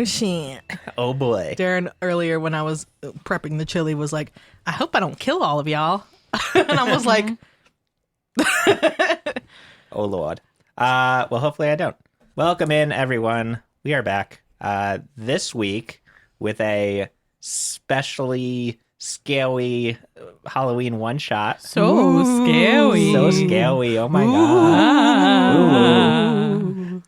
machine. Oh boy. Darren earlier when I was prepping the chili was like, I hope I don't kill all of y'all. And I was like, Oh Lord. Well, hopefully I don't. Welcome in, everyone. We are back this week with a specially scary Halloween one-shot. So scary. So scary. Oh my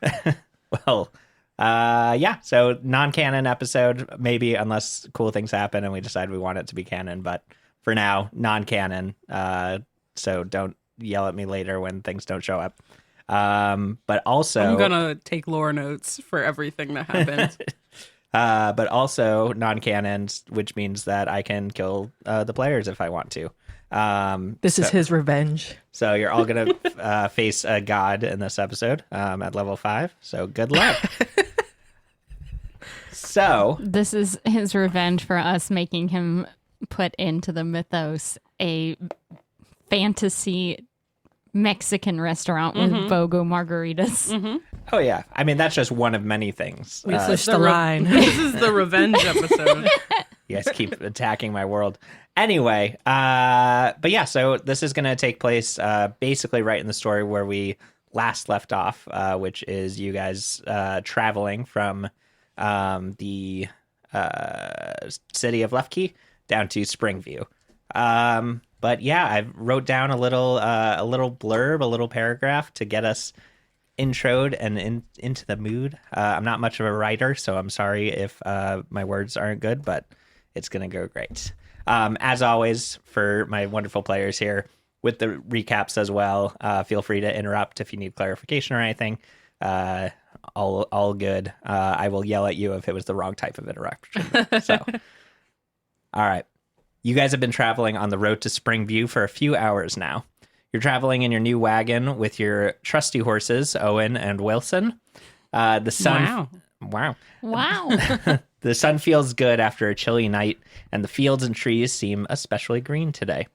god. Well, yeah, so non-canon episode, maybe, unless cool things happen and we decide we want it to be canon, but for now, non-canon, so don't yell at me later when things don't show up. But also... I'm gonna take lore notes for everything that happens. But also non-canon, which means that I can kill the players if I want to. this is his revenge. So you're all going to face a god in this episode at level 5. So good luck. So This is his revenge for us making him put into the mythos a fantasy Mexican restaurant with BOGO margaritas. oh yeah, I mean that's just one of many things. We switched the line. This is the revenge episode. You guys keep attacking my world. Anyway, but yeah, so this is going to take place basically right in the story where we last left off, which is you guys traveling from the city of Lefkey down to Springview. But yeah, I wrote down a little blurb, a little paragraph to get us introed and into the mood. I'm not much of a writer, so I'm sorry if my words aren't good, but it's going to go great. As always, for my wonderful players here, with the recaps as well, feel free to interrupt if you need clarification or anything. All good. I will yell at you if it was the wrong type of interruption. So, all right. You guys have been traveling on the road to Springview for a few hours now. You're traveling in your new wagon with your trusty horses, Owen and Wilson. The sun... Wow. The sun feels good after a chilly night, and the fields and trees seem especially green today.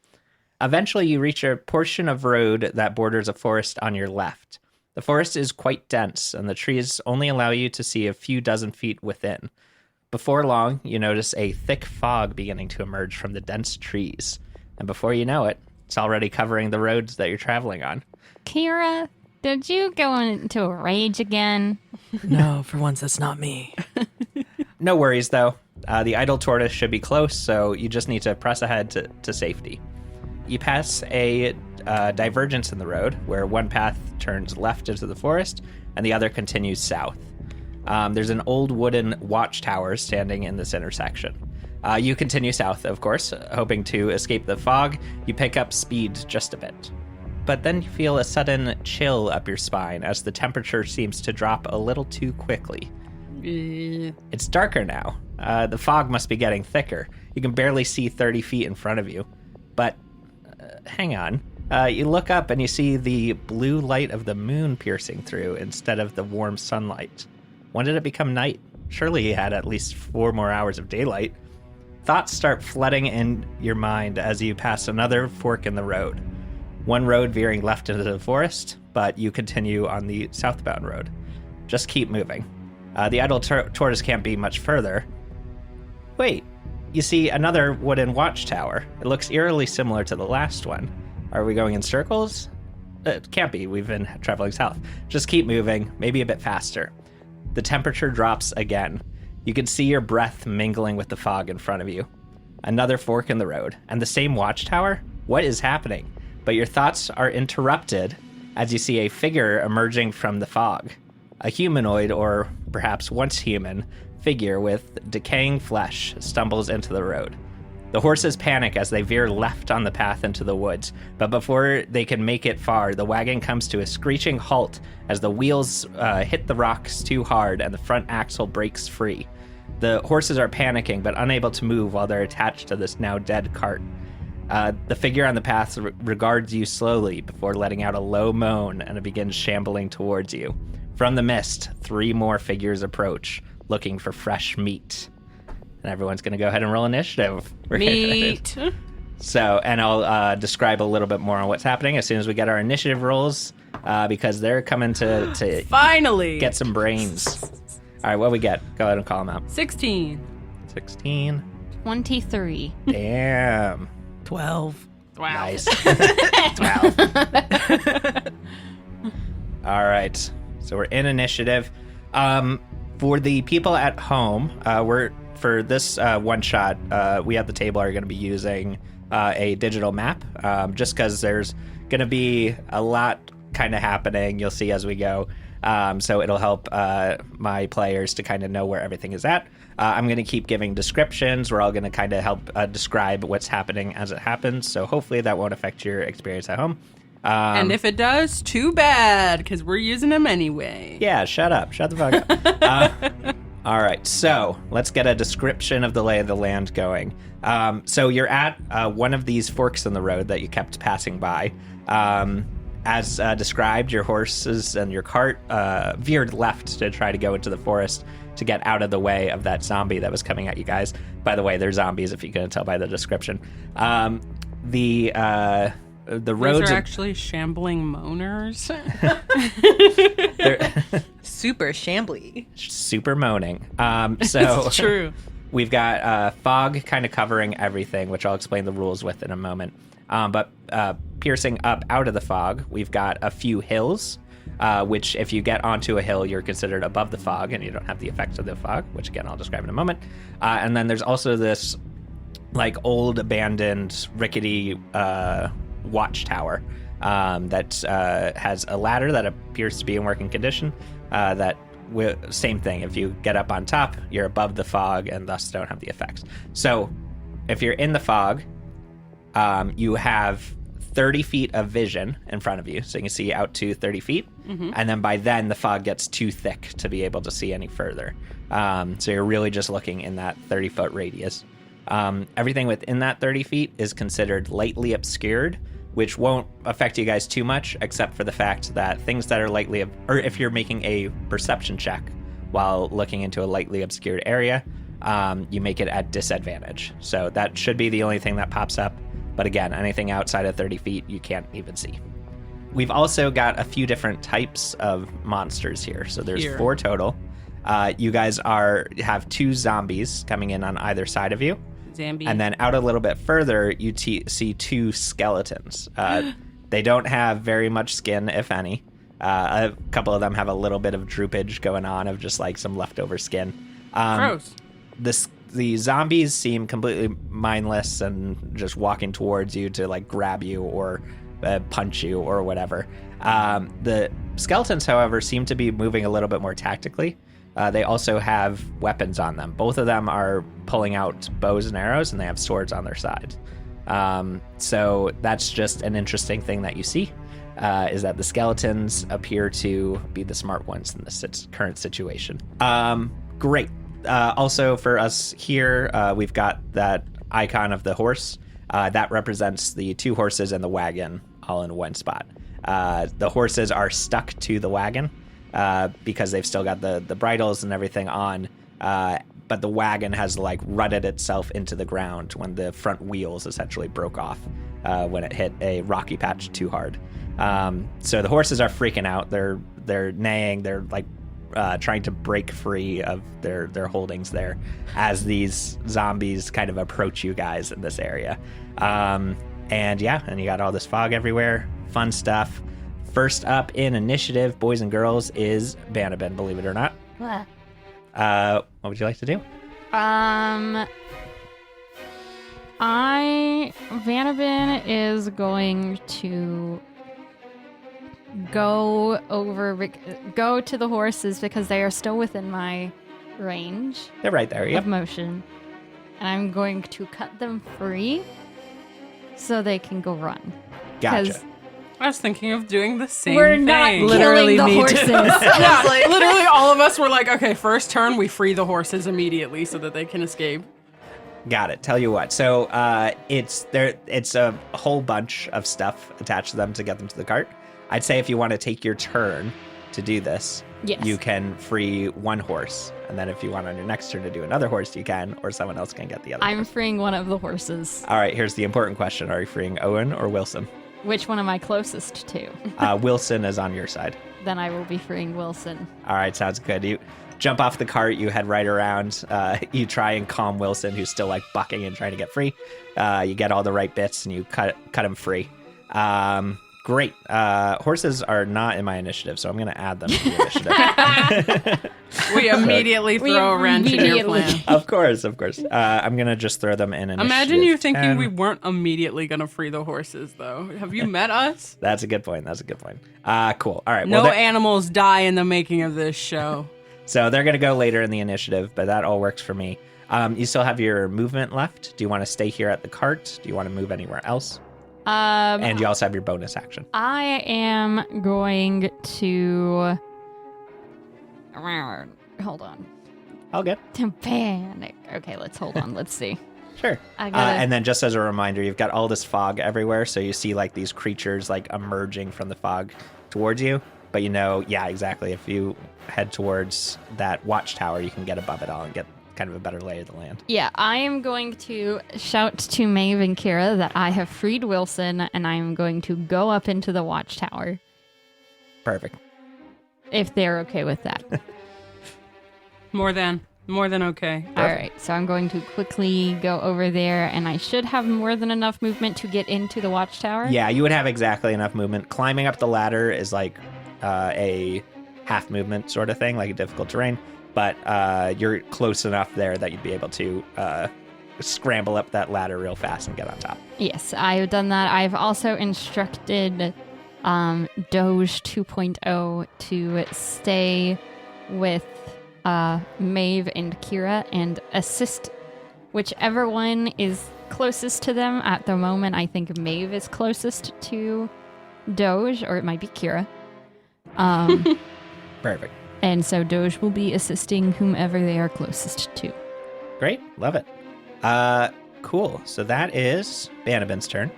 Eventually, you reach a portion of road that borders a forest on your left. The forest is quite dense, and the trees only allow you to see a few dozen feet within. Before long, you notice a thick fog beginning to emerge from the dense trees. And before you know it, it's already covering the roads that you're traveling on. Kira, did you go into a rage again? No, for once, that's not me. No worries, though. The idle tortoise should be close, so you just need to press ahead to safety. You pass a divergence in the road, where one path turns left into the forest, and the other continues south. There's an old wooden watchtower standing in this intersection. You continue south, of course, hoping to escape the fog. You pick up speed just a bit. But then you feel a sudden chill up your spine as the temperature seems to drop a little too quickly. It's darker now. The fog must be getting thicker. You can barely see 30 feet in front of you. But hang on. You look up and you see the blue light of the moon piercing through instead of the warm sunlight. When did it become night? Surely he had at least 4 more hours of daylight. Thoughts start flooding in your mind as you pass another fork in the road. One road veering left into the forest, but you continue on the southbound road. Just keep moving. The idle tortoise can't be much further. Wait, you see another wooden watchtower. It looks eerily similar to the last one. Are we going in circles? It can't be. We've been traveling south. Just keep moving, maybe a bit faster. The temperature drops again. You can see your breath mingling with the fog in front of you. Another fork in the road, and the same watchtower? What is happening? But your thoughts are interrupted as you see a figure emerging from the fog. A humanoid, or perhaps once human, figure with decaying flesh stumbles into the road. The horses panic as they veer left on the path into the woods, but before they can make it far, the wagon comes to a screeching halt as the wheels hit the rocks too hard and the front axle breaks free. The horses are panicking but unable to move while they're attached to this now dead cart. The figure on the path regards you slowly before letting out a low moan, and it begins shambling towards you. From the mist, 3 more figures approach, looking for fresh meat. And everyone's going to go ahead and roll initiative. Meat. So, and I'll describe a little bit more on what's happening as soon as we get our initiative rolls, because they're coming to Finally get some brains. All right, what we get? Go ahead and call them out. 16. 16. 23. Damn. 12. Wow. Nice. 12. All right. So we're in initiative. For the people at home, for this one shot, we at the table are going to be using a digital map, just because there's going to be a lot kind of happening. You'll see as we go. So it'll help my players to kind of know where everything is at. I'm going to keep giving descriptions. We're all going to kind of help describe what's happening as it happens. So hopefully that won't affect your experience at home. And if it does, too bad, because we're using them anyway. Yeah, shut up. Shut the fuck up. All right, so let's get a description of the lay of the land going. So you're at one of these forks in the road that you kept passing by. As described, your horses and your cart veered left to try to go into the forest to get out of the way of that zombie that was coming at you guys. By the way, they're zombies, if you couldn't tell by the description. The roads Those are actually shambling moaners. Super shambly. super moaning. So It's true. we've got fog kind of covering everything, which I'll explain the rules with in a moment. But piercing up out of the fog, we've got a few hills, which if you get onto a hill, you're considered above the fog and you don't have the effects of the fog, which again, I'll describe in a moment. And then there's also this like old abandoned rickety watchtower that has a ladder that appears to be in working condition. Same thing. If you get up on top, you're above the fog and thus don't have the effects. So if you're in the fog, you have 30 feet of vision in front of you, so you can see out to 30 feet. Mm-hmm. And then by then, the fog gets too thick to be able to see any further. So you're really just looking in that 30-foot radius. Everything within that 30 feet is considered lightly obscured, which won't affect you guys too much, except for the fact that things that are lightly, or if you're making a perception check while looking into a lightly obscured area, you make it at disadvantage. So that should be the only thing that pops up. But again, anything outside of 30 feet, you can't even see. We've also got a few different types of monsters here. So there's 4 total. You guys have 2 zombies coming in on either side of you. Zambi. And then out a little bit further, you see 2 skeletons. They don't have very much skin, if any. A couple of them have a little bit of droopage going on of just like some leftover skin. Gross. The zombies seem completely mindless and just walking towards you to like grab you or punch you or whatever. The skeletons, however, seem to be moving a little bit more tactically. They also have weapons on them. Both of them are pulling out bows and arrows, and they have swords on their sides. So that's just an interesting thing that you see, is that the skeletons appear to be the smart ones in this current situation. Great. Also for us here, we've got that icon of the horse. That represents the 2 horses and the wagon all in one spot. The horses are stuck to the wagon because they've still got the bridles and everything on. But the wagon has like rutted itself into the ground when the front wheels essentially broke off when it hit a rocky patch too hard. So the horses are freaking out. They're neighing. They're like trying to break free of their holdings there as these zombies kind of approach you guys in this area. And you got all this fog everywhere. Fun stuff. First up in initiative, boys and girls, is Banabin, believe it or not. What? What would you like to do? Vanabin is going to go to the horses because they are still within my range They're right there. Yep. of motion. And I'm going to cut them free so they can go run. Gotcha. 'Cause I was thinking of doing the same we're thing. not Literally killing the me too. horses. Yeah, literally all of us were like, okay, first turn, we free the horses immediately so that they can escape. Got it. Tell you what. So it's a whole bunch of stuff attached to them to get them to the cart. I'd say if you want to take your turn to do this, Yes. you can free 1 horse. And then if you want on your next turn to do another horse, you can, or someone else can get the other I'm horse. freeing one of the horses. All right, here's the important question. Are you freeing Owen or Wilson? Which one am I closest to? Wilson is on your side. Then I will be freeing Wilson. All right, sounds good. jump off the cart. You head right around. You try and calm Wilson, who's still like bucking and trying to get free. You get all the right bits and you cut him free. Great. Horses are not in my initiative, so I'm going to add them to the initiative. We immediately throw a wrench in your plan. Of course. I'm going to just throw them in initiative. Imagine you thinking 10. we weren't immediately going to free the horses, though. Have you met us? That's a good point. Cool. All right. No well, animals die in the making of this show. So they're going to go later in the initiative, but that all works for me. You still have your movement left. Do you want to stay here at the cart? Do you want to move anywhere else? And you also have your bonus action. I am going to. Hold on. All good. To panic. Okay, let's hold on. Let's see. Sure. I gotta- And then just as a reminder, you've got all this fog everywhere, so you see like these creatures like emerging from the fog towards you. But yeah, exactly. If you head towards that watchtower, you can get above it all and get kind of a better lay of the land. Yeah, I am going to shout to Maeve and Kira that I have freed Wilson, and I am going to go up into the watchtower. Perfect. If they're okay with that. More than okay. All right, so I'm going to quickly go over there, and I should have more than enough movement to get into the watchtower. Yeah, you would have exactly enough movement. Climbing up the ladder is like a half movement sort of thing, like a difficult terrain. But you're close enough there that you'd be able to scramble up that ladder real fast and get on top. Yes, I have done that. I've also instructed Doge 2.0 to stay with Maeve and Kira and assist whichever one is closest to them. At the moment, I think Maeve is closest to Doge, or it might be Kira. Perfect. And so Doge will be assisting whomever they are closest to. Great. Love it. Cool. So that is Banabin's turn.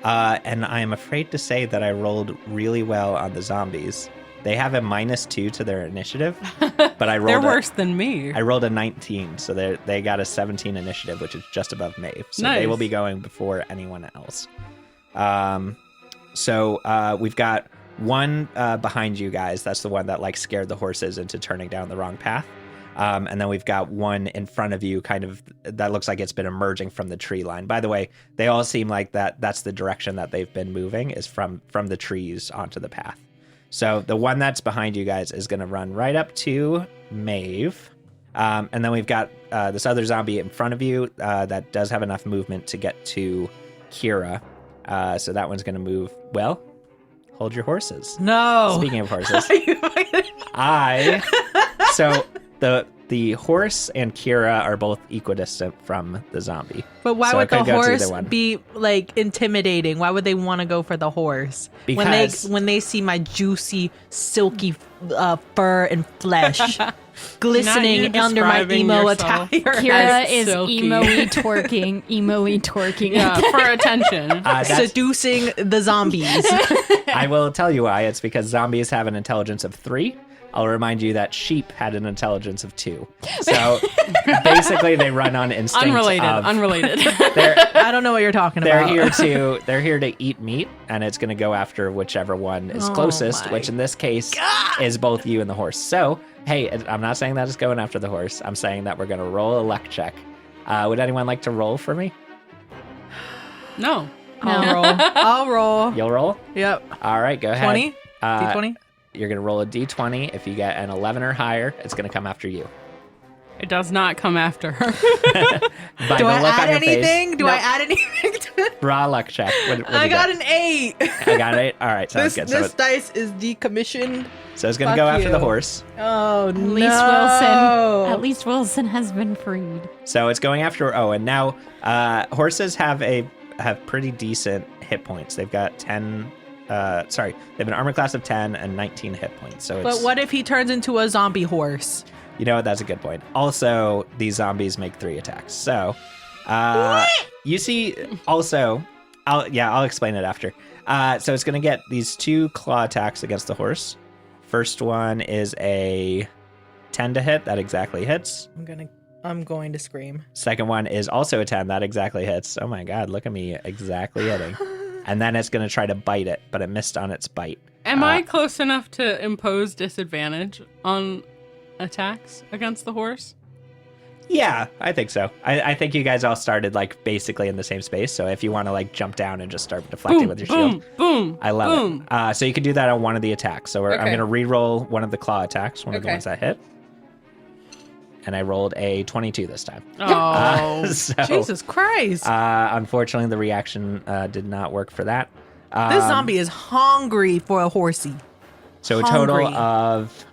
And I am afraid to say that I rolled really well on the zombies. They have a -2 to their initiative, but I rolled They're worse than me. I rolled a 19, so they got a 17 initiative, which is just above Maeve. So they Nice. will be going before anyone else. So we've got one behind you guys. That's the one that like scared the horses into turning down the wrong path. And then we've got one in front of you, kind of that looks like it's been emerging from the tree line. By the way, they all seem like that's the direction that they've been moving, is from the trees onto the path. So the one that's behind you guys is going to run right up to Maeve. And then we've got this other zombie in front of you that does have enough movement to get to Kira. So that one's going to move. Well, hold your horses. No. Speaking of horses, so the horse and Kira are both equidistant from the zombie. But why So would it could the go to either horse one. be like intimidating? Why would they want to go for the horse Because- when they see my juicy, silky fur and flesh glistening under my describing emo yourself. attire? Kira As is silky. emo-y twerking. Yeah, for attention. That's, Seducing the zombies. I will tell you why. It's because zombies have an intelligence of 3. I'll remind you that sheep had an intelligence of 2. So basically, they run on instinct. Unrelated. I don't know what you're talking They're about. they're here to eat meat, and it's going to go after whichever one is Oh closest, my which in this case is both you and the horse. So, hey, I'm not saying that it's going after the horse. I'm saying that we're going to roll a luck check. Would anyone like to roll for me? No. I'll roll. I'll roll. You'll roll? Yep. All right, go ahead. 20? Uh, D20? You're going to roll a d20. If you get an 11 or higher, it's going to come after you. It does not come after her. By Do the I look add on your face, anything? Do No. I add anything to it? raw luck check. What do I you got an 8. I got it. All right, sounds good. This dice is decommissioned. So it's going to fuck go after the you. horse. Oh, At no. least Wilson has been freed. So it's going after Owen. Now, horses have pretty decent hit points. They've got 10. They have an armor class of 10 and 19 hit points. So it's, But what if he turns into a zombie horse? you know what? That's a good point. Also, these zombies make 3 attacks. So, you see, also, I'll explain it after. So it's going to get these 2 claw attacks against the horse. First one is a 10 to hit. That exactly hits. I'm going to scream. Second one is also a 10. That exactly hits. Oh my God, look at me exactly hitting. And then it's going to try to bite it, but it missed on its bite. Am I close enough to impose disadvantage on attacks against the horse? Yeah, I think so. I think you guys all started like basically in the same space. So if you want to like jump down and just start deflecting with your shield, boom. I love it. So you can do that on one of the attacks. So I'm Okay. going to re-roll one of the claw attacks, one of the Okay. ones that hit. And I rolled a 22 this time. Oh, So, Jesus Christ. unfortunately, the reaction did not work for that. This zombie is hungry for a horsey. So a total hungry. of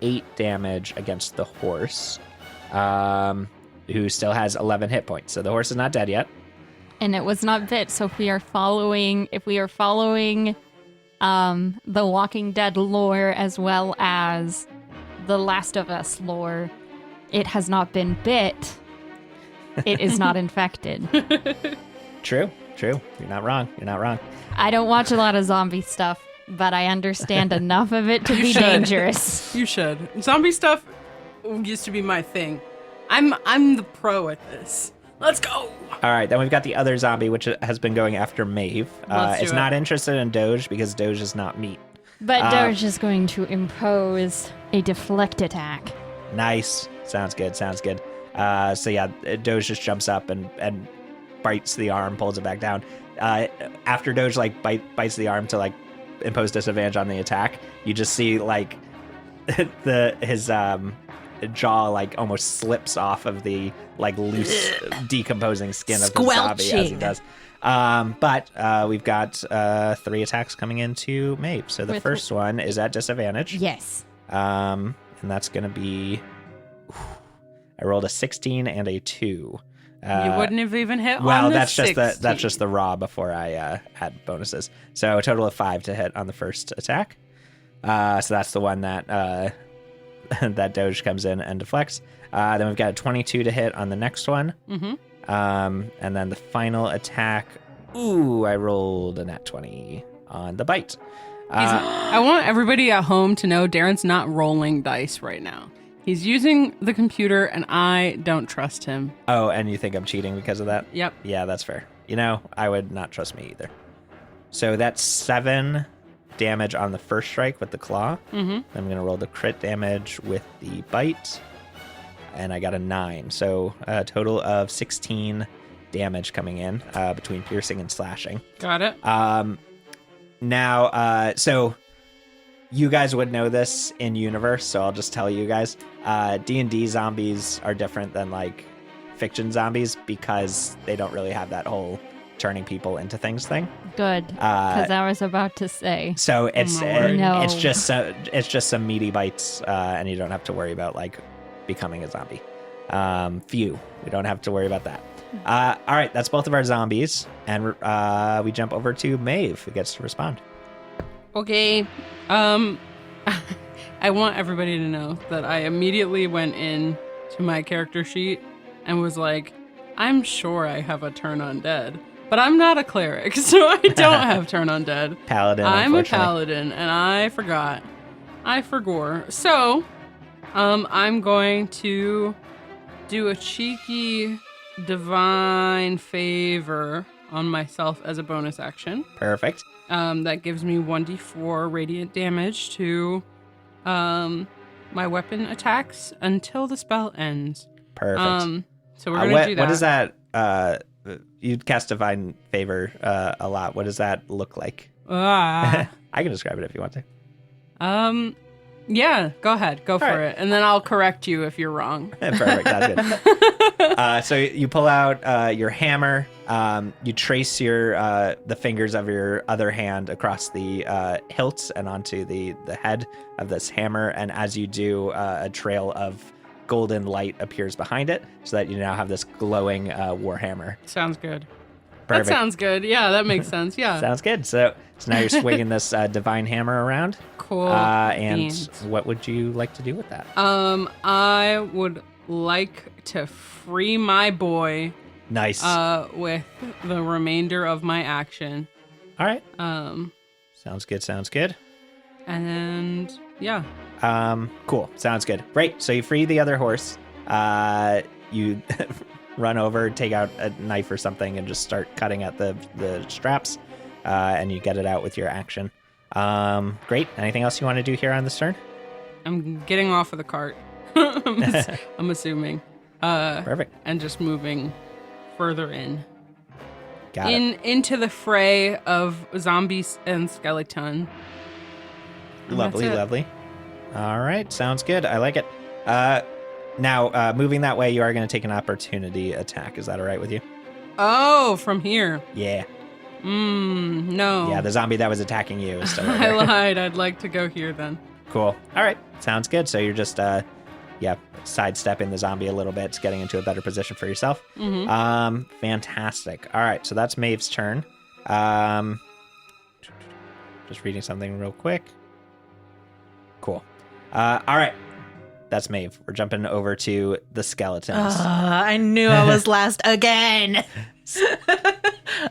8 damage against the horse, who still has 11 hit points. So the horse is not dead yet. And it was not bit. So if we are following the Walking Dead lore as well as the Last of Us lore, it has not been bit. It is not infected. True. You're not wrong. I don't watch a lot of zombie stuff, but I understand enough of it to You be should. dangerous. You should. Zombie stuff used to be my thing. I'm the pro at this. Let's go. All right, then we've got the other zombie, which has been going after Maeve. Let's do It's it. not interested in Doge because Doge is not meat. But Doge is going to impose a deflect attack. Nice. Sounds good. So yeah, Doge just jumps up and bites the arm, pulls it back down. After Doge like bites the arm to like impose disadvantage on the attack, you just see like his jaw like almost slips off of the like loose decomposing skin of the zombie as he Squelching. does. But we've got 3 attacks coming into Maeve. So the With- first one is at disadvantage. Yes. And that's going to be. I rolled a 16 and a 2. You wouldn't have even hit Well, on the that's just 16. that's just the raw before I had bonuses. So a total of 5 to hit on the first attack. So that's the one that that Doge comes in and deflects. Then we've got a 22 to hit on the next one. Mhm. And then the final attack. Ooh, I rolled a nat 20 on the bite. I want everybody at home to know Darren's not rolling dice right now. He's using the computer, and I don't trust him. Oh, and you think I'm cheating because of that? Yep. Yeah, that's fair. You know, I would not trust me either. So that's 7 damage on the first strike with the claw. Mm-hmm. I'm going to roll the crit damage with the bite. And I got a 9. So a total of 16 damage coming in between piercing and slashing. Got it. Now, so you guys would know this in universe, so I'll just tell you guys. D&D zombies are different than like fiction zombies because they don't really have that whole turning people into things thing. Good. Because I was about to say. So it's my word. No. it's just some meaty bites, and you don't have to worry about like becoming a zombie. We don't have to worry about that. All right, that's both of our zombies, and we jump over to Maeve, who gets to respond. Okay. I want everybody to know that I immediately went in to my character sheet and was like, I'm sure I have a turn undead, but I'm not a cleric, so I don't have turn undead. Paladin. I'm a unfortunately. paladin, and I forgot. I forgore. So, I'm going to do a cheeky divine favor on myself as a bonus action. Perfect. That gives me 1d4 radiant damage to my weapon attacks until the spell ends. Perfect. So we're gonna do that. What does that? You cast Divine Favor a lot. What does that look like? Ah. I can describe it if you want to. Yeah, go ahead. Go for right. it. And then I'll correct you if you're wrong. Perfect. That's good. So you pull out your hammer. You trace your the fingers of your other hand across the hilts and onto the head of this hammer. And as you do, a trail of golden light appears behind it, so that you now have this glowing warhammer. Sounds good. Perfect. That sounds good. Yeah, that makes sense. Yeah. Sounds good. So now you're swinging this divine hammer around. Cool. And beans. what would you like to do with that? I would like to free my boy Nice. with the remainder of my action. All right. Um Sounds good. Sounds good. and yeah. Cool. Sounds good. Great. So you free the other horse. You run over, take out a knife or something, and just start cutting at the straps. And you get it out with your action. Great. Anything else you want to do here on this turn? I'm getting off of the cart. I'm assuming. Perfect. And just moving further in. Got it. Into the fray of zombies and skeleton. And Lovely, that's it. lovely. All right, sounds good. I like it. Now, moving that way, you are going to take an opportunity attack. Is that all right with you? Oh, from here. Yeah. No. Yeah, the zombie that was attacking you is still right I there. lied. I'd like to go here then. Cool. All right, sounds good. So you're just, sidestepping the zombie a little bit, getting into a better position for yourself. Fantastic. All right, so that's Maeve's turn. Just reading something real quick. Cool. All right. That's Maeve. We're jumping over to the skeletons. I knew I was last again.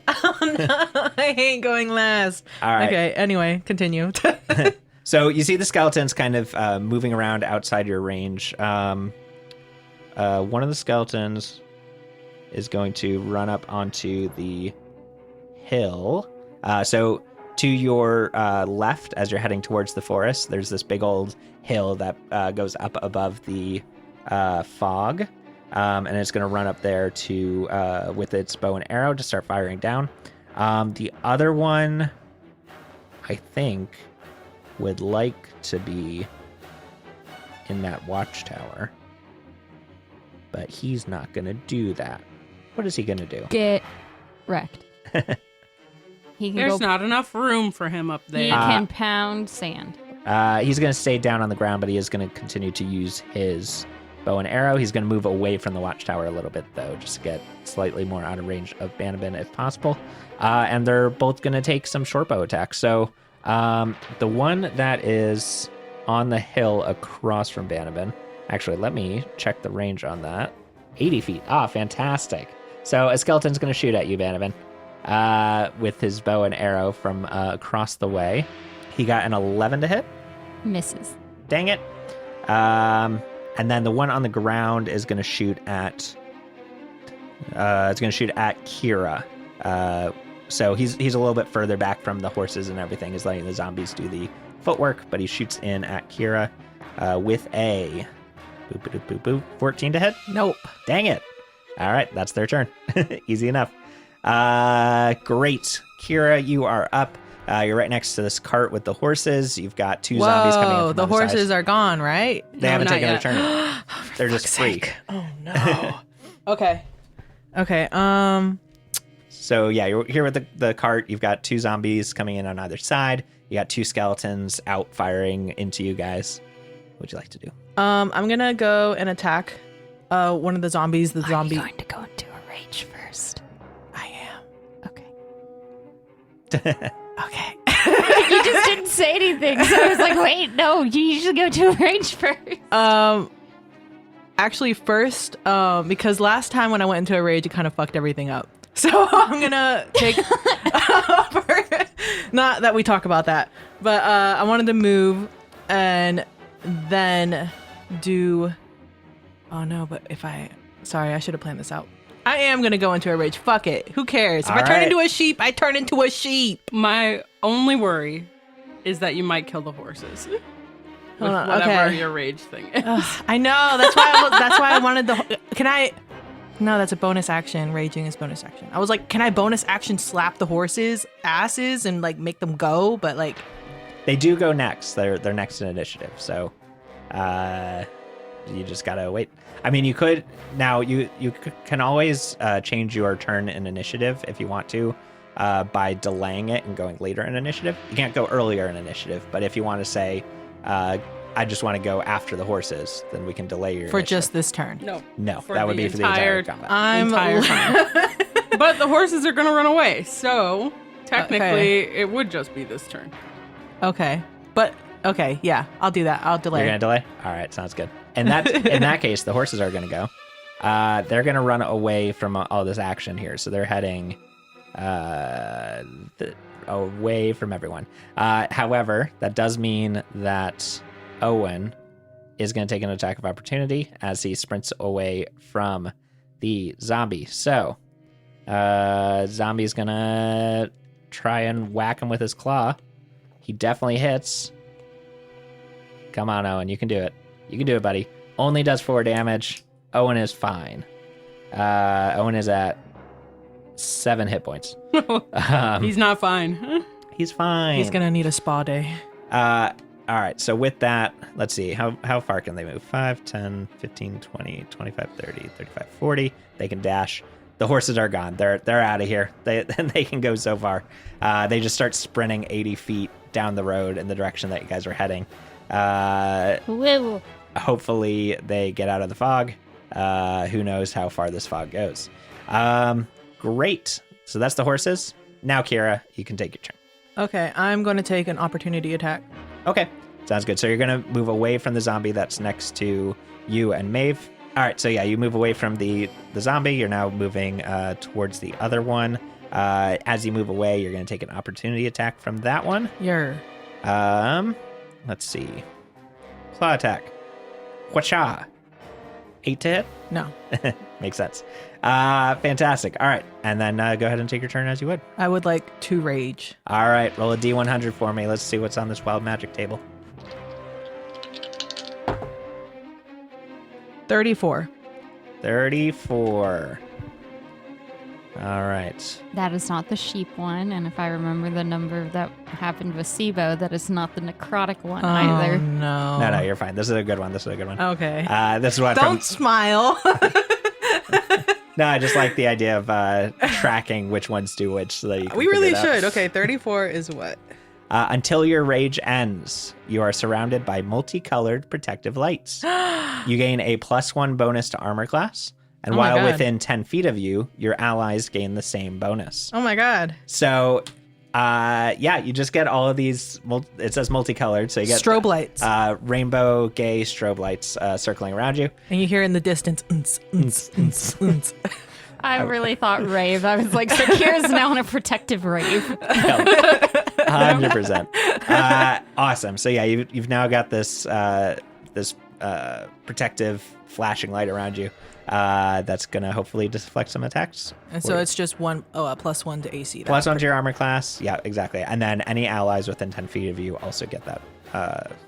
Oh no, I hate going last. All right. Okay, anyway, continue. So you see the skeletons kind of moving around outside your range. One of the skeletons is going to run up onto the hill. So to your left, as you're heading towards the forest, there's this big old hill that goes up above the fog. And it's going to run up there to with its bow and arrow to start firing down. The other one, I think, would like to be in that watchtower, but he's not going to do that. What is he going to do? Get wrecked. He can There's go. not enough room for him up He there. can pound sand. He's going to stay down on the ground, but he is going to continue to use his bow and arrow. He's going to move away from the watchtower a little bit, though, just to get slightly more out of range of Banabin if possible. And they're both going to take some short bow attacks. So the one that is on the hill across from Banabin, actually, let me check the range on that. 80 feet. Ah, fantastic. So a skeleton's going to shoot at you, Banabin, with his bow and arrow from across the way. He got an 11 to hit. Misses. Dang it. And then the one on the ground is going to shoot at. It's going to shoot at Kira. So he's a little bit further back from the horses and everything. He's letting the zombies do the footwork, but he shoots in at Kira with a 14 to hit. Nope. Dang it. All right, that's their turn. Easy enough. Great. Kira, you are up. You're right next to this cart with the horses. You've got two zombies coming in Whoa, from the other sides. horses are gone, right? They haven't not taken their yet. turn. They're just free. Sake. Oh no. Okay. Okay. So yeah, you're here with the cart. You've got two zombies coming in on either side. You got two skeletons out firing into you guys. What would you like to do? I'm gonna go and attack one of the zombies. The Are zombie. you going to go into a rage first? I am. Okay. Okay. You just didn't say anything, so I was like, wait, no, you should go to a rage first. Actually, first, because last time when I went into a rage, it kind of fucked everything up. So I'm gonna take. Not that we talk about that, but I wanted to move and then do. Oh no! But if sorry, I should have planned this out. I am gonna go into a rage. Fuck it. Who cares? If All I turn right. into a sheep, I turn into a sheep. My only worry is that you might kill the horses. With Hold on, whatever okay. your rage thing is. I know. That's why. That's why I wanted the. Can I? No, that's a bonus action. Raging is bonus action. I was like, can I bonus action slap the horses' asses and like make them go? But like, They do go next. They're next in initiative. So you just gotta wait. I mean, you could now. You can always change your turn in initiative if you want to by delaying it and going later in initiative. You can't go earlier in initiative, but if you want to say, I just want to go after the horses, then we can delay your for initiative. just this turn. No, for that would the be for the entire entire combat. I'm entire time. But the horses are going to run away, so technically Okay. it would just be this turn. Okay, but okay, yeah, I'll do that. I'll delay. You're gonna delay? All right, sounds good. And that in that case, the horses are gonna go. They're gonna run away from all this action here, so they're heading away from everyone. However, that does mean that Owen is gonna take an attack of opportunity as he sprints away from the zombie. So, zombie's gonna try and whack him with his claw. He definitely hits. Come on, Owen. You can do it. You can do it, buddy. Only does 4 damage. Owen is fine. Owen is at 7 hit points. He's not fine. He's fine. He's gonna need a spa day. All right, so with that, let's see. How far can they move? 5, 10, 15, 20, 25, 30, 35, 40. They can dash. The horses are gone. They're out of here. They can go so far. They just start sprinting 80 feet down the road in the direction that you guys are heading. Woo. Hopefully they get out of the fog. Who knows how far this fog goes. Great. So that's the horses. Now, Kira, you can take your turn. Okay, I'm gonna take an opportunity attack. Okay, sounds good. So you're going to move away from the zombie that's next to you and Maeve. All right, so yeah, you move away from the zombie. You're now moving towards the other one. As you move away, you're going to take an opportunity attack from that one. Let's see. Claw attack. Whacha. 8 to hit? No, Makes sense. Fantastic. All right, and then go ahead and take your turn as you would. I would like to rage. All right, roll a D100 for me. Let's see what's on this wild magic table. 34. 34. All right. That is not the sheep one, and if I remember the number that happened with Sibo, that is not the necrotic one either. No. No, you're fine. This is a good one. Okay. This is what Don't smile. No, I just like the idea of tracking which ones do which. So that you can We really figure it out. should. Okay, 34 is what? Until your rage ends, you are surrounded by multicolored protective lights. You gain a +1 bonus to armor class. And Oh my while God. within 10 feet of you, your allies gain the same bonus. Oh my god. So, you just get all of these. It says multicolored, so you get Strobe lights. rainbow gay strobe lights circling around you. And you hear in the distance, "Unts, unts, unts, unts." I really thought rave. I was like, so Kira's now in a protective rave. 100%. Awesome. So yeah, you've now got this protective flashing light around you. That's gonna hopefully deflect some attacks. And so it's just +1 to AC. +1 to your armor class. Yeah, exactly. And then any allies within 10 feet of you also get that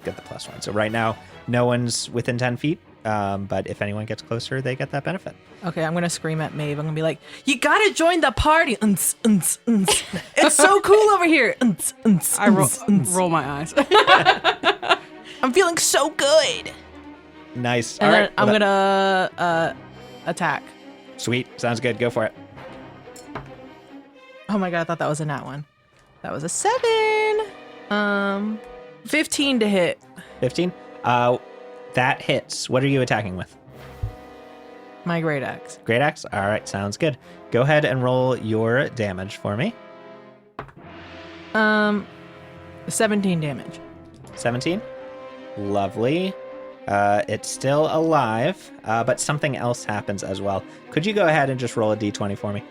get the +1. So right now, no one's within 10 feet. But if anyone gets closer, they get that benefit. Okay, I'm gonna scream at Maeve. I'm gonna be like, "You gotta join the party! Unts, unts, unts. It's so cool over here! Unts, unts, I unts, unts. roll my eyes. I'm feeling so good." Nice. And All then right. I'm well, gonna attack. Sweet. Sounds good. Go for it. Oh my god, I thought that was a nat one. That was a 7. 15 to hit. 15. That hits. What are you attacking with? My great axe. Great axe? All right, sounds good. Go ahead and roll your damage for me. 17 damage. 17. Lovely. It's still alive, but something else happens as well. Could you go ahead and just roll a d20 for me?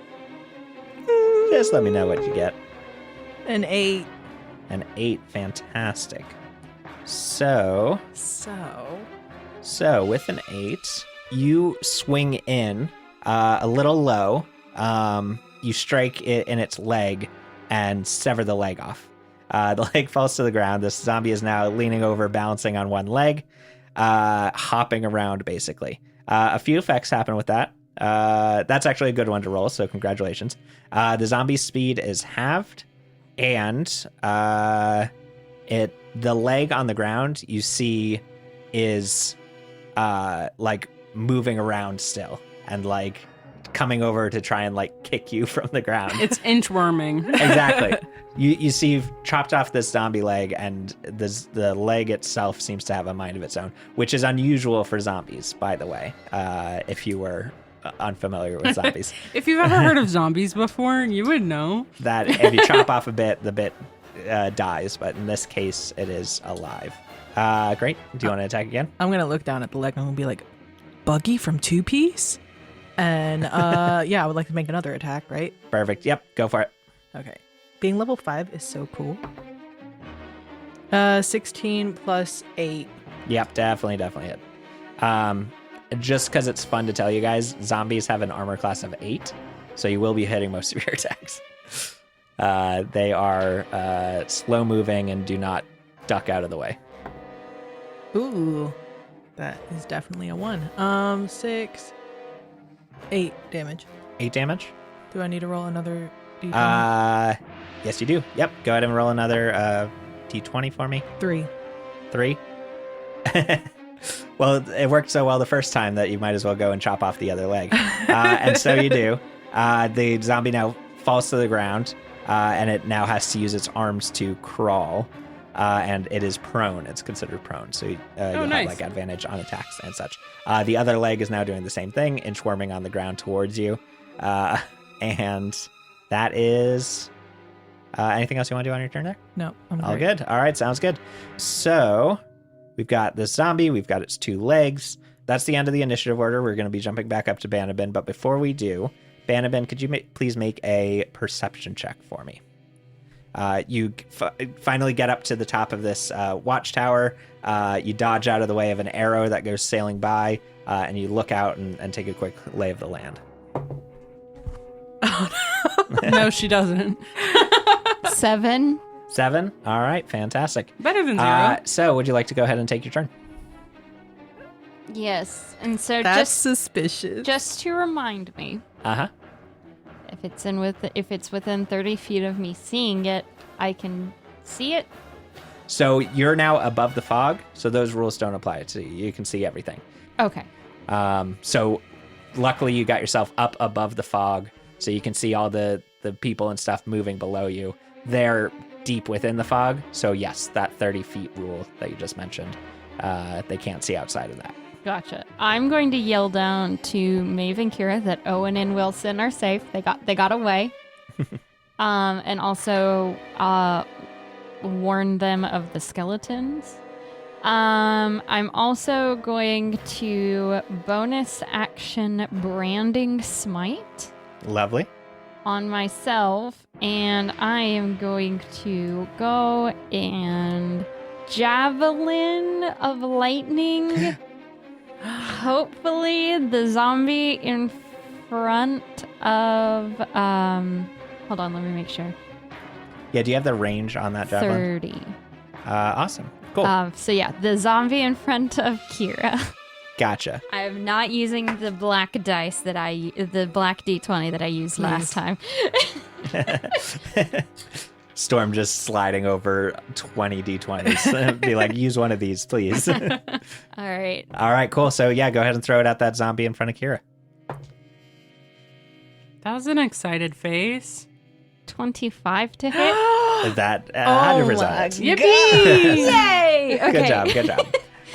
Just let me know what you get. An 8. An 8. Fantastic. So with an 8, you swing in a little low. You strike it in its leg and sever the leg off. The leg falls to the ground. This zombie is now leaning over, balancing on one leg, hopping around, basically. A few effects happen with that. That's actually a good one to roll, so congratulations. The zombie's speed is halved, and the leg on the ground you see is like moving around still and like coming over to try and like kick you from the ground. It's inchworming. Exactly. You see you've chopped off this zombie leg, and the leg itself seems to have a mind of its own, which is unusual for zombies, by the way, if you were unfamiliar with zombies. If you've ever heard of zombies before, you would know. That if you chop off a bit, the bit dies, but in this case, it is alive. Great. Do you want to attack again? I'm gonna look down at the leg and I'm gonna be like, "Buggy from Two Piece?" And yeah, I would like to make another attack, right? Perfect. Yep. Go for it. Okay. Being level 5 is so cool. 16 plus 8. Yep. Definitely hit. Just because it's fun to tell you guys, zombies have an armor class of 8, so you will be hitting most of your attacks. They are slow moving and do not duck out of the way. Ooh, that is definitely a 1. 6, 8 damage. 8 damage. Do I need to roll another d20? Yes, you do. Yep. Go ahead and roll another d20 for me. 3. 3. Well, it worked so well the first time that you might as well go and chop off the other leg. And so you do. The zombie now falls to the ground, and it now has to use its arms to crawl. And it is prone. It's considered prone. So you'll have nice. like advantage on attacks and such. The other leg is now doing the same thing, inchworming on the ground towards you. And that is... anything else you want to do on your turn there? No, I'm All great. good. All right, sounds good. So we've got this zombie. We've got its 2 legs. That's the end of the initiative order. We're going to be jumping back up to Banabin. But before we do, Banabin, could you please make a perception check for me? You finally get up to the top of this watchtower. You dodge out of the way of an arrow that goes sailing by, and you look out and take a quick lay of the land. No, she doesn't. 7. 7? All right, fantastic. Better than 0. So would you like to go ahead and take your turn? Yes. And so That's suspicious. just to remind me, Uh-huh. if it's within 30 feet of me seeing it, I can see it. So you're now above the fog, so those rules don't apply to you. You can see everything. Okay. So luckily you got yourself up above the fog, so you can see all the people and stuff moving below you. They're deep within the fog, so yes, that 30 feet rule that you just mentioned, they can't see outside of that. Gotcha. I'm going to yell down to Maeve and Kira that Owen and Wilson are safe. They got away. And also warn them of the skeletons. I'm also going to bonus action branding smite Lovely. on myself, and I am going to go and javelin of lightning. Hopefully the zombie in front of hold on, let me make sure. Yeah, do you have the range on that javelin? 30. Awesome. Cool. So yeah, the zombie in front of Kira. Gotcha. I am not using the black dice the black D20 that I used last time. Storm just sliding over 20 d20s. Be like, use one of these, please. All right. All right, cool. So yeah, go ahead and throw it at that zombie in front of Kira. That was an excited face. 25 to hit. That Oh 100%. my Yippee! Yay! Okay. Good job.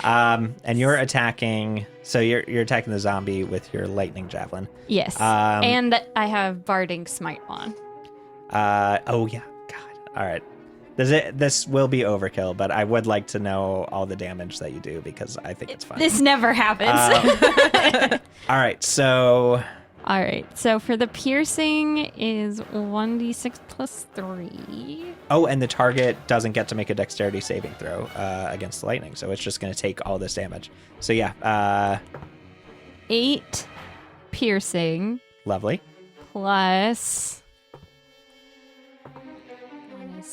And you're attacking. So you're attacking the zombie with your lightning javelin. Yes. And I have barding smite on. Oh yeah. God. All right. This will be overkill, but I would like to know all the damage that you do because I think it's fun. This never happens. All right. So All right. So for the piercing is 1d6 plus 3. oh, and the target doesn't get to make a dexterity saving throw against lightning, so it's just going to take all this damage. So yeah. 8 piercing Lovely. plus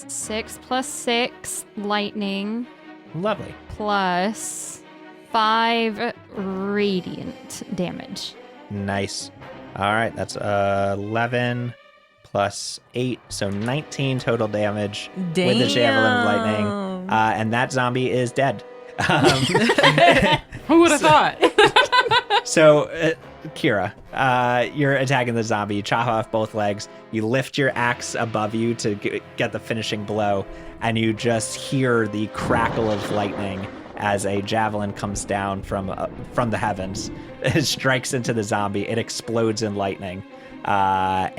6 plus 6 lightning Lovely. plus 5 radiant damage. Nice. All right, that's 11 plus 8, so 19 total damage with the javelin of lightning. And that zombie is dead. Who would have thought? So, Kira, you're attacking the zombie. You chop off both legs. You lift your axe above you to get the finishing blow, and you just hear the crackle of lightning as a javelin comes down from the heavens. It strikes into the zombie. It explodes in lightning. Yeah,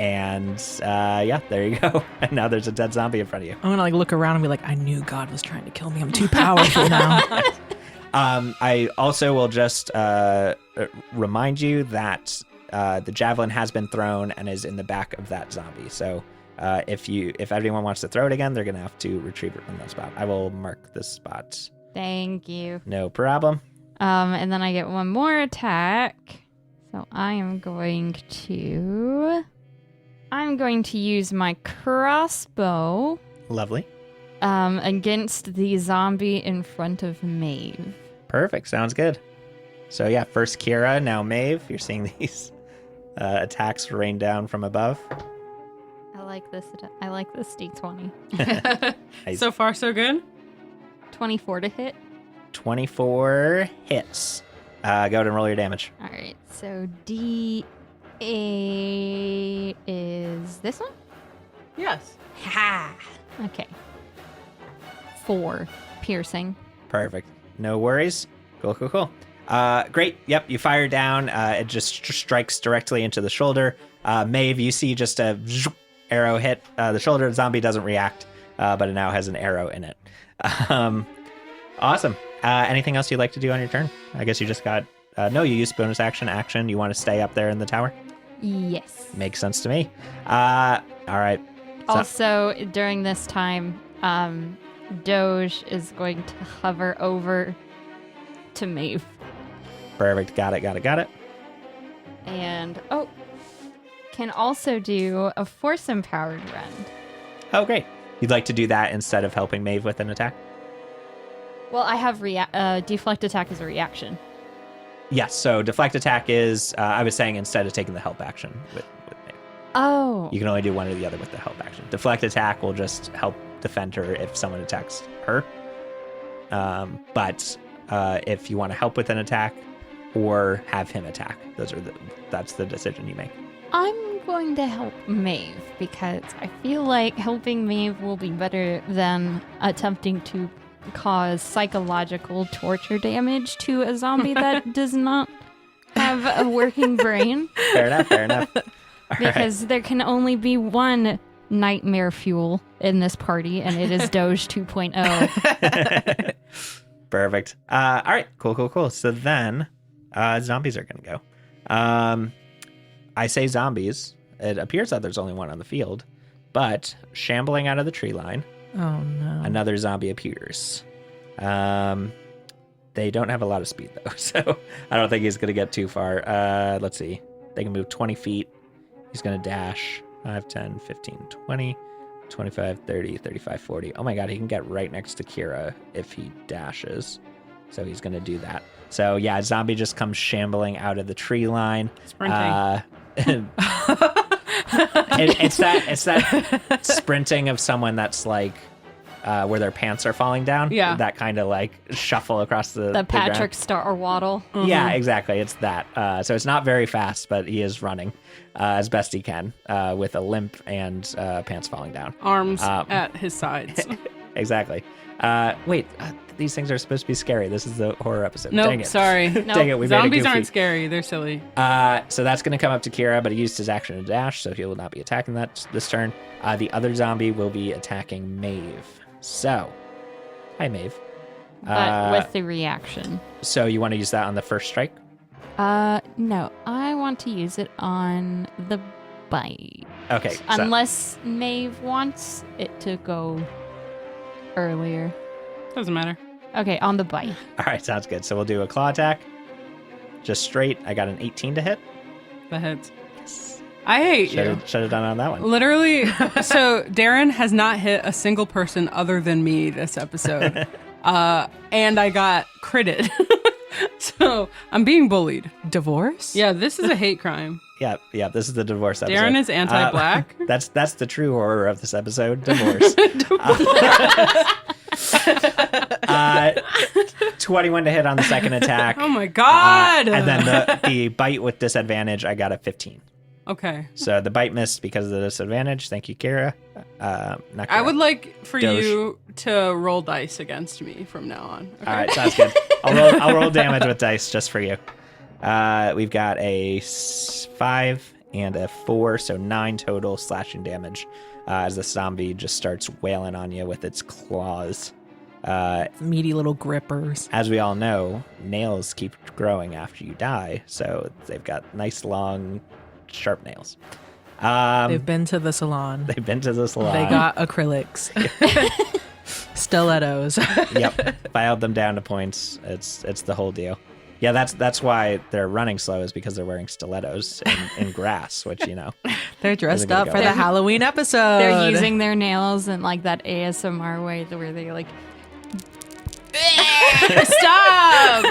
there you go. And now there's a dead zombie in front of you. I'm gonna look around and be like, I knew God was trying to kill me. I'm too powerful now. I also will just remind you that the javelin has been thrown and is in the back of that zombie. So if anyone wants to throw it again, they're going to have to retrieve it from that spot. I will mark this spot. Thank you. No problem. And then I get one more attack. So I am going to use my crossbow Lovely. against the zombie in front of Maeve. Perfect. Sounds good. So yeah, first Kira, now Maeve. You're seeing these attacks rain down from above. I like this. I like this D20. Nice. So far, so good. 24 to hit. 24 hits. Go ahead and roll your damage. All right. So D8 is this one? Yes. Ha. Okay. 4 piercing. Perfect. No worries. Cool. Great. Yep, you fire down. It just strikes directly into the shoulder. Maeve, you see just a arrow hit the shoulder. The zombie doesn't react, but it now has an arrow in it. Awesome. Anything else you'd like to do on your turn? I guess you just got... no, you used bonus action. You want to stay up there in the tower? Yes. Makes sense to me. All right. So- Also, during this time, Doge is going to hover over to Maeve. Perfect. Got it. And, can also do a force empowered rend. Oh, great. You'd like to do that instead of helping Maeve with an attack? Well, I have deflect attack as a reaction. Yes, so deflect attack is, I was saying instead of taking the help action with Maeve. Oh. You can only do one or the other with the help action. Deflect attack will just help defend her if someone attacks her. But if you want to help with an attack or have him attack, that's the decision you make. I'm going to help Maeve because I feel like helping Maeve will be better than attempting to cause psychological torture damage to a zombie that does not have a working brain. Fair enough. All right. Because there can only be one nightmare fuel in this party, and it is Doge 2.0. Perfect. All right, cool. So then zombies are going to go. I say zombies. It appears that there's only one on the field, but shambling out of the tree line, Oh no. another zombie appears. They don't have a lot of speed, though, so I don't think he's going to get too far. Let's see. They can move 20 feet. He's going to dash 5, 10, 15, 20, 25, 30, 35, 40. Oh my god, he can get right next to Kira if he dashes. So he's going to do that. So yeah, zombie just comes shambling out of the tree line. Sprinting. It's that sprinting of someone that's like where their pants are falling down. Yeah. That kind of like shuffle across the The ground. Patrick Star waddle. Yeah, exactly. It's that. So it's not very fast, but he is running as best he can with a limp and pants falling down. Arms at his sides. Exactly. Wait, these things are supposed to be scary. This is the horror episode. Nope, Dang it. sorry. Dang it, we made it Zombies goofy. aren't scary. They're silly. So that's going to come up to Kira, but he used his action to dash, so he will not be attacking that this turn. The other zombie will be attacking Maeve. So, hi, Maeve. But with the reaction. So you want to use that on the first strike? No. I want to use it on the bite. Okay. So, Unless Maeve wants it to go earlier. Doesn't matter. Okay, on the bite. all right, sounds good. So we'll do a claw attack. Just straight. I got an 18 to hit. That hits. I hate you. Should have done on that one. Literally, so Darren has not hit a single person other than me this episode. And I got critted. So I'm being bullied. Divorce? Yeah, this is a hate crime. Yeah. This is the divorce episode. Darren is anti-black. That's the true horror of this episode. Divorce. 21 to hit on the second attack. Oh my god! And then the bite with disadvantage, I got a 15. Okay. So the bite missed because of the disadvantage. Thank you, Kira. Not Kira. I would like for Doge. you to roll dice against me from now on. Okay? All right, sounds good. I'll roll damage with dice just for you. We've got a 5 and a 4, so 9 total slashing damage as the zombie just starts wailing on you with its claws. Meaty little grippers. As we all know, nails keep growing after you die, so they've got nice long sharp nails. They've been to the salon. They've been to the salon. They got acrylics. Stilettos. Yep, filed them down to points. It's the whole deal. Yeah, that's why they're running slow, is because they're wearing stilettos in grass, which, you know. They're dressed gonna up go. for the Halloween episode. They're using their nails in like that ASMR way where they like Stop!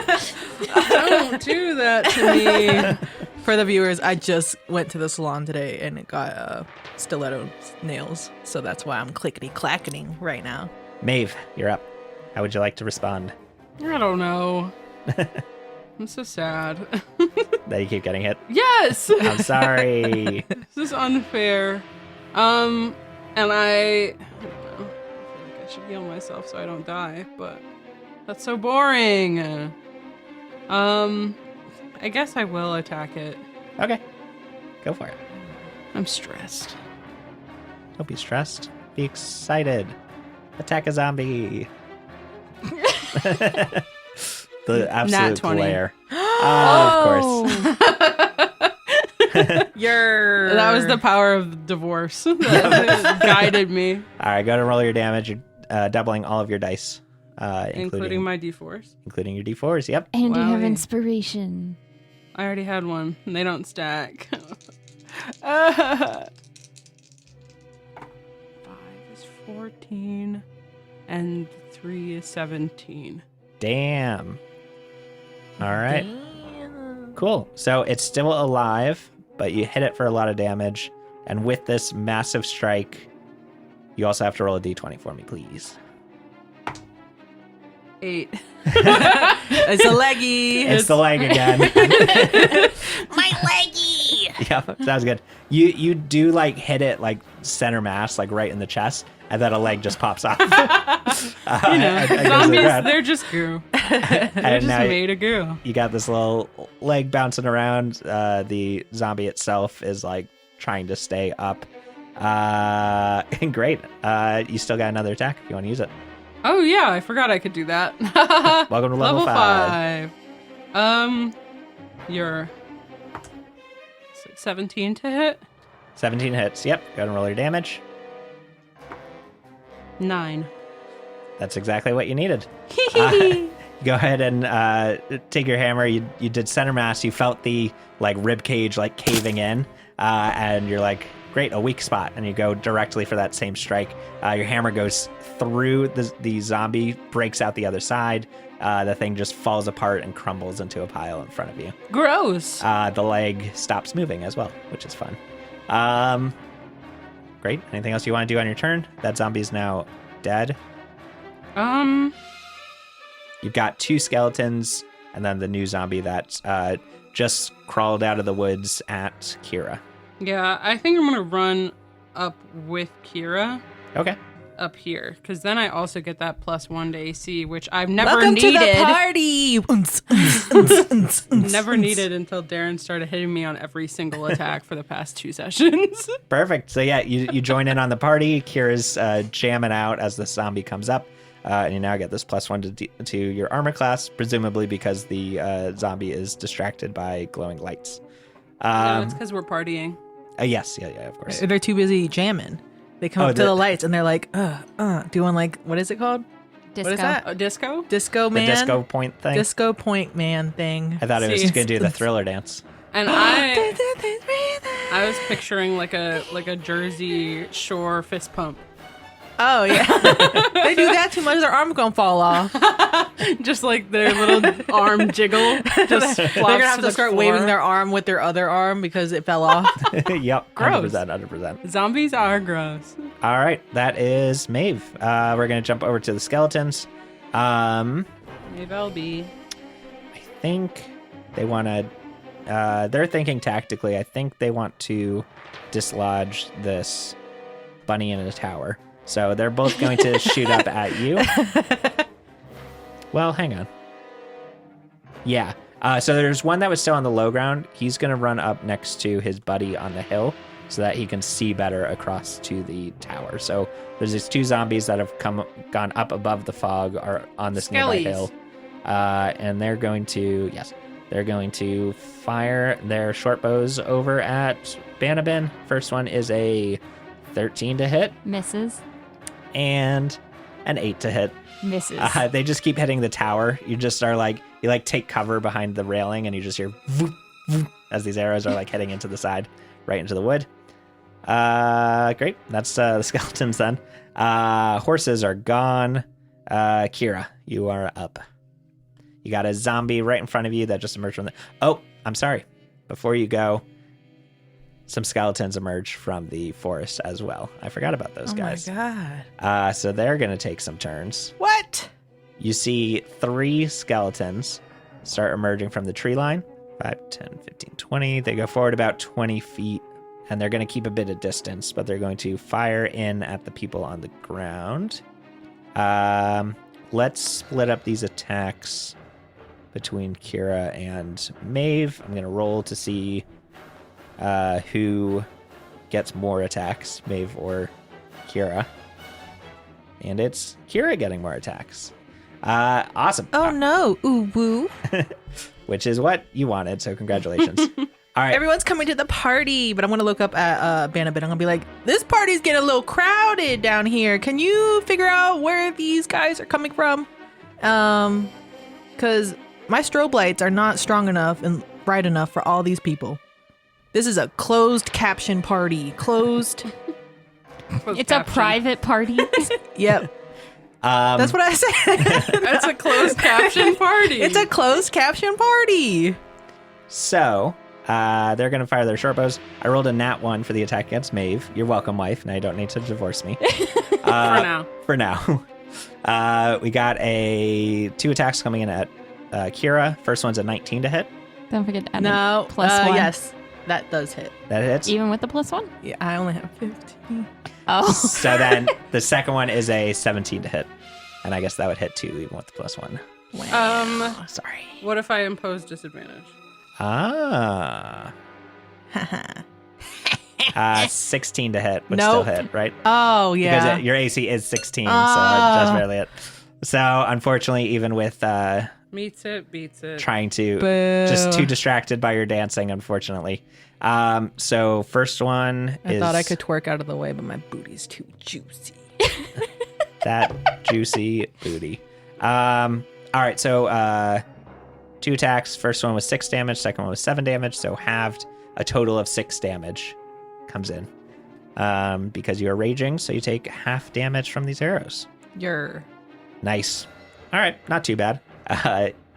Don't do that to me. For the viewers, I just went to the salon today and it got stiletto nails. So that's why I'm clickety-clacketing right now. Maeve, you're up. How would you like to respond? I don't know. I'm so sad. That you keep getting hit? Yes! I'm sorry. This is unfair. And I don't know. I feel like I should heal myself so I don't die, but that's so boring. I guess I will attack it. Okay. Go for it. I'm stressed. Don't be stressed. Be excited. Attack a zombie. The absolute 20. glare. Of course. That was the power of divorce that guided me, All right, go to roll your damage. You're doubling all of your dice, including my d4s. including your d4s. Yep. And you have Wowie. inspiration. I already had one, and they don't stack. 5 is 14, and 3 is 17. Damn. All right. Cool. So it's still alive, but you hit it for a lot of damage. And with this massive strike, you also have to roll a d20 for me, please. 8. It's a leggy. It's the leg again. My leggy. Yep, sounds good. You do like hit it like center mass, like right in the chest, and then a leg just pops off. You know, zombies, they're just goo. They're just now made of goo. you got this little leg bouncing around. The zombie itself is like trying to stay up. Great. You still got another attack if you want to use it. Oh, yeah, I forgot I could do that. Welcome to level 5. 5. You're 17 to hit? 17 hits. Yep. Go ahead and roll your damage. 9. That's exactly what you needed. Go ahead and take your hammer. You did center mass. You felt the like rib cage like caving in, and you're like, great, a weak spot, and you go directly for that same strike. Your hammer goes through the zombie, breaks out the other side. The thing just falls apart and crumbles into a pile in front of you. Gross. The leg stops moving as well, which is fun. Great. Anything else you want to do on your turn? That zombie's now dead. You've got 2 skeletons, and then the new zombie that just crawled out of the woods at Kira. Yeah, I think I'm going to run up with Kira Okay. up here, because then I also get that +1 to AC, which I've never Welcome needed. to the party. Never needed until Darren started hitting me on every single attack for the past 2 sessions. Perfect. So yeah, you join in on the party. Kira's jamming out as the zombie comes up, and you now get this +1 to your armor class, presumably because the zombie is distracted by glowing lights. No, it's because we're partying. Yes, yeah, of course. They're too busy jamming. They come up to the lights and they're like, doing like, what is it called? Disco. What is that? A disco? Disco The man? disco point thing. Disco point man thing. I thought it was See, going to do the Thriller dance. And I was picturing like a Jersey Shore fist pump. Oh, yeah. They do that too much, their arm's gonna fall off. Just like their little arm jiggle. Just They're gonna have to start waving their arm with their other arm because it fell off. Yep, Gross. 100%. Zombies are gross. All right, that is Maeve. We're going to jump over to the skeletons. Maybe I'll be. I think they want to... they're thinking tactically. I think they want to dislodge this bunny in a tower. So they're both going to shoot up at you. Well, hang on. Yeah. So there's one that was still on the low ground. He's going to run up next to his buddy on the hill so that he can see better across to the tower. So there's these 2 zombies that have gone up above the fog are on this nearby Skellies. hill. And they're going to, they're going to fire their short bows over at Banabin. First one is a 13 to hit Misses. and an 8 to hit. Misses. They just keep hitting the tower. You just are like, you like take cover behind the railing and you just hear voop, voop, as these arrows are like heading into the side, right into the wood. Great. That's the skeletons then. Horses are gone. Kira, you are up. You got a zombie right in front of you that just emerged from the... Oh, I'm sorry. Before you go, some skeletons emerge from the forest as well. I forgot about those guys. Oh my god. So they're going to take some turns. What? You see 3 skeletons start emerging from the tree line. 5, 10, 15, 20. They go forward about 20 feet, and they're going to keep a bit of distance, but they're going to fire in at the people on the ground. Let's split up these attacks between Kira and Maeve. I'm going to roll to see who gets more attacks, Maeve or Kira. And it's Kira getting more attacks. Awesome. Oh no. Ooh woo. Which is what you wanted, so congratulations. All right. Everyone's coming to the party, but I'm gonna look up at Banabit. I'm gonna be like, this party's getting a little crowded down here. Can you figure out where these guys are coming from? Because my strobe lights are not strong enough and bright enough for all these people. This is a closed caption party. Closed. It's a private party. Yep. That's what I said. That's a closed caption party. It's a closed caption party. So, they're going to fire their short bows. I rolled a nat 1 for the attack against Maeve. You're welcome, wife. Now you don't need to divorce me. For now. We got 2 attacks coming in at Kira. First one's a 19 to hit. Don't forget to add No. the +1. Yes. That does hit. That hits. Even with the +1? Yeah, I only have 15. Oh. So then the second one is a 17 to hit. And I guess that would hit 2 even with the +1. Wow. Sorry. What if I impose disadvantage? 16 to hit would Nope. still hit, right? Oh, yeah. Because your AC is 16, so it just barely hit. So unfortunately, even with Meets it, beats it. trying to Boo. just too distracted by your dancing, unfortunately. So first one I is thought I could twerk out of the way, but my booty's too juicy. that juicy booty. All right, so 2 attacks. First one was 6 damage. Second one was 7 damage. So halved, a total of 6 damage comes in. Because you are raging, so you take half damage from these arrows. You're... Nice. All right, not too bad.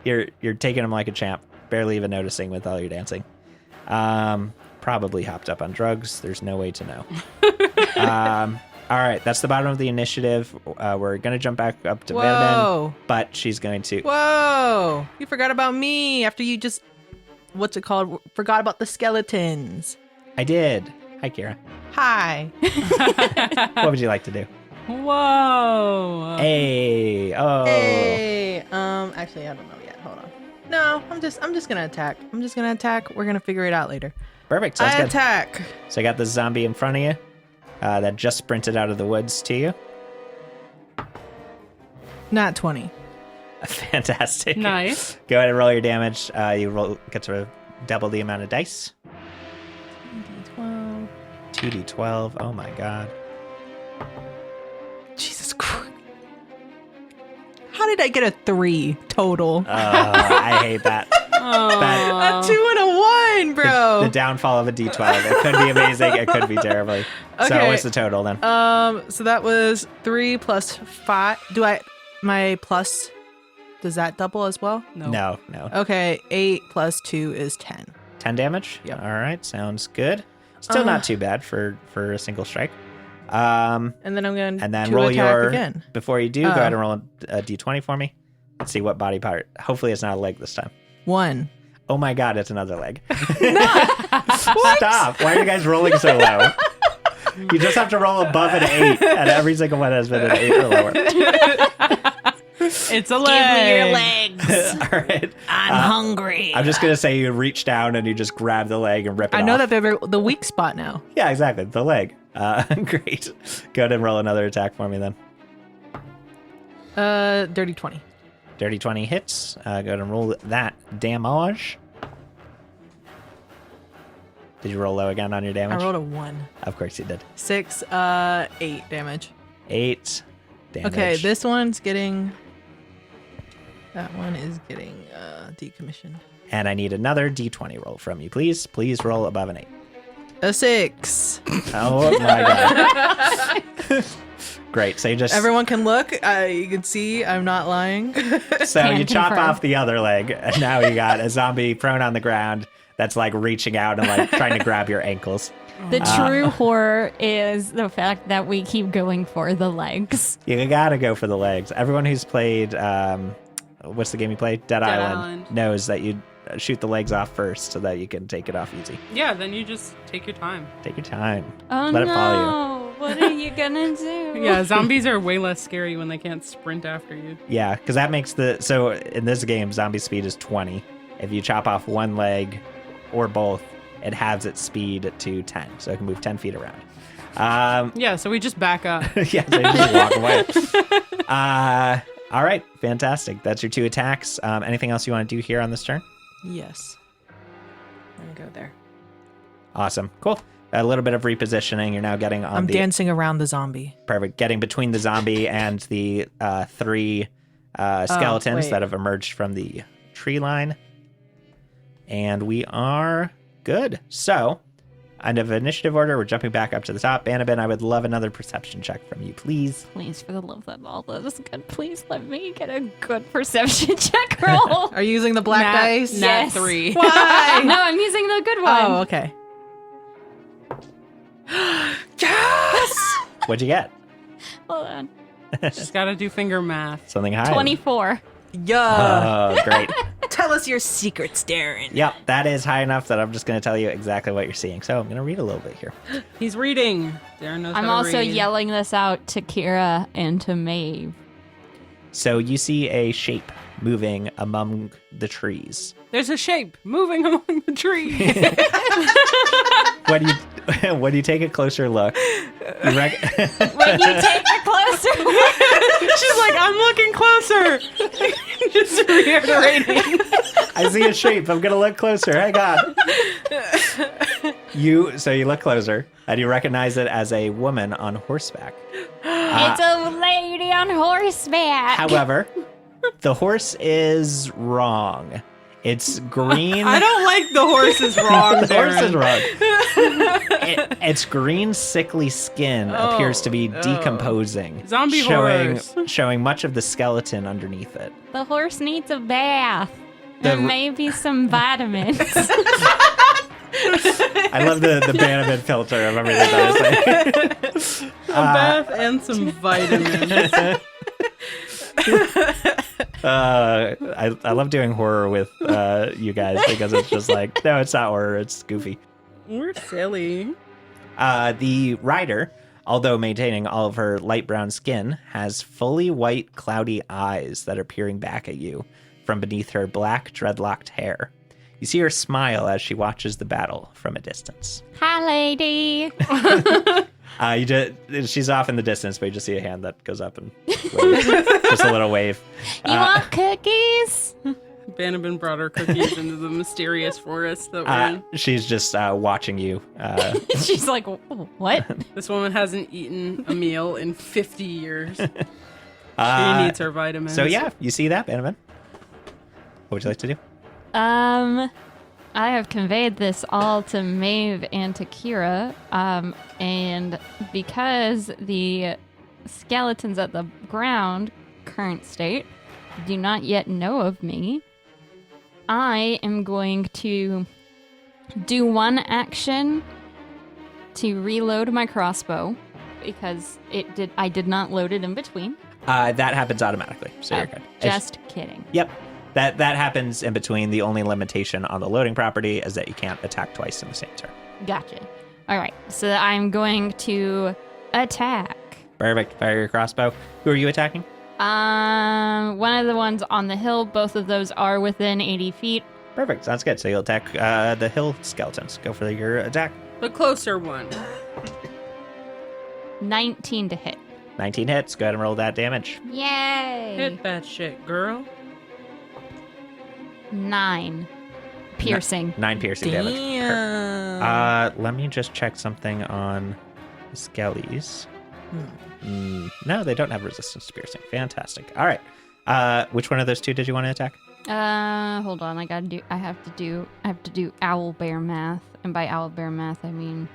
You're taking them like a champ, barely even noticing with all your dancing. Probably hopped up on drugs. There's no way to know. All right, that's the bottom of the initiative. We're gonna jump back up to Vanabin, Whoa. but she's going to. Whoa. You forgot about me after you just... What's it called? Forgot about the skeletons. I did. Hi, Kira. Hi. What would you like to do? Whoa. Hey. Oh. Hey. Actually, I don't know yet. Hold on. No, I'm just gonna attack. We're gonna figure it out later. Perfect. Sounds I good. attack. So I got the zombie in front of you that just sprinted out of the woods to you. Not 20. Fantastic. Nice. Go ahead and roll your damage. You get to double the amount of dice. 12. 2d12. Oh my god. Jesus Christ. How did I get a 3 total? I hate that. A 2 and a 1, bro. The downfall of a d12. It could be amazing. It could be terribly. So Okay. what's the total then? So that was 3 plus 5. My plus, does that double as well? No. Okay, 8 plus 2 is 10. 10 damage? Yep. All right. Sounds good. Still not too bad for a single strike. And then I'm going And then to roll attack your... again. Before you do, go ahead and roll a d20 for me. Let's see what body part. Hopefully it's not a leg this time. 1. Oh my god, it's another leg. Stop. Why are you guys rolling so low? You just have to roll above an 8, and every single one has been an 8 or lower. It's a leg. legs. All right. I'm hungry. I'm just going to say you reach down and you just grab the leg and rip it I off. know that they're the weak spot now. Yeah, exactly. The leg. Great. Go ahead and roll another attack for me then. Dirty 20. Dirty 20 hits. Go ahead and roll that damage. Did you roll low again on your damage? I rolled a 1. Of course you did. 6, 8 damage. 8 damage. Okay, this one's getting... That one is getting decommissioned. And I need another d20 roll from you, please. Please roll above an 8. A 6. Oh my god. Great. So you just Everyone can look. You can see I'm not lying. so Can you chop confirm. off the other leg, and now you got a zombie prone on the ground that's like reaching out and like trying to grab your ankles. The true horror is the fact that we keep going for the legs. You gotta go for the legs. Everyone who's played, what's the game you played? Dead Island, Island. knows that you shoot the legs off first so that you can take it off easy. Yeah, then you just take your time. Take your time. Oh Let it follow you. no! What are you gonna do? Yeah, zombies are way less scary when they can't sprint after you. Yeah, because that makes so in this game, zombie speed is 20. If you chop off one leg or both, it halves its speed to 10, so it can move 10 feet around. Yeah, so we just back up. Yeah, so you just walk away. All right, fantastic. That's your 2 attacks. Anything else you want to do here on this turn? Yes. I'm gonna go there. Awesome, cool. A little bit of repositioning. You're now getting on I'm the dancing around the zombie. perfect, getting between the zombie and the 3 skeletons wait. that have emerged from the tree line, and we are good. So, end of initiative order. We're jumping back up to the top. Annabin, I would love another perception check from you, please. Please, for the love of all that is good, please let me get a good perception check roll. Are you using the black dice? Nat Yes. 3. Why? No, I'm using the good one. Oh, okay. Yes! What'd you get? Hold on. Just gotta do finger math. Something high. 24. Yeah. Oh, great. Tell us your secrets, Darren. Yep, that is high enough that I'm just going to tell you exactly what you're seeing. So I'm going to read a little bit here. He's reading. Darren knows I'm how to also read. yelling this out to Kira and to Maeve. So you see a shape moving among the trees. There's a shape moving among the trees. When you take a closer look, you rec- When you take a closer look. She's like, I'm looking closer. Just reiterating. I see a shape. I'm gonna look closer. Hang on. You look closer and you recognize it as a woman on horseback. It's a lady on horseback. However, the horse is wrong. It's green. I don't like the horse is wrong. The horse is Darren. wrong. Its green, sickly skin appears to be decomposing, Zombie showing horse. showing much of the skeleton underneath it. The horse needs a bath. The- And maybe some vitamins. I love the Bannerman filter of everything that I say. A bath and some vitamins. I love doing horror with you guys because it's just like, no, it's not horror, it's goofy. We're silly. The rider, although maintaining all of her light brown skin, has fully white, cloudy eyes that are peering back at you from beneath her black, dreadlocked hair. You see her smile as she watches the battle from a distance. Hi, lady. She's off in the distance, but you just see a hand that goes up and waves. Just a little wave. You want cookies? Bannerman brought her cookies into the mysterious forest that we're in. She's just watching you. She's like, what? This woman hasn't eaten a meal in 50 years. She Uh, needs her vitamins. So yeah, you see that, Bannerman? What would you like to do? I have conveyed this all to Maeve and to Kira, and because the skeletons at the ground, current state, do not yet know of me, I am going to do one action to reload my crossbow, because I did not load it in between. That happens automatically, so you're good. Just kidding. Yep. That happens in between. The only limitation on the loading property is that you can't attack twice in the same turn. Gotcha. All right, so I'm going to attack. Perfect. Fire your crossbow. Who are you attacking? One of the ones on the hill. Both of those are within 80 feet. Perfect. Sounds good. So you'll attack the hill skeletons. Go for your attack. The closer one. 19 to hit. 19 hits. Go ahead and roll that damage. Yay! Hit that shit, girl. 9 piercing. 9 piercing damage. Damn. Let me just check something on the skellies. No, they don't have resistance to piercing. Fantastic. All right. Which one of those two did you want to attack? Hold on. I have to do owl bear math, and by owl bear math I mean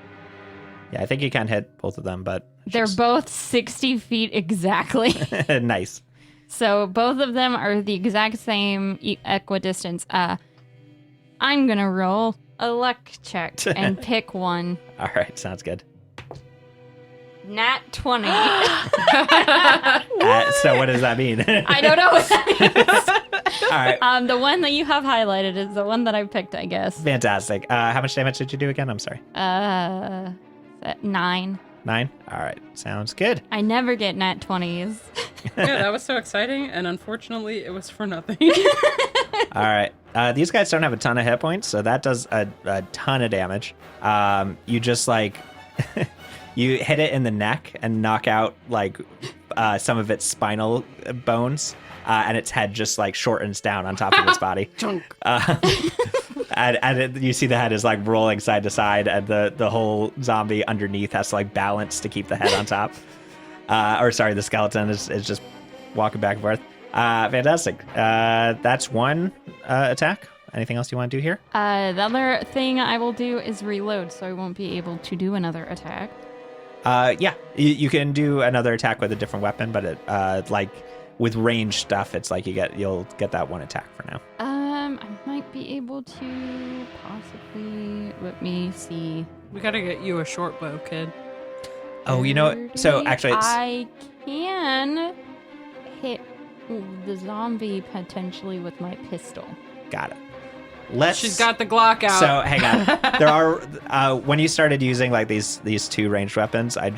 Yeah, I think you can hit both of them, but They're both 60 feet exactly. nice. So both of them are the exact same equidistance. I'm going to roll a luck check and pick one. All right, sounds good. Nat 20. So what does that mean? I don't know what that means. All right, The one that you have highlighted is the one that I picked, I guess. fantastic. How much damage did you do again? I'm sorry. 9. 9? All right, sounds good. I never get nat 20s. Yeah, that was so exciting, and unfortunately, it was for nothing. All right. These guys don't have a ton of hit points, so that does a ton of damage. You just like you hit it in the neck and knock out like some of its spinal bones, and its head just like shortens down on top of its body. Chunk. You see the head is like rolling side to side, and the whole zombie underneath has to like balance to keep the head on top. The skeleton is just walking back and forth. Fantastic. That's one attack. Anything else you want to do here? The other thing I will do is reload, so I won't be able to do another attack. Yeah, you can do another attack with a different weapon, but like with ranged stuff, it's like you'll get that one attack for now. I might be able to possibly. Let me see. We gotta get you a short bow, kid. Oh, you know what? So 30. actually, I can hit the zombie potentially with my pistol. got it. She's got the Glock out. So hang on. There are when you started using like these two ranged weapons, I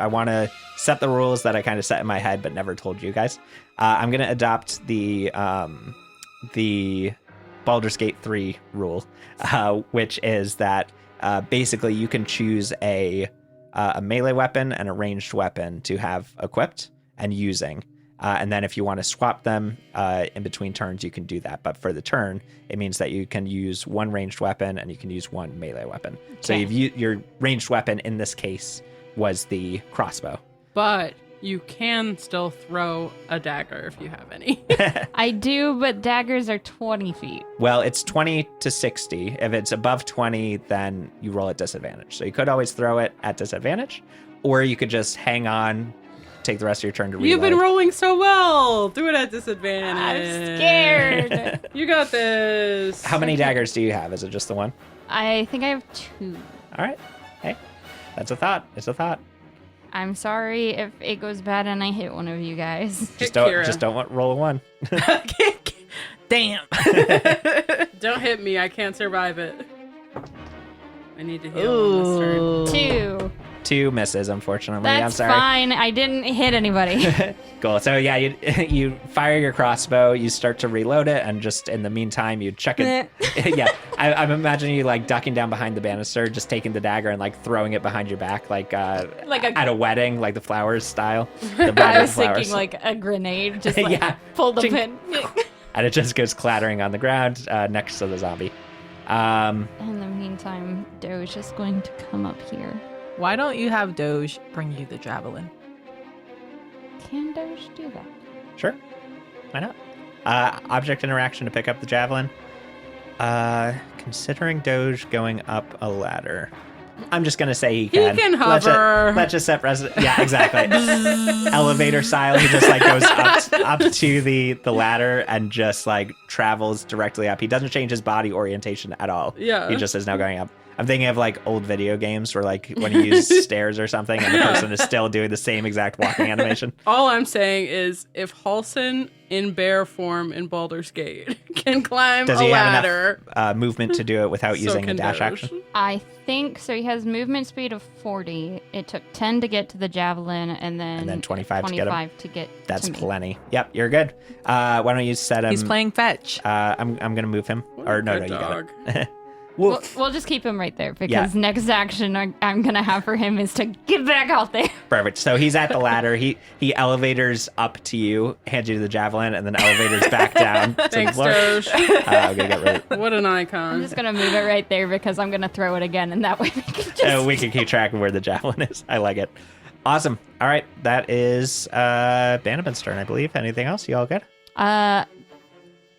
want to set the rules that I kind of set in my head but never told you guys. I'm gonna adopt the Baldur's Gate 3 rule, which is that basically you can choose a melee weapon and a ranged weapon to have equipped and using. And then if you want to swap them in between turns, you can do that. But for the turn, it means that you can use one ranged weapon and you can use one melee weapon. So your ranged weapon in this case was the crossbow. But you can still throw a dagger if you have any. I do, but daggers are 20 feet. Well, it's 20 to 60. If it's above 20, then you roll at disadvantage. So you could always throw it at disadvantage, or you could just hang on, take the rest of your turn to reload. You've been rolling so well. Do it at disadvantage. I'm scared. You got this. How many daggers do you have? Is it just the one? I think I have 2. All right. Hey, that's a thought. It's a thought. I'm sorry if it goes bad and I hit one of you guys. Hit Kira. Just don't roll a 1. Damn. Don't hit me. I can't survive it. I need to heal on this turn. 2. 2 misses, unfortunately. I'm That's sorry. fine. I didn't hit anybody. Cool. So yeah, you fire your crossbow, you start to reload it, and just in the meantime, you check it. Yeah, I'm imagining you like ducking down behind the banister, just taking the dagger and like throwing it behind your back, like at a wedding, like the flowers style. The I was flowers. thinking like a grenade, just like Yeah. pull the Ching. pin. And it just goes clattering on the ground next to the zombie. In the meantime, Doge is going to come up here. Why don't you have Doge bring you the javelin? Can Doge do that? Sure. Why not? Object interaction to pick up the javelin. Considering Doge going up a ladder, I'm just gonna say he can. He can hover. Let's just set precedent. Yeah, exactly. Elevator style. He just like goes up to the ladder and just like travels directly up. He doesn't change his body orientation at all. Yeah. He just is now going up. I'm thinking of like old video games where like when you use stairs or something and the person is still doing the same exact walking animation. All I'm saying is if Halsin in bear form in Baldur's Gate can climb Does a he ladder, have enough movement to do it without so using a can dash Doge. action? I think so. He has movement speed of 40. It took 10 to get to the javelin, and then 25 to get him. 25 to get That's to me. plenty. Yep, you're good. Why don't you set him? He's playing fetch. I'm gonna move him. Or no, Good you got dog. it. We'll just keep him right there because next action I'm gonna have for him is to get back out there. Perfect. So he's at the ladder. He elevators up to you, hands you the javelin, and then elevators back down to the Thanks, floor. Doge. I'm gonna get rid of What an I'm icon. just gonna move it right there because I'm gonna throw it again, and that way we can just. we can keep track of where the javelin is. I like it. Awesome. All right, that is Bannerman's turn, I believe. Anything else? You all good?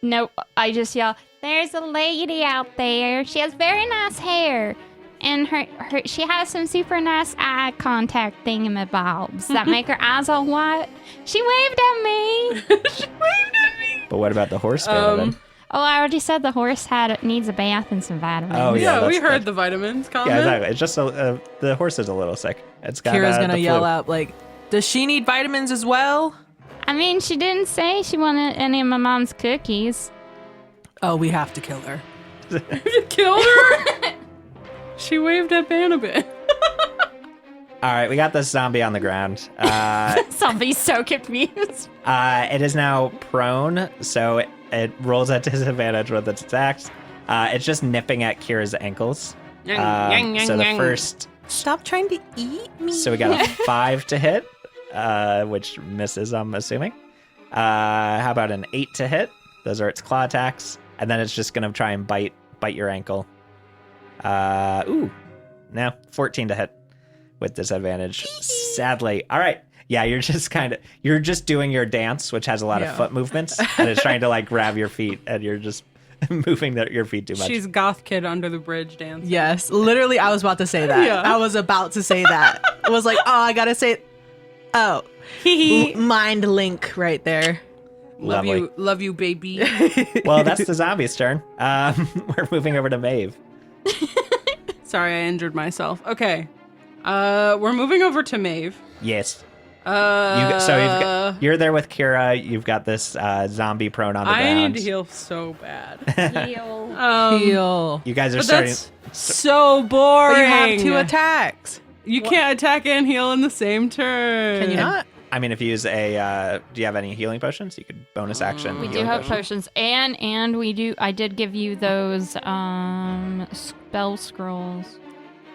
No, I just yell, there's a lady out there. She has very nice hair. and her she has some super nice eye contact thingamabobs that make her eyes all white. She waved at me. But what about the horse Vanabin? Oh, I already said the horse needs a bath and some vitamins. Oh, yeah, Yeah, we that's heard good. the vitamins comment. Yeah, exactly. It's just the horse is a little sick. It's got Kira's gonna the yell flu. out like, "Does she need vitamins as well?" I mean, she didn't say she wanted any of my mom's cookies. Oh, we have to kill her. You killed her? She waved at Banabit. All right, we got this zombie on the ground. Somebody's so confused. It is now prone, so it rolls at disadvantage with its attacks. It's just nipping at Kira's ankles. So the first, Stop trying to eat me. so we got a 5 to hit, which misses, I'm assuming. How about an 8 to hit? Those are its claw attacks, and then it's just gonna try and bite your ankle. No, 14 to hit with disadvantage. Sadly. All right. Yeah, you're just doing your dance, which has a lot of Yeah. foot movements, and it's trying to like grab your feet, and you're just moving your feet too much. She's goth kid under the bridge dancing. Yes, literally, I was about to say that. Yeah. I was about to say that. I was like, oh, I gotta say, oh, mind link right there. Lovely. Love you, baby. Well, that's the zombie's turn. We're moving over to Maeve. Sorry, I injured myself. Okay. We're moving over to Maeve. Yes. Uh, You're there with Kira. You've got this zombie prone on the I ground. need to heal so bad. Heal. Heal. You guys are But starting. that's so boring. But you have 2 attacks. You can't attack and heal in the same turn. Can you not? I mean, if you use a, do you have any healing potions? You could bonus action. We do healing have potion. potions, and we do. I did give you those spell scrolls.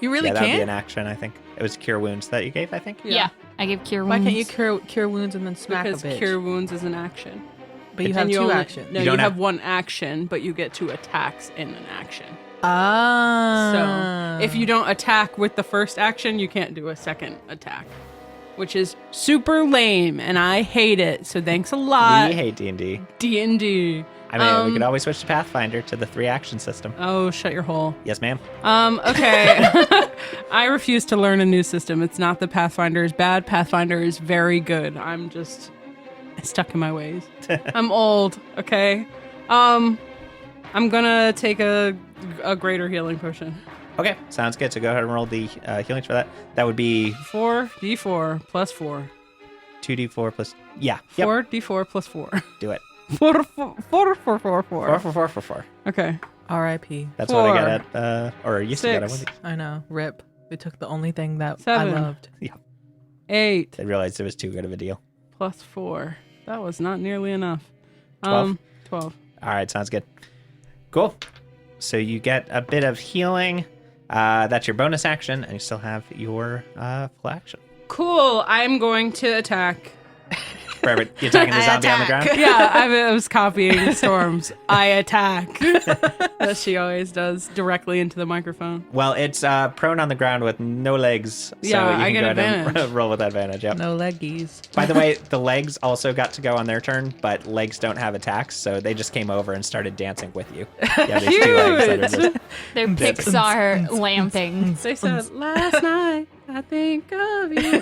You really Yeah, that would be an can't. action. I think it was cure wounds that you gave. I think. Yeah, I give cure Why wounds. can't you cure wounds and then smack Because a bitch? cure wounds is an action. but you And have 2 only- actions. No, You you, don't have have- 1 action, but you get 2 attacks in an action. Ah. So if you don't attack with the first action, you can't do a second attack, which is super lame, and I hate it. So thanks a lot, We hate D&D. D&D. I mean, we could always switch to Pathfinder to the 3 action system. Oh, shut your hole. Yes, ma'am. Okay. I refuse to learn a new system. It's not that Pathfinder is bad. Pathfinder is very good. I'm just stuck in my ways. I'm old, okay? I'm gonna take a greater healing potion. Okay, sounds good. So go ahead and roll the healings for that. That would be 4d4 plus 4. 2d4 plus. Yeah. Yep. 4d4 plus 4. Do it. 4, 4, 4, 4, 4, 4. 4. Okay. R.I.P. That's what I got 4. at. Or used to get at 6. Wendy's. I know. Rip. They took the only thing that 7. I loved. 8 They realized it was too good of a deal. plus 4. That was not nearly enough. 12. 12. All right, sounds good. Cool. So you get a bit of healing. That's your bonus action, and you still have your full action. Cool. I'm going to attack. Perfect. You're attacking the I zombie on the attack. ground? Yeah, I was copying Storm's I attack. That she always does directly into the microphone. Well, it's prone on the ground with no legs. So Yeah, you I can get go ahead and advantage. roll with advantage. Yep. No leggies. By the way, the legs also got to go on their turn, but legs don't have attacks, so they just came over and started dancing with you. Yeah, these 2 legs that are just, They're Pixar lamping. They said, last night I think of you.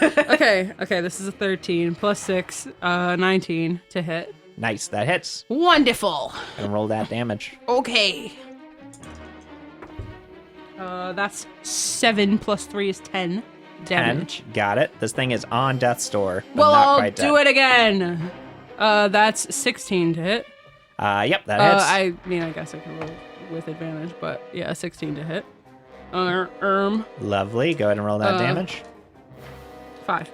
Okay, this is a 13 plus 6, 19 to hit. nice. That hits. Wonderful. And roll that damage. Okay. That's 7 plus 3 is 10 damage. 10. Got it. This thing is on death's door. But Well, not I'll quite do it again. That's 16 to hit. Yep, that hits. I mean, I guess I can roll with advantage, but yeah, 16 to hit. Lovely. Go ahead and roll that damage. 5.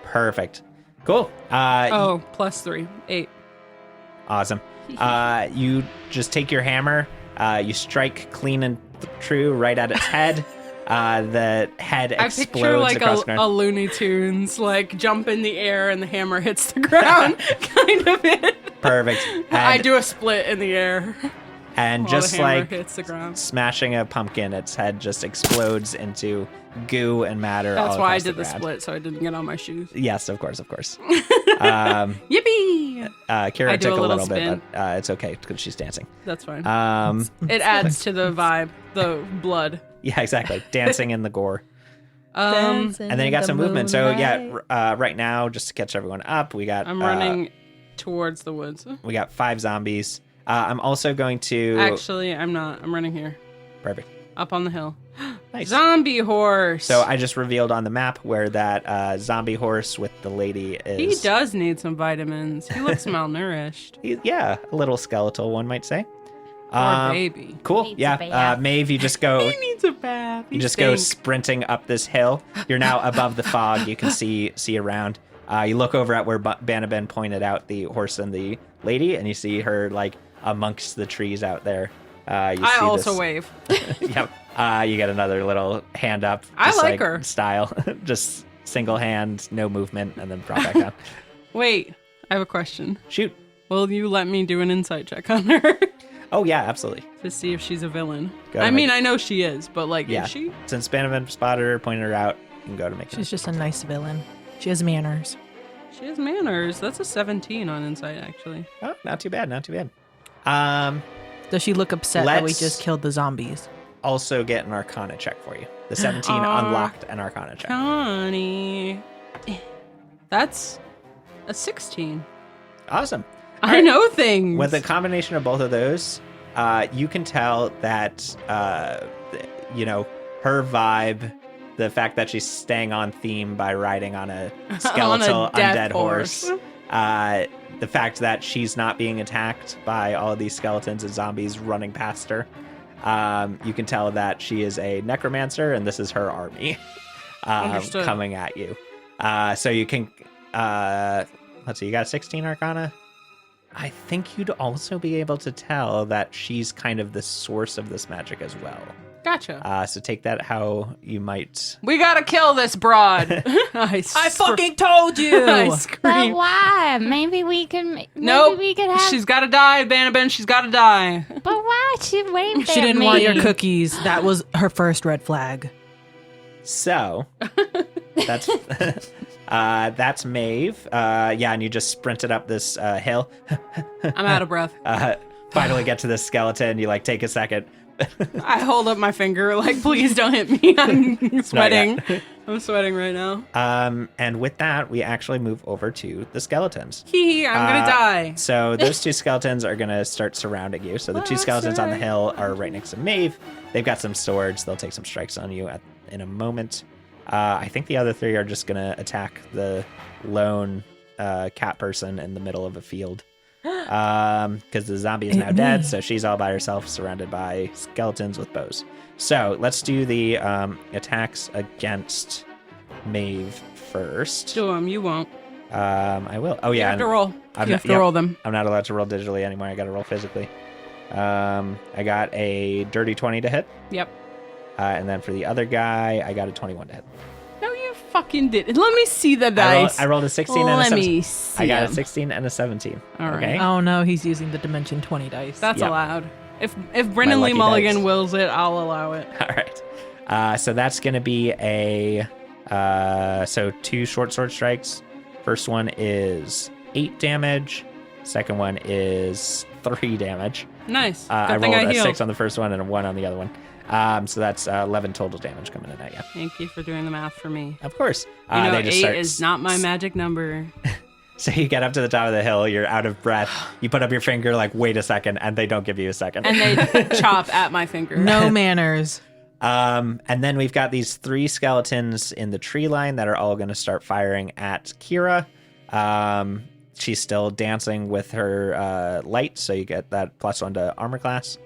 Perfect. Cool. Plus 3, 8. Awesome. You just take your hammer. You strike clean and true right at its head. The head I picture explodes like across a the ground. Looney Tunes, like jump in the air and the hammer hits the ground, kind of it. Perfect. I And, do a split in the air. and while just the hammer like hits the ground. smashing a pumpkin, its head just explodes into goo and matter. That's all why I across did the ground. split, so I didn't get on my shoes. Yes, of course. Yippee! Kira I do took a a little little bit, spin. but it's okay because she's dancing. That's fine. Um, It adds to the vibe, the blood. Yeah, exactly. Dancing in the gore. Um, And then you got some movement. So yeah, right now, just to catch everyone up, we got I'm running towards the woods. we got 5 zombies. I'm also going to Actually, I'm not. I'm running here, perfect. up on the hill. Nice. Zombie horse. So I just revealed on the map where that zombie horse with the lady He is. does need some vitamins. He looks malnourished. Yeah, a little skeletal, one might say. Poor baby. Cool. Needs a Yeah. bath. Maeve, you just go. He needs a bath. You just go sprinting up this hill. You're now above the fog. You can see around. You look over at where Banaben pointed out the horse and the lady, and you see her like amongst the trees out there. I see also this- wave. Yep. You get another little hand up. I just like her. Style. Just single hand, no movement, and then drop back down. Wait, I have a question. Shoot. Will you let me do an insight check on her Oh yeah, absolutely. to see if she's a villain? Go I ahead, mean, make- I know she is, but like, Yeah. is she? Since Banaben spotted her, pointed her out, you can go to make it. She's just a nice villain. She has manners. She has manners. That's a 17 on insight, actually. Oh, not too bad. Not too bad. Does she look upset that we Let's- just killed the zombies? Also get an Arcana check for you. The 17 Aw. unlocked an Arcana check. Connie. That's a 16. Awesome. I know things. With a combination of both of those, you can tell that her vibe, the fact that she's staying on theme by riding on a skeletal death undead horse, the fact that she's not being attacked by all of these skeletons and zombies running past her. You can tell that she is a necromancer, and this is her army Understood. coming at you. So you can, let's see, you got 16 Arcana? I think you'd also be able to tell that she's kind of the source of this magic as well. Gotcha. So take that how you might. We gotta kill this broad. I told you. I But scream. why? Maybe we can. Maybe Nope. we could have. She's gotta die, Banaben. She's gotta die. But why? She waved She at didn't me. want your cookies. That was her first red flag. So that's Maeve. Yeah, and you just sprinted up this hill. I'm out of breath. Finally get to this skeleton. You like take a second. I hold up my finger, like, please don't hit me. I'm sweating. I'm sweating right now. And with that, we actually move over to the skeletons. Hee, I'm gonna die. So those 2 skeletons are going to start surrounding you. So the 2 That's skeletons on the right. hill are right next to Maeve. They've got some swords. They'll take some strikes on you in a moment. I think the other 3 are just going to attack the lone cat person in the middle of a field. Because the zombie is now dead, so she's all by herself, surrounded by skeletons with bows. So let's do the attacks against Maeve first. Do them. You won't. I will. Oh You yeah, have to roll. I'm You not- have to roll them. I'm not allowed to roll digitally anymore. I got to roll physically. I got a dirty 20 to hit, Yep. and then for the other guy, I got a 21 to hit. No, you fucking did. Let me see the I dice. rolled a 16 and a Let 17. me see. I got a 'em. 16 and a 17. All right. Okay. Oh no, he's using the Dimension 20 dice. That's Yep. allowed. If Brennan lucky Lee Mulligan dice. wills it, I'll allow it. All right. So that's going to be a so 2 short sword strikes. First one is 8 damage. Second one is 3 damage. Nice. I Good thing rolled I a healed. 6 on the first one and a 1 on the other one. So that's 11 total damage coming in at you. Thank you for doing the math for me. Of course. You know, they just 8 start is not my magic number. So you get up to the top of the hill, you're out of breath. You put up your finger, like, wait a second, and they don't give you a second. And they chop at my finger. no manners. And then we've got these 3 skeletons in the tree line that are all going to start firing at Kira. She's still dancing with her light, so you get that +1 to armor class.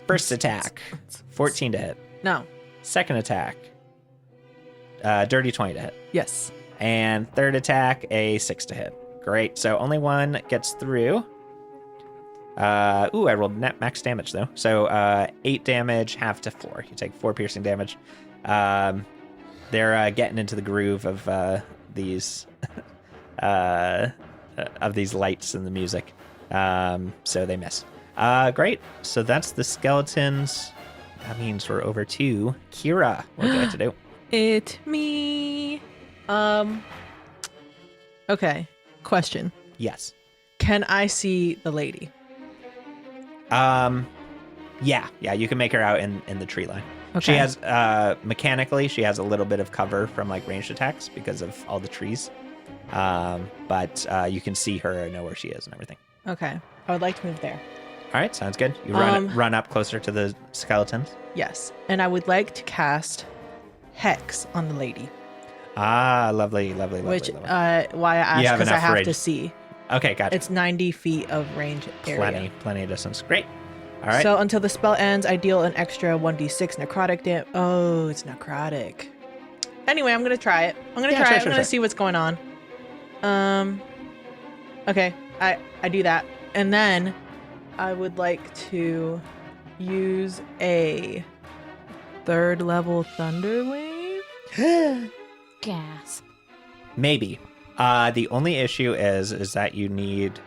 First attack, 14 to hit. No. Second attack, dirty 20 to hit. Yes. And third attack, a 6 to hit. Great. So only 1 gets through. I rolled net max damage though. So 8 damage, half to 4. You take 4 piercing damage. They're getting into the groove of these lights and the music. So they miss. Great. So that's the skeletons. That means we're over to Kira. What do you like to do? It me. Okay. Question. Yes. Can I see the lady? Yeah, you can make her out in the tree line. She Okay. has mechanically, she has a little bit of cover from like ranged attacks because of all the trees. But you can see her and know where she is and everything. Okay. I would like to move there. All right, sounds good. You run up closer to the skeletons. Yes. And I would like to cast Hex on the lady. Ah, lovely, lovely, lovely. Which, lovely. why I asked, have because I enough have range. to see. Okay, gotcha. It's 90 feet of range area. Plenty of distance. Great. All right. So until the spell ends, I deal an extra 1d6 necrotic damage. Oh, it's necrotic. Anyway, I'm gonna try it. I'm gonna Yeah, try sure, it. I'm sure, gonna sure. see what's going on. Okay, I do that, and then I would like to use a 3rd level Thunder Wave. Gasp. Maybe. The only issue is that you need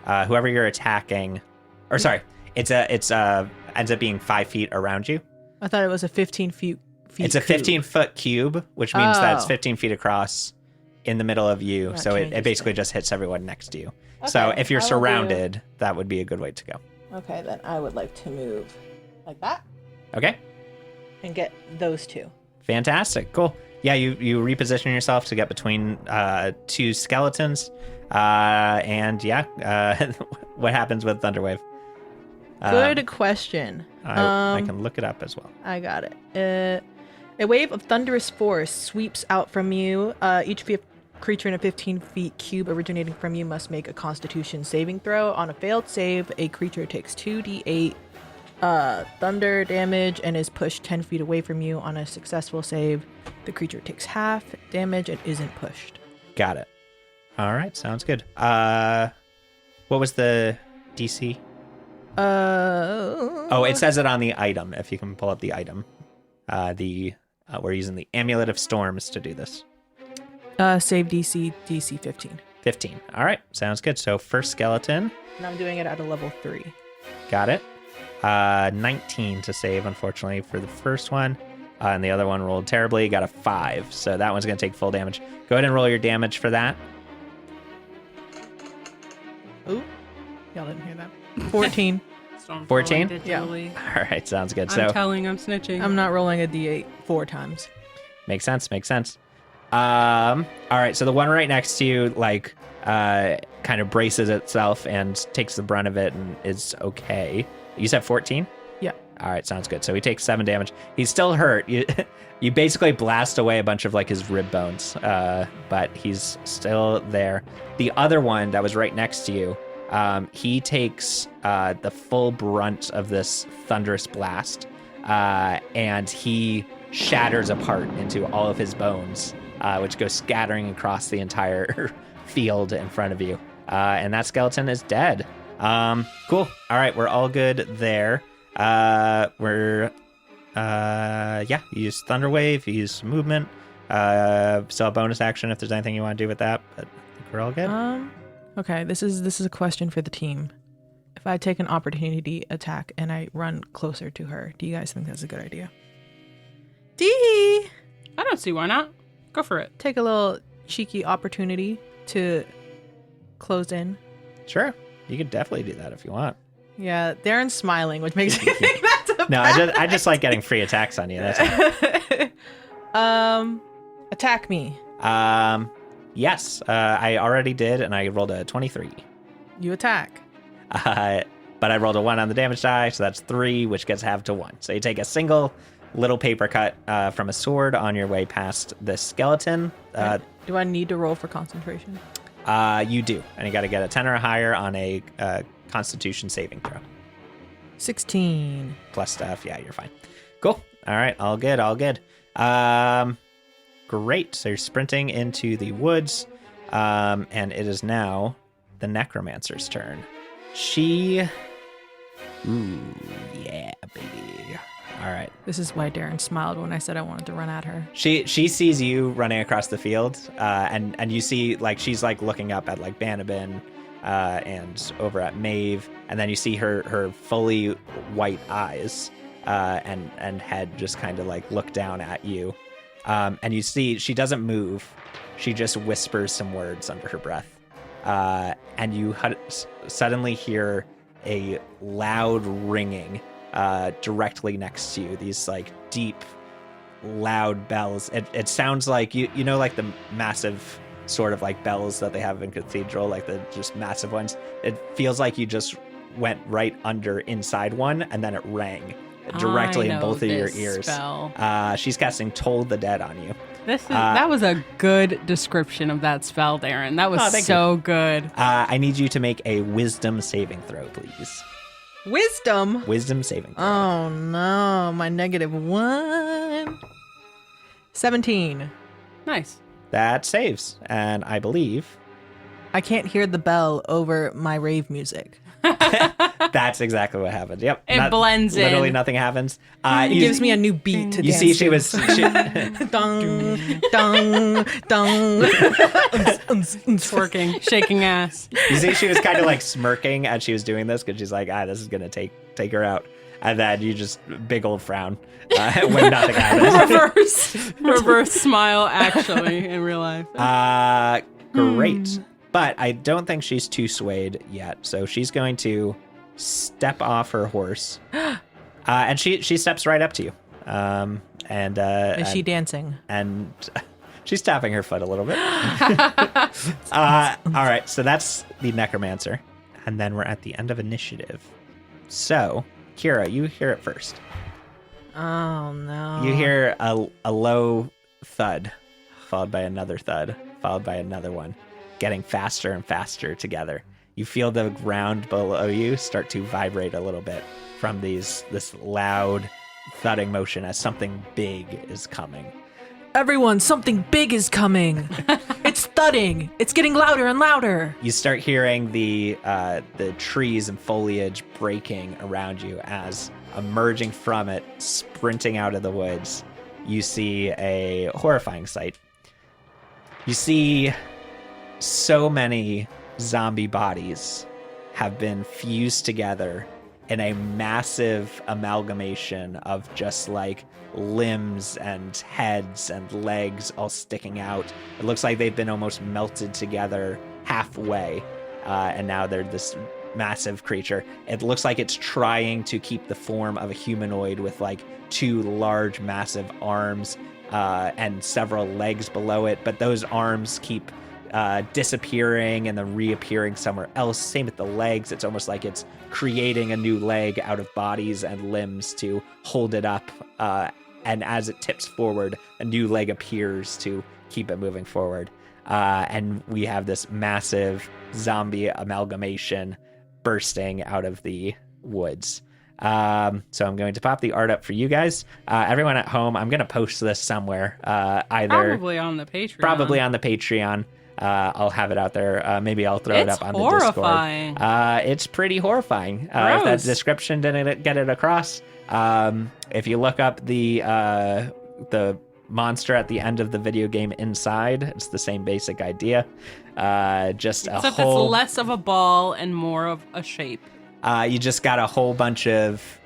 whoever you're attacking, or sorry, it's ends up being 5 feet around you. I thought it was a 15 feet. It's a cube. 15-foot cube, which means that it's Oh. 15 feet across in the middle of you. That So it changes basically things. just hits everyone next to you. So Okay, if you're I will surrounded, that would be a good way to go. Okay, then I would like to move like that Okay. and get those two. Fantastic. Cool. Yeah, you reposition yourself to get between 2 skeletons. And yeah, what happens with Thunderwave? Good question. I can look it up as well. I got it. A wave of thunderous force sweeps out from you. Each creature in a 15 feet cube originating from you must make a Constitution saving throw. On a failed save, a creature takes 2d8 thunder damage and is pushed 10 feet away from you. On a successful save, the creature takes half damage and isn't pushed. Got it. All right, sounds good. What was the DC? Oh, it says it on the item. If you can pull up the item, we're using the Amulet of Storms to do this. Save DC 15. 15. All right, sounds good. So first skeleton, And I'm doing it at a level 3. got it. 19 to save, unfortunately, for the first one. And the other one rolled terribly, got a 5. So that one's going to take full damage. Go ahead and roll your damage for that. Ooh, y'all didn't hear that. 14. Storm 14? falling Yeah. digitally. All right, sounds good. I'm So telling, I'm snitching. I'm not rolling a d8 4 times. makes sense. All right, so the one right next to you, like, kind of braces itself and takes the brunt of it and is okay. You said 14? Yeah. All right, sounds good. So he takes 7 damage. He's still hurt. You basically blast away a bunch of like his rib bones, but he's still there. The other one that was right next to you, he takes the full brunt of this thunderous blast, and he shatters apart into all of his bones, which goes scattering across the entire field in front of you. And that skeleton is dead. Cool. All right, we're all good there. You use Thunderwave, you use movement, still a bonus action if there's anything you want to do with that, but I think we're all good. Okay, this is a question for the team. If I take an opportunity attack and I run closer to her, do you guys think that's a good idea? Dee! I don't see why not. Go for it. Take a little cheeky opportunity to close in. Sure, you could definitely do that if you want. Yeah, Darren's smiling, which makes me think that's a No, bad I just like getting free attacks on you. That's all. Attack me. Yes, I already did, and I rolled a 23. You attack. But I rolled a 1 on the damage die, so that's 3, which gets halved to 1. So you take a single little paper cut from a sword on your way past the skeleton. Do I need to roll for concentration? You do, and you got to get a 10 or higher on a Constitution saving throw. 16. Plus stuff, yeah, you're fine. Cool. All right, all good. Great. So you're sprinting into the woods, and it is now the Necromancer's turn. Ooh, yeah, baby. All right. This is why Darren smiled when I said I wanted to run at her. She sees you running across the field, and you see like she's like looking up at like Banabin, and over at Maeve, and then you see her fully white eyes, and head just kind of like look down at you, and you see she doesn't move, she just whispers some words under her breath, and you suddenly hear a loud ringing directly next to you. These like deep, loud bells. It sounds like you know like the massive sort of like bells that they have in cathedral, like the just massive ones. It feels like you just went right under inside one, and then it rang directly in both of your ears. Spell. She's casting Toll the Dead on you. That was a good description of that spell, Darren. That was thank so good. I need you to make a Wisdom saving throw, please. Wisdom. Wisdom saving throw. Oh no, my -1. 17. Nice. That saves, and I believe I can't hear the bell over my rave music. that's exactly what happened. Yep, It blends in. Literally nothing happens. It gives me a new beat to You dance see, she to. was. Dong, dong, dong. Twerking, shaking ass. You see, she was kind of like smirking as she was doing this because she's like, this is gonna take her out. And then you just big old frown when nothing happens. Reverse smile, actually, in real life. Great. But I don't think she's too swayed yet. So she's going to step off her horse. And she steps right up to you. Is she dancing? And she's tapping her foot a little bit. All right. So that's the necromancer. And then we're at the end of initiative. So, Kira, you hear it first. Oh no. You hear a low thud, followed by another thud, followed by another one, getting faster and faster together. You feel the ground below you start to vibrate a little bit from this loud thudding motion as something big is coming. Everyone, something big is coming. It's thudding. It's getting louder and louder. You start hearing the trees and foliage breaking around you as emerging from it, sprinting out of the woods, you see a horrifying sight. You see so many zombie bodies have been fused together in a massive amalgamation of just like limbs and heads and legs all sticking out. It looks like they've been almost melted together halfway, and now they're this massive creature. It looks like it's trying to keep the form of a humanoid with like two large massive arms and several legs below it, but those arms keep disappearing and then reappearing somewhere else. Same with the legs. It's almost like it's creating a new leg out of bodies and limbs to hold it up. And as it tips forward, a new leg appears to keep it moving forward. And we have this massive zombie amalgamation bursting out of the woods. So I'm going to pop the art up for you guys. Everyone at home, I'm going to post this somewhere. Probably on the Patreon. I'll have it out there. Maybe I'll throw it up on the horrifying. Discord. It's pretty horrifying. If that description didn't get it across. If you look up the monster at the end of the video game Inside, it's the same basic idea. Except it's less of a ball and more of a shape. You just got a whole bunch of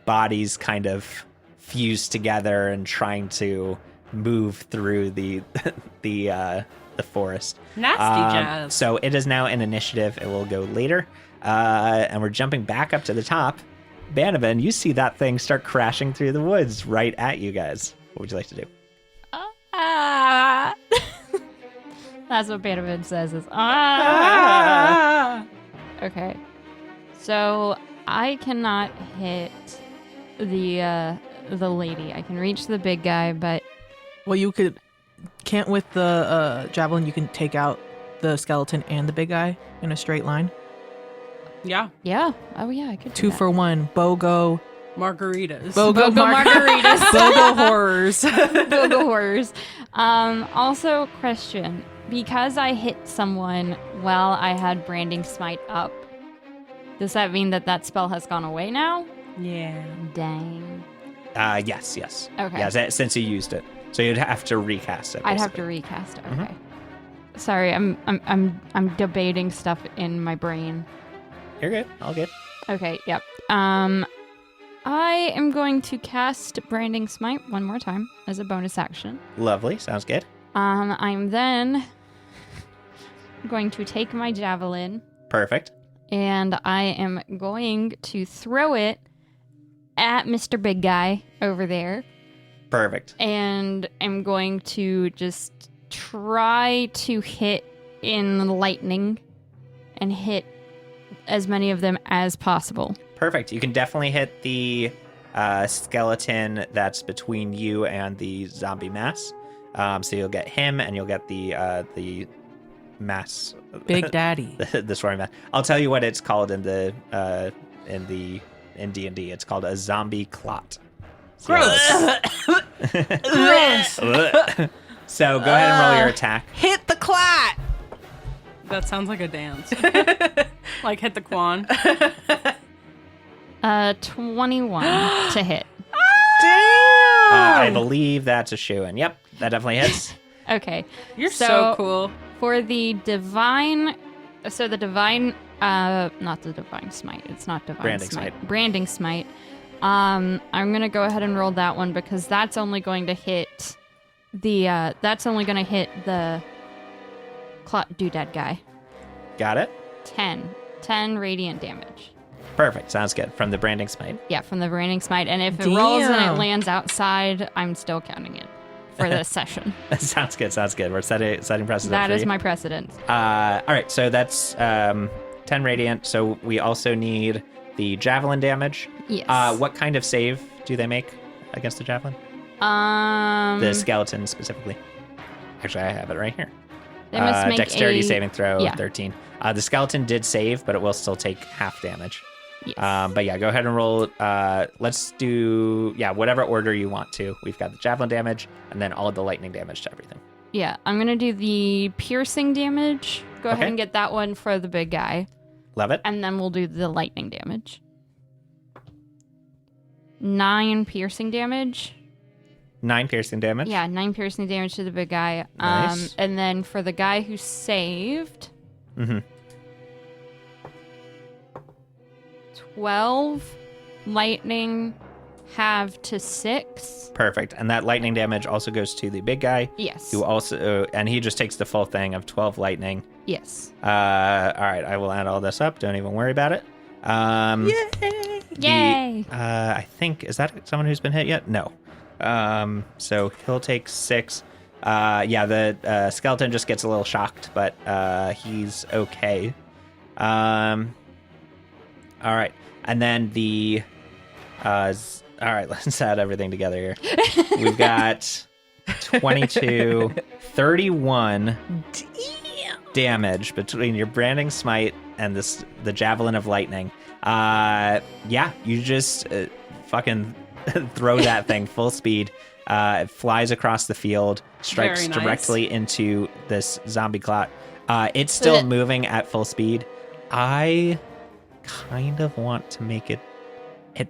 bodies kind of fused together and trying to move through the forest. Nasty jazz. So it is now an initiative. It will go later. And we're jumping back up to the top. Banavan, you see that thing start crashing through the woods right at you guys. What would you like to do? That's what Banavan says is Okay. So I cannot hit the lady. I can reach the big guy, but Well, you can't with the javelin, you can take out the skeleton and the big guy in a straight line. Yeah. yeah. Oh yeah, I could do 2 that. for 1. BOGO. Margaritas. BOGO margaritas. BOGO horrors. Go horrors. Also, question. Because I hit someone while I had Branding Smite up, does that mean that spell has gone away now? Yeah. Dang. Yes. Okay. Yes, since you used it. So you'd have to recast it. I'd have to basically. recast it. Okay. Sorry, I'm debating stuff in my brain. You're good. All good. Okay, yep. I am going to cast Branding Smite one more time as a bonus action. Lovely. Sounds good. I'm then going to take my javelin Perfect. and I am going to throw it at Mr. Big Guy over there. Perfect. And I'm going to just try to hit in lightning and hit as many of them as possible. Perfect. You can definitely hit the skeleton that's between you and the zombie mass. So you'll get him, and you'll get the mass, Big Daddy. the swarming mass. I'll tell you what it's called in D&D. It's called a zombie clot. So Gross. So go ahead and roll your attack. Hit the clat. That sounds like a dance. Like hit the quan. 21 to hit. I believe that's a shoo-in. Yep, that definitely hits. Okay. You're so cool. For the divine, not the divine smite. It's not divine Branding smite. smite. Branding smite. I'm gonna go ahead and roll that one because that's only going to hit the clot doodad guy. Got it. 10 radiant damage. Perfect. Sounds good. From the branding smite. Yeah, from the branding smite. And if it rolls and it Damn. lands outside, I'm still counting it for this session. Sounds good. We're setting precedent. That for is you. my precedent. All right, so that's 10 radiant. So we also need the javelin damage. Yes. What kind of save do they make against the javelin? The The skeleton specifically. Actually, I have it right here. They must make dexterity a- saving throw, yeah. 13. The skeleton did save, but it will still take half damage. Yes. But yeah, go ahead and roll. Let's do whatever order you want to. We've got the javelin damage and then all of the lightning damage to everything. Yeah, I'm gonna do the piercing damage. Go ahead Okay. and get that one for the big guy, Love it. and then we'll do the lightning damage. 9 piercing damage. 9 piercing damage. Yeah, 9 piercing damage to the big guy. Nice. And then for the guy who saved, Mm-hmm. 12 lightning halved to 6. Perfect. And that lightning damage also goes to the big guy, Yes. who also, and he just takes the full thing of 12 lightning. Yes. All right, I will add all this up. Don't even worry about it. Yay. Yay! I think, is that someone who's been hit yet? No. So he'll take 6. The skeleton just gets a little shocked, but he's okay. All right. And then all right, let's add everything together here. We've got 22, 31 damage between your branding smite and the javelin of lightning. You just fucking throw that thing full speed. It flies across the field, strikes Very nice. directly into this zombie clot. It's still moving at full speed. I kind of want to make it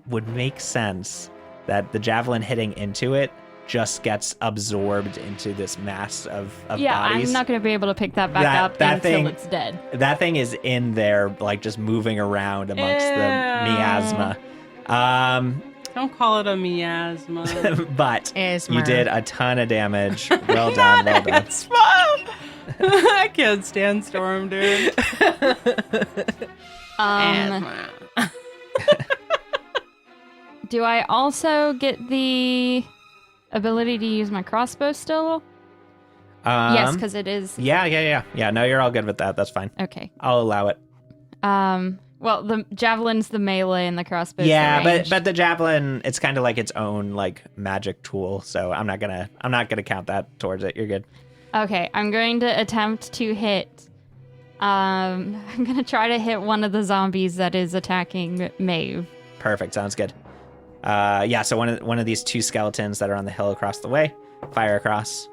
would make sense that the javelin hitting into it just gets absorbed into this mass of bodies. I'm not going to be able to pick that back up that until thing- it's dead. That thing is in there, like just moving around amongst the miasma. Don't call it a miasma. But Asthma. you did a ton of damage. Well done, well done. I can't stand Storm, dude. Asthma. Do I also get the ability to use my crossbow still? Yes, because it is. Yeah. No, you're all good with that. That's fine. Okay. I'll allow it. Well, the javelin's the melee and the crossbow's Yeah, the ranged. but the javelin, it's kind of like its own like magic tool. So I'm not gonna count that towards it. You're good. Okay, I'm going to attempt to hit. I'm going to try to hit one of the zombies that is attacking Maeve. Perfect. Sounds good. So one of these 2 skeletons that are on the hill across the way, fire across.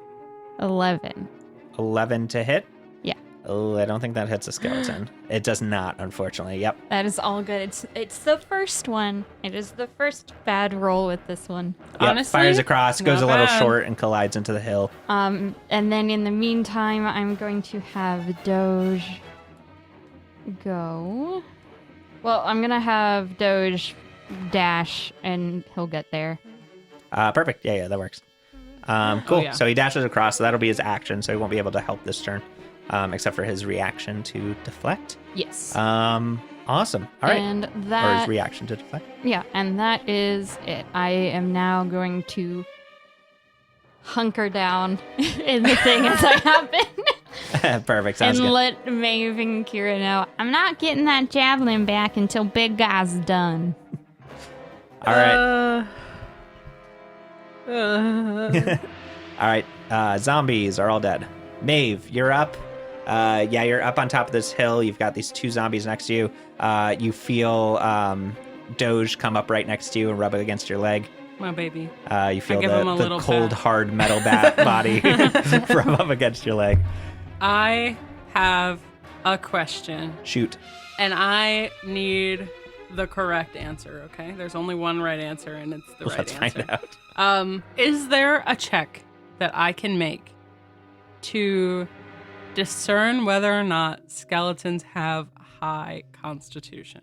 11. 11 to hit. Yeah. Oh, I don't think that hits a skeleton. It does not, unfortunately. Yep. That is all good. It's the first one. It is the first bad roll with this one. Yep. Honestly, Fires across, goes a not little bad. short, and collides into the hill. And then in the meantime, I'm going to have Doge go. Well, I'm going to have Doge dash, and he'll get there. Perfect. Yeah, that works. Cool. yeah. So he dashes across, so that'll be his action, so he won't be able to help this turn, except for his reaction to deflect. Yes. Awesome. All right. And Or his that, reaction to deflect. yeah, and that is it. I am now going to hunker down in the thing as I happen. Perfect. Sounds And good. let Maeve and Kira know I'm not getting that javelin back until Big Guy's done. All right. All right. Zombies are all dead. Maeve, you're up. Yeah, you're up on top of this hill. You've got these two zombies next to you. You feel Doge come up right next to you and rub it against your leg. My baby. You feel give him a the little cold, pat. hard metal body rub up against your leg. I have a question, Shoot. and I need the correct answer, okay? There's only one right answer, and it's the right Let's answer. find out. Is there a check that I can make to discern whether or not skeletons have high constitution?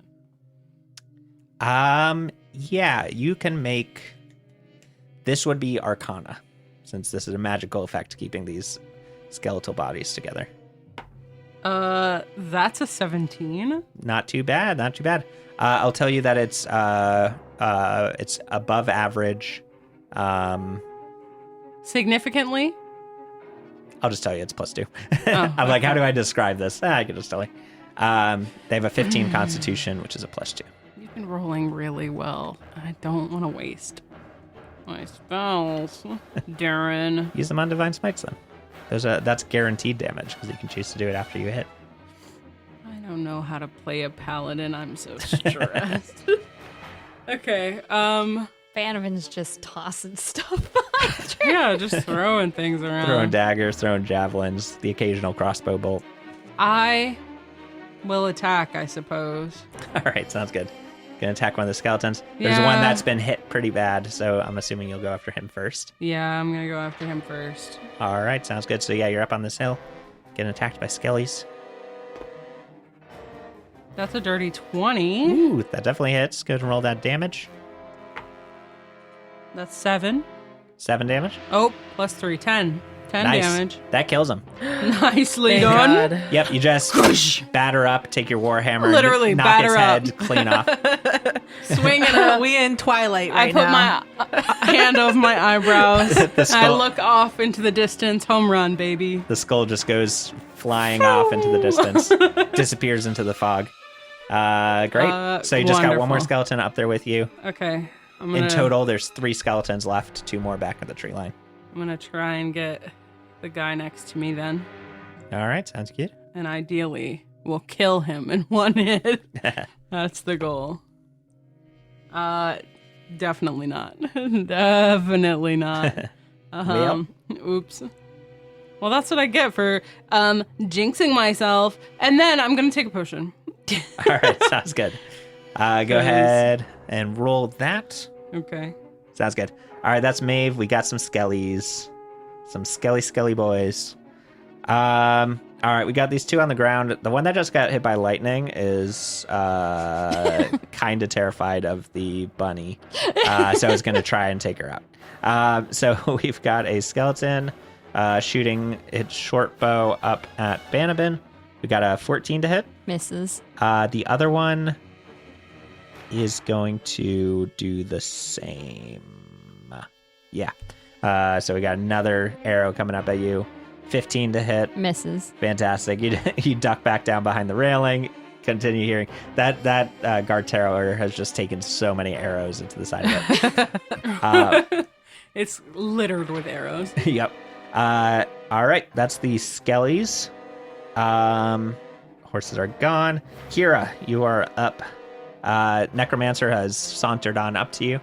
Yeah, you can make. This would be Arcana, since this is a magical effect keeping these skeletal bodies together. That's a 17. Not too bad. Not too bad. I'll tell you that it's above average. Significantly? I'll just tell you it's +2. Oh, I'm like, how okay. do I describe this? I can just tell you. They have a 15 Constitution, which is a +2. You've been rolling really well. I don't want to waste my spells, Darren. Use them on Divine Smites then. That's guaranteed damage because you can choose to do it after you hit. I don't know how to play a paladin. I'm so stressed. Okay. Banovan's just tossing stuff. Yeah, just throwing things around. Throwing daggers, throwing javelins, the occasional crossbow bolt. I will attack, I suppose. All right, sounds good. Gonna attack one of the skeletons. There's one Yeah. that's been hit pretty bad, so I'm assuming you'll go after him first. Yeah, I'm gonna go after him first. All right, sounds good. So yeah, you're up on this hill, getting attacked by skellies. That's a dirty 20. Ooh, that definitely hits. Go ahead and roll that damage. That's 7. 7 damage. Oh, plus 3, 10. 10 Nice. damage. That kills him. Nicely Thank done. God. Yep, you just batter up, take your warhammer, Literally knock batter his up. head clean off. Swing it up. We in Twilight I right put now. my hand over my eyebrows. The I skull- look off into the distance. Home run, baby. The skull just goes flying off into the distance, disappears into the fog. Great. So you just got one more wonderful. skeleton up there with you. Okay. I'm In total, there's 3 skeletons left, 2 more back at the tree line. I'm gonna try and get the guy next to me then, All right, sounds good. and ideally, we'll kill him in one hit. That's the goal. Definitely not. Definitely not. Oops. Well, that's what I get for jinxing myself, and then I'm gonna take a potion. All right, sounds good. Go ahead and roll that. Okay. Sounds good. All right, that's Maeve. We got some skellies. Some skelly boys. All right, we got these 2 on the ground. The one that just got hit by lightning is kind of terrified of the bunny. So it's going to try and take her out. So we've got a skeleton shooting its short bow up at Banabin. We got a 14 to hit. Misses. The other one is going to do the same. Yeah. So we got another arrow coming up at you. 15 to hit. Misses. Fantastic. You duck back down behind the railing. Continue hearing that guard terror has just taken so many arrows into the side of it. It's littered with arrows. Yep. All right. That's the skellies. Horses are gone. Kira, you are up. Necromancer has sauntered on up to you.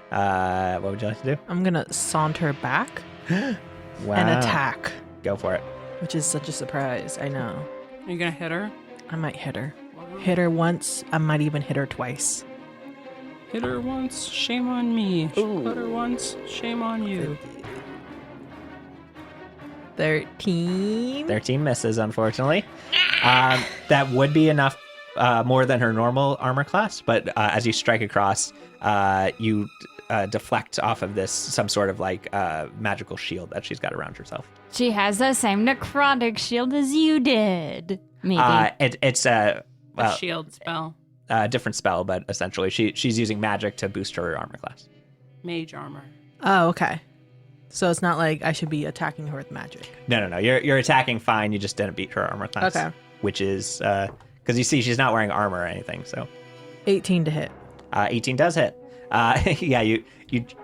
What would you like to do? I'm gonna saunter back Wow. and attack, Go for it. which is such a surprise. I know. Are you gonna hit her? I might hit her. Hit her once. I might even hit her twice. Hit her once, shame on me. Hit her once, shame on you. 13. 13 misses, unfortunately. That would be enough, more than her normal armor class, but as you strike across, you deflect off of this some sort of like magical shield that she's got around herself. She has the same necrotic shield as you did. Maybe. It's a A shield spell. different spell, but essentially she's using magic to boost her armor class. Mage armor. Oh, okay. So it's not like I should be attacking her with magic. No. You're attacking fine. You just didn't beat her armor class. Okay. Which is because you see she's not wearing armor or anything. So 18 to hit. 18 does hit. Yeah, you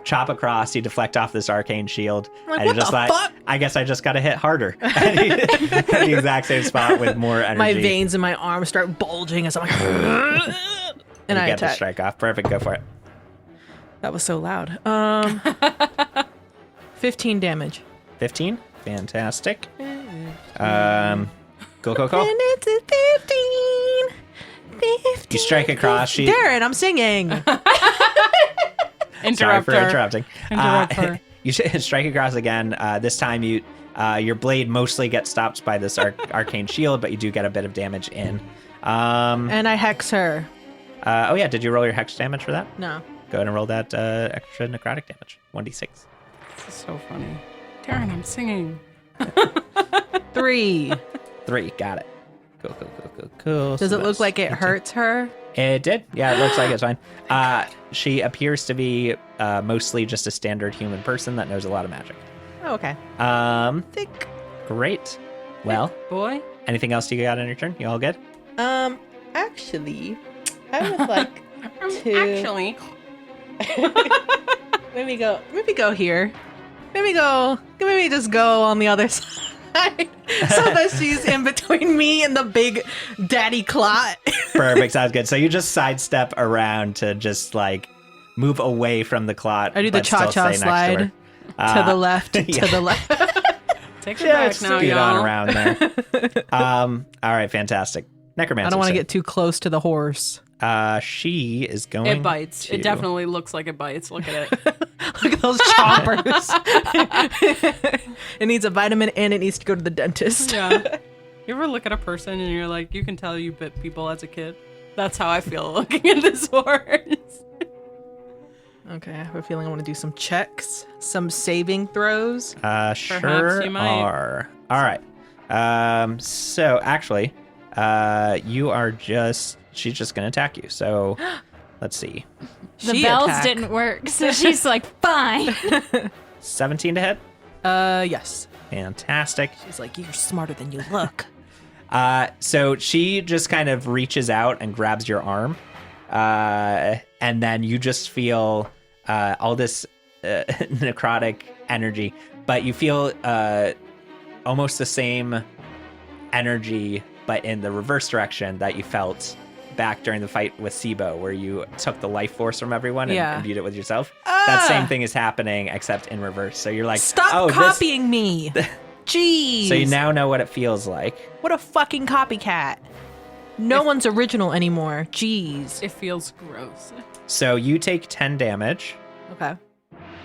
chop across, you deflect off this arcane shield, Like, and you're what just the like, fuck? I guess I just got to hit harder at the exact same spot with more energy. My veins in my arms start bulging as I'm like, and I get the attack. strike off. Perfect. Go for it. That was so loud. 15 damage. 15. Fantastic. Go. And it's a 15. You strike across. She. Darren, I'm singing. Sorry Interrupt for her. interrupting. Interrupt her. You strike across again. This time your blade mostly gets stopped by this arcane shield, but you do get a bit of damage in. And I hex her. Oh yeah, did you roll your hex damage for that? No. Go ahead and roll that extra necrotic damage. 1d6. This is so funny. Darren, I'm singing. 3. 3. Got it. Cool. Does So it look that's like it 18. hurts her? It did. Yeah, it looks like it's fine. She appears to be mostly just a standard human person that knows a lot of magic. Oh, okay. Thick. Great. Well, Boy. anything else you got on your turn? You all good? Actually, I would like to Actually. maybe go here. Maybe just go on the other side so that she's in between me and the big daddy clot. Perfect. Sounds good. So you just sidestep around to just like move away from the clot. I do the but still cha-cha stay next to her. slide to the left, yeah. to the left. Take her back Just now, scoot on y'all. around there. All right, fantastic. Necromancer. I don't want to so, get too close to the horse. she is going. It bites. to- It definitely looks like it bites. Look at it. Look at those chompers. It needs a vitamin and it needs to go to the dentist. Yeah. You ever look at a person and you're like, you can tell you bit people as a kid? That's how I feel looking at this horse. Okay, I have a feeling I want to do some checks, some saving throws. Sure you might. are. All right. So actually, you are just. She's just gonna attack you. So, let's see. The She bells attack. didn't work, so she's like, fine. 17 to hit. Yes. Fantastic. She's like, you're smarter than you look. So she just kind of reaches out and grabs your arm, and then you just feel all this necrotic energy, but you feel almost the same energy, but in the reverse direction that you felt back during the fight with Sibo, where you took the life force from everyone and Yeah. imbued it with yourself. That same thing is happening, except in reverse. So you're like, Stop oh, this. copying me. Jeez. So you now know what it feels like. What a fucking copycat. No one's original anymore. Jeez. It feels gross. So you take 10 damage. Okay.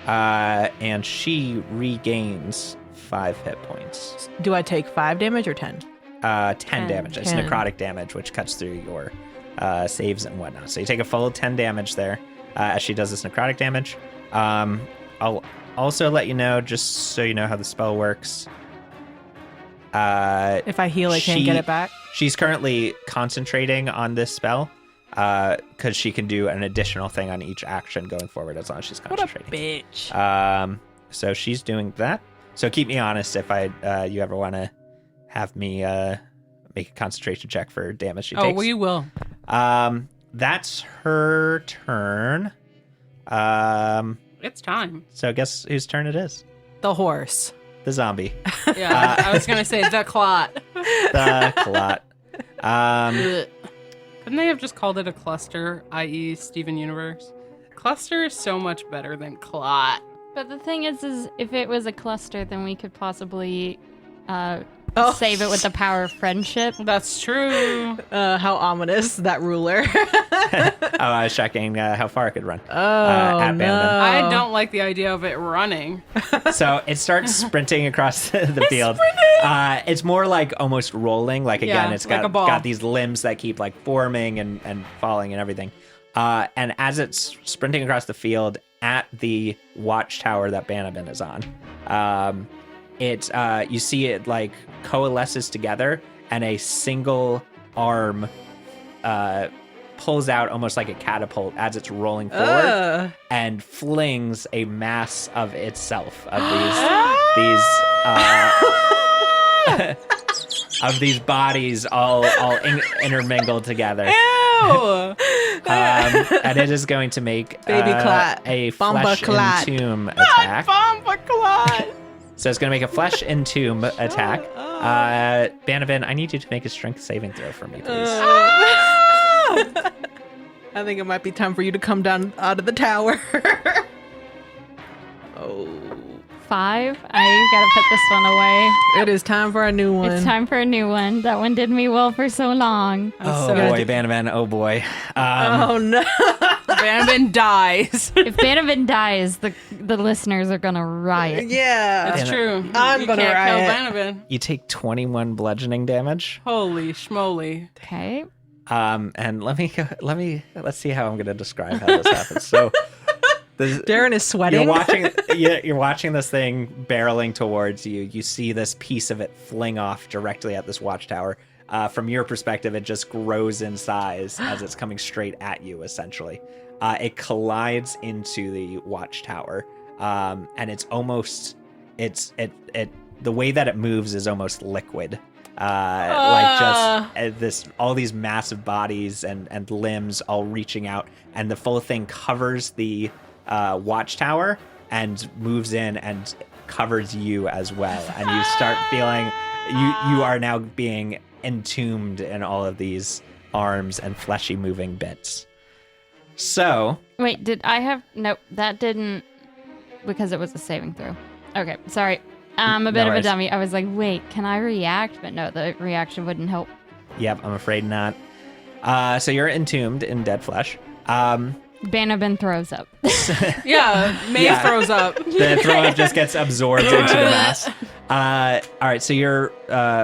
And she regains 5 hit points. Do I take 5 damage or 10? 10 damage. It's 10. necrotic damage, which cuts through your saves and whatnot. So you take a full 10 damage there as she does this necrotic damage. I'll also let you know, just so you know how the spell works. If I heal, I can't get it back. She's currently concentrating on this spell because she can do an additional thing on each action going forward as long as she's What a concentrating. bitch. So she's doing that. So keep me honest if you ever want to have me make a concentration check for damage she Oh, takes. we will. That's her turn. It's time. So guess whose turn it is? The horse. The zombie. Yeah, I was going to say the clot. The clot. Couldn't they have just called it a cluster, i.e. Steven Universe? Cluster is so much better than clot. But the thing is if it was a cluster, then we could possibly save it with the power of friendship. That's true. How ominous, that ruler. I was checking how far it could run. Oh, at no. Bannerman. I don't like the idea of it running. So it starts sprinting across the field. It's more like almost rolling. Like again, Yeah, it's like got a ball. got these limbs that keep like forming and falling and everything. And as it's sprinting across the field at the watchtower that Bannerman is on, you see it like coalesces together and a single arm pulls out almost like a catapult as it's rolling forward and flings a mass of itself of these bodies all intermingled together. Ew! And it is going to make Baby clot. a Bomba flesh clot. entomb attack. Bomba clot! So it's going to make a flesh entomb attack. Banabin, I need you to make a strength saving throw for me, please. I think it might be time for you to come down out of the tower. Oh. 5. I gotta put this one away. It is time for a new one. It's time for a new one. That one did me well for so long. Oh boy, Banabin, oh boy. Oh no. Bannerman dies. If Bannerman dies, the listeners are gonna riot. Yeah. That's true. I'm you gonna can't riot. kill Bannerman. You take 21 bludgeoning damage. Holy schmoly. Okay. And let's see how I'm going to describe how this happens. So Darren is sweating. You're watching this thing barreling towards you. You see this piece of it fling off directly at this watchtower. From your perspective, it just grows in size as it's coming straight at you, essentially. It collides into the watchtower. And it's almost, the way that it moves is almost liquid. All these massive bodies and limbs all reaching out, and the full thing covers the watchtower and moves in and covers you as well. And you start feeling you are now being entombed in all of these arms and fleshy moving bits. So Wait, did I have... Nope, that didn't... Because it was a saving throw. Okay, sorry. I'm a bit No of a worries. dummy. I was like, wait, can I react? But no, the reaction wouldn't help. Yep, I'm afraid not. So you're entombed in dead flesh. Banabin throws up. Yeah, May throws up. The throw up just gets absorbed into the mass. All right, so your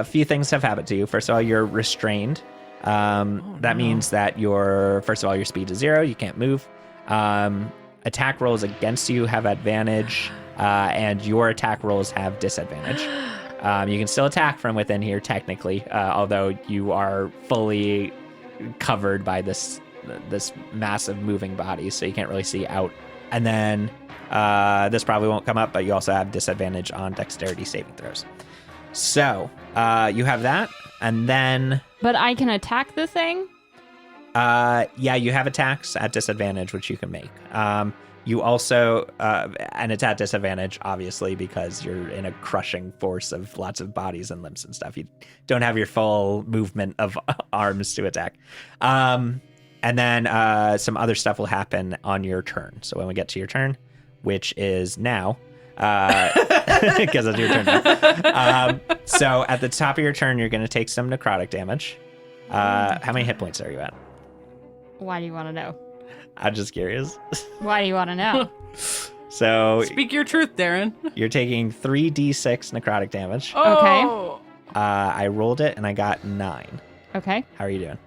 few things have happened to you. First of all, you're restrained. That means that first of all, your speed is 0. You can't move. Attack rolls against you have advantage, and your attack rolls have disadvantage. You can still attack from within here, technically, although you are fully covered by this massive moving body, so you can't really see out. And then this probably won't come up, but you also have disadvantage on dexterity saving throws. So you have that, and then But I can attack the thing? yeah, you have attacks at disadvantage, which you can make. You also, and it's at disadvantage, obviously, because you're in a crushing force of lots of bodies and limbs and stuff. You don't have your full movement of arms to attack. And then some other stuff will happen on your turn. So when we get to your turn, which is now, because it's your turn now. So at the top of your turn, you're going to take some necrotic damage. How many hit points are you at? Why do you want to know? I'm just curious. Why do you want to know? So Speak your truth, Darren. you're taking 3d6 necrotic damage. Oh. I rolled it and I got 9. Okay. How are you doing?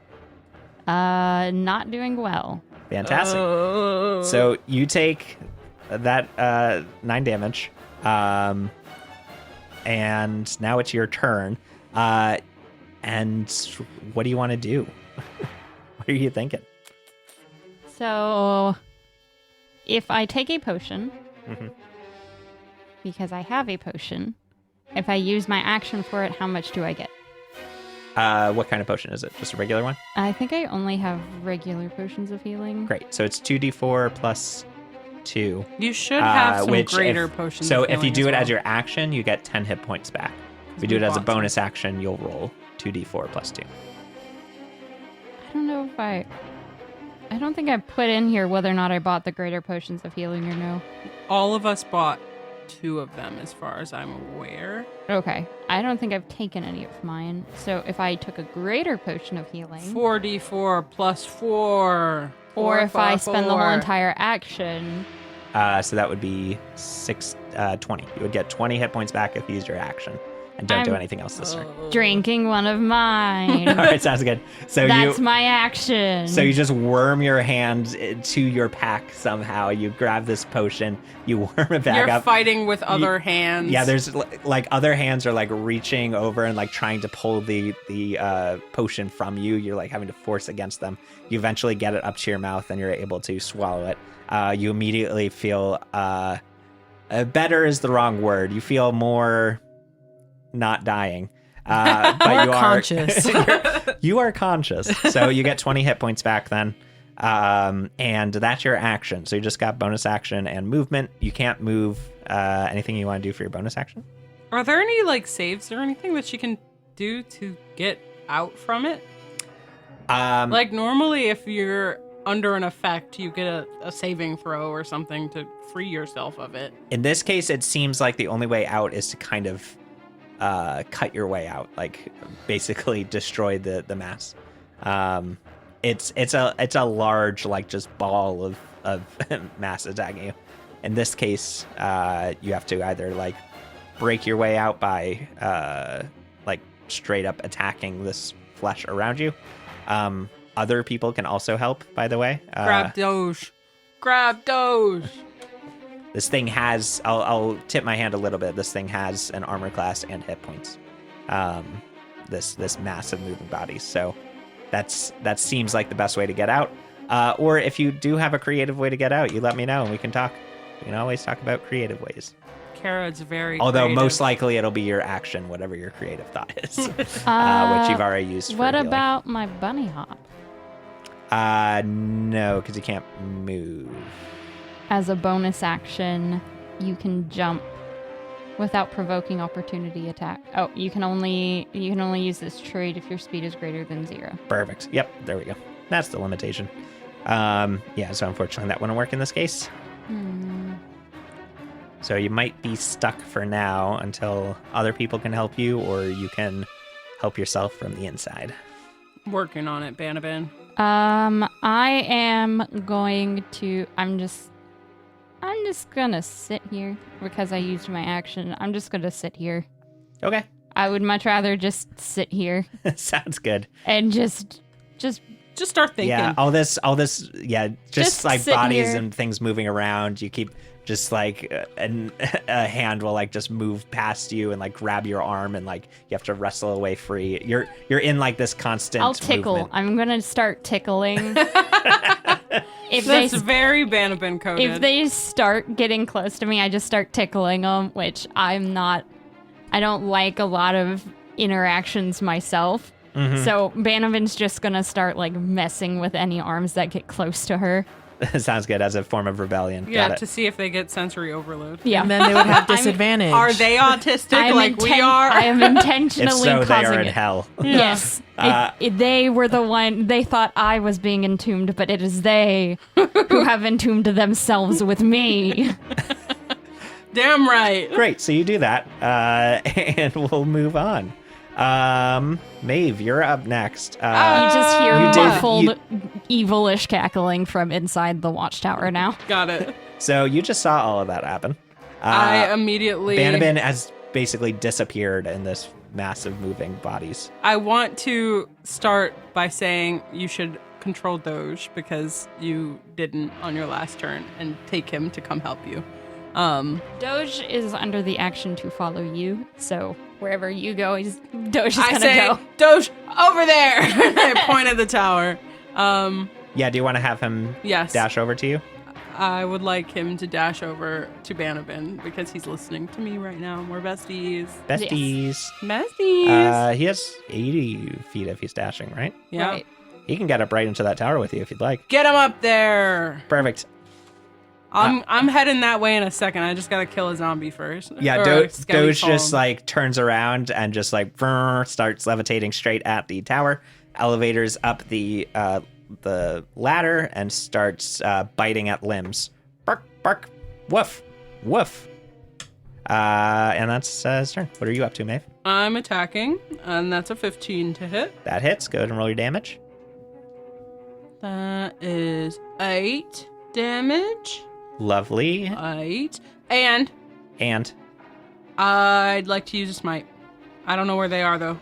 Not doing well. Fantastic. Oh. So you take that 9 damage, and now it's your turn. And what do you want to do? What are you thinking? So, if I take a potion, Mhm. because I have a potion, if I use my action for it, how much do I get? What kind of potion is it? Just a regular one? I think I only have regular potions of healing. Great. So it's 2d4 plus 2. You should have some which greater potions. So of if you healing do it well. as your action, you get 10 hit points back. If you do it as a bonus action, you'll roll 2d4 plus 2. I don't know if I don't think I put in here whether or not I bought the greater potions of healing or no. all of us bought 2 of them, as far as I'm aware. Okay. I don't think I've taken any of mine. So if I took a greater potion of healing, 4d4 plus 4. or if I spend the whole 4. entire action, So that would be 20. You would get 20 hit points back if you used your action. and don't do I'm- anything else this turn. Drinking one of mine. All right, sounds good. So That's you my action. so you just worm your hand to your pack somehow. You grab this potion, you worm it back You're up. fighting with other hands. Yeah, there's like other hands are like reaching over and like trying to pull the potion from you. You're like having to force against them. You eventually get it up to your mouth and you're able to swallow it. You immediately feel better is the wrong word. You feel more not dying. But More you conscious. you are conscious. So you get 20 hit points back then. And that's your action. So you just got bonus action and movement. You can't move anything you want to do for your bonus action. Are there any like saves or anything that she can do to get out from it? Like normally if you're under an effect, you get a saving throw or something to free yourself of it. In this case, it seems like the only way out is to kind of cut your way out, like basically destroy the mass. It's a large, like just ball of mass attacking you. In this case, you have to either like break your way out by like straight up attacking this flesh around you. Other people can also help, by the way. Grab Doge. Grab Doge. This thing has, I'll tip my hand a little bit. This thing has an armor class and hit points. This massive moving body. So that seems like the best way to get out. Or if you do have a creative way to get out, you let me know and we can talk. We can always talk about creative ways. Kara's very Although creative. most likely it'll be your action, whatever your creative thought is, which you've already used for What healing. about my bunny hop? No, because you can't move. As a bonus action, you can jump without provoking opportunity attack. Oh, you can only use this trait if your speed is greater than 0. Perfect. Yep, there we go. That's the limitation. Yeah, so unfortunately that wouldn't work in this case. So you might be stuck for now until other people can help you, or you can help yourself from the inside. Working on it, Banaban. I am going to. I'm just gonna sit here because I used my action. I'm just gonna sit here. Okay. I would much rather just sit here Sounds good. and just Just start thinking. Yeah, all this, yeah, just like sit bodies here. and things moving around. You keep just like a hand will like just move past you and like grab your arm and like you have to wrestle away free. You're in like this constant. I'll tickle. movement. I'm gonna start tickling. if That's they very Banaban coded. if they start getting close to me, I just start tickling them, which I don't like a lot of interactions myself. Mm-hmm. So Banavan's just gonna start like messing with any arms that get close to her. Sounds good as a form of rebellion. yeah, Got to it. see if they get sensory overload. Yeah. And then they would have disadvantage. Are they autistic I'm like we are? I am If intentionally so, they causing are in it. hell. Yes. They were the one, they thought I was being entombed, but it is they who have entombed themselves with me. Damn right. Great. So you do that, and we'll move on. Maeve, you're up next. You just hear You did- muffled, evilish cackling from inside the watchtower now. Got it. So you just saw all of that happen. I immediately. Banaban has basically disappeared in this massive moving bodies. I want to start by saying you should control Doge because you didn't on your last turn and take him to come help you. Doge is under the action to follow you, so wherever you go, Doge is I gonna say, go. Doge, over there! I point at the tower. Yeah, do you want to have him Yes. dash over to you? I would like him to dash over to Banaban because he's listening to me right now. We're besties. Besties. Besties! He has 80 feet if he's dashing, right? yeah. Right. He can get up right into that tower with you if you'd like. Get him up there! Perfect. I'm heading that way in a second. I just gotta kill a zombie first. Yeah, Or a Doge skeleton. just like turns around and just like starts levitating straight at the tower, elevators up the ladder and starts biting at limbs. Bark, bark, woof, woof. And that's his turn. What are you up to, Maeve? I'm attacking, and that's a 15 to hit. That hits. Go ahead and roll your damage. That is 8 damage. Lovely. 8. And And I'd like to use a smite. I don't know where they are though.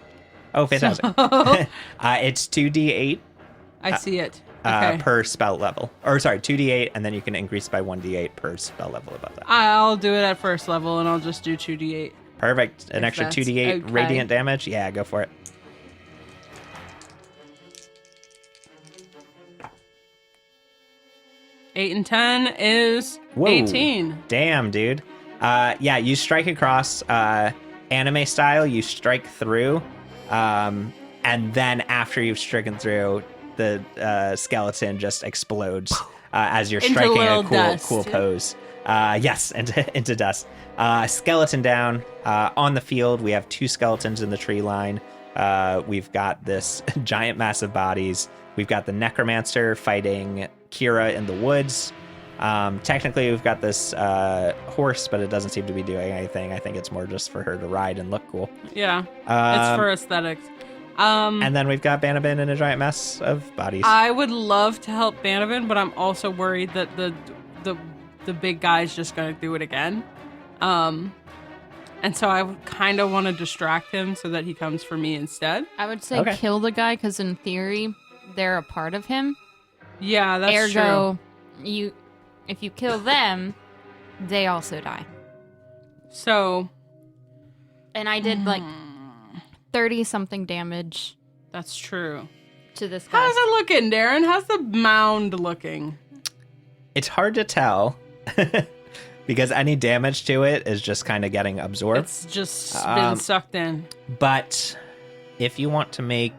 Oh, fantastic. It's 2d8 I see it. Okay. per spell level. Or sorry, 2d8, and then you can increase by 1d8 per spell level above that. I'll do it at first level, and I'll just do 2d8. Perfect. An If extra that's 2d8 okay. radiant damage. Yeah, go for it. Eight and 10 is Whoa. 18. Damn, dude. Yeah, you strike across anime style. You strike through, and then after you've stricken through, the skeleton just explodes as you're Into striking a little cool, dust. cool pose. Yes, into dust. Skeleton down. On the field, we have 2 skeletons in the tree line. We've got this giant, massive bodies. We've got the necromancer fighting Kira in the woods. Technically, we've got this horse, but it doesn't seem to be doing anything. I think it's more just for her to ride and look cool. Yeah, it's for aesthetics. And then we've got Banabin in a giant mess of bodies. I would love to help Banabin, but I'm also worried that the big guy's just gonna do it again. And so I kind of want to distract him so that he comes for me instead. I would say Okay. kill the guy because in theory they're a part of him. Yeah, that's true. Ergo, if you kill them, they also die. So And I did like 30 something damage that's true. to this guy. How's it looking, Darren? How's the mound looking? It's hard to tell because any damage to it is just kind of getting absorbed. It's just been sucked in. But if you want to make,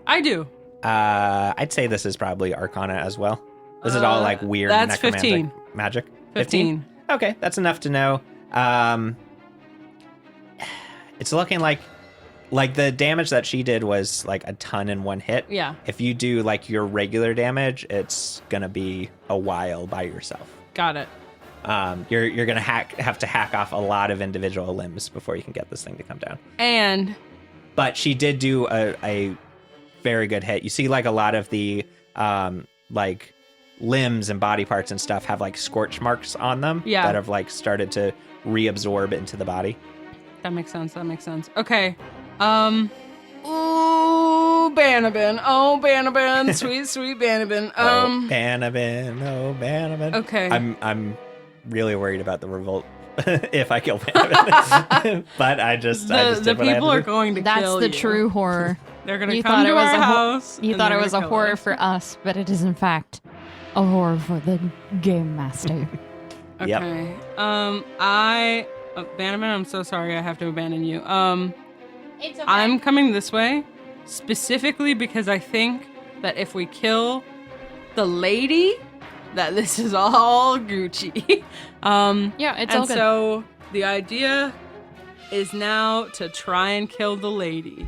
I do. I'd say this is probably Arcana as well. This is all like weird that's necromantic 15. magic. 15. Okay, that's enough to know. It's looking like the damage that she did was like a ton in one hit. Yeah, If you do like your regular damage, it's gonna be a while by yourself. got it. You're gonna have to hack off a lot of individual limbs before you can get this thing to come down. And But she did do a very good hit. You see like a lot of the like limbs and body parts and stuff have like scorch marks on them Yeah. that have like started to reabsorb into the body. that makes sense. That makes sense. Okay. Ooh, Banabin. Oh, Banabin. Sweet, sweet Banabin. Oh, Banabin. Okay. I'm really worried about the revolt if I kill Banabin. But I just the did what I had people to are do. going to That's kill the you. true horror. They're gonna You come thought to it was our a house. You and thought they're it was a gonna kill horror us. for us, but it is in fact a horror for the game master. Yep. Okay. Bannerman, I'm so sorry I have to abandon you. It's okay. I'm coming this way specifically because I think that if we kill the lady, that this is all Gucci. Yeah, it's all And good. so the idea is now to try and kill the lady.